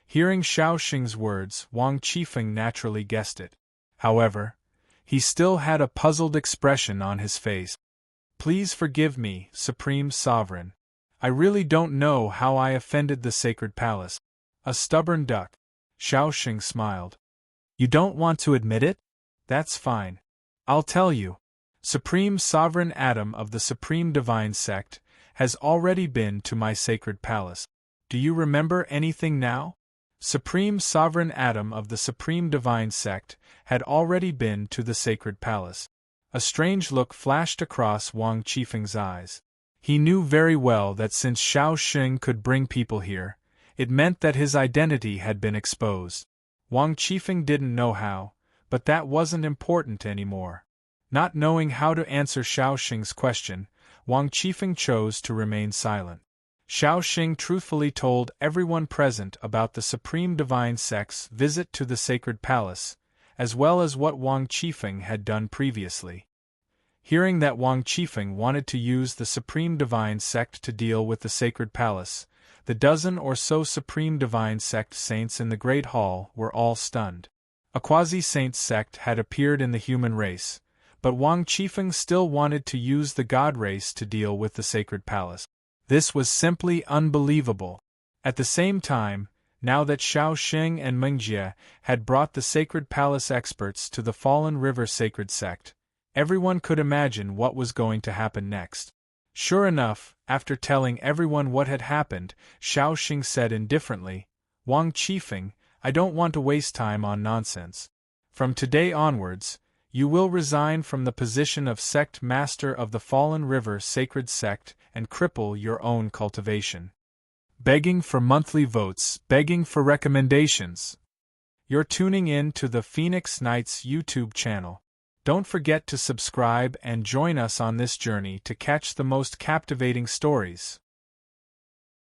Hearing Shaoxing's words, Wang Qifeng naturally guessed it. However, he still had a puzzled expression on his face. "Please forgive me, Supreme Sovereign. I really don't know how I offended the Sacred Palace." A stubborn duck. Shaoxing smiled. "You don't want to admit it? That's fine. I'll tell you. Supreme Sovereign Adam of the Supreme Divine Sect has already been to my Sacred Palace. Do you remember anything now?" Supreme Sovereign Adam of the Supreme Divine Sect had already been to the Sacred Palace. A strange look flashed across Wang Qifeng's eyes. He knew very well that since Shaoxing could bring people here, it meant that his identity had been exposed. Wang Qifeng didn't know how, but that wasn't important anymore. Not knowing how to answer Shaoxing's question, Wang Qifeng chose to remain silent. Shaoxing truthfully told everyone present about the Supreme Divine Sect's visit to the Sacred Palace, as well as what Wang Qifeng had done previously. Hearing that Wang Qifeng wanted to use the Supreme Divine Sect to deal with the Sacred Palace, the dozen or so Supreme Divine Sect saints in the Great Hall were all stunned. A quasi-saint sect had appeared in the human race, but Wang Qifeng still wanted to use the God race to deal with the Sacred Palace. This was simply unbelievable. At the same time, now that Shaoxing and Mengjie had brought the Sacred Palace experts to the Fallen River Sacred Sect, everyone could imagine what was going to happen next. Sure enough, after telling everyone what had happened, Shaoxing said indifferently, "Wang Qifeng, I don't want to waste time on nonsense. From today onwards, you will resign from the position of Sect Master of the Fallen River Sacred Sect and cripple your own cultivation." Begging for monthly votes, begging for recommendations. You're tuning in to the Phoenix Knights YouTube channel. Don't forget to subscribe and join us on this journey to catch the most captivating stories.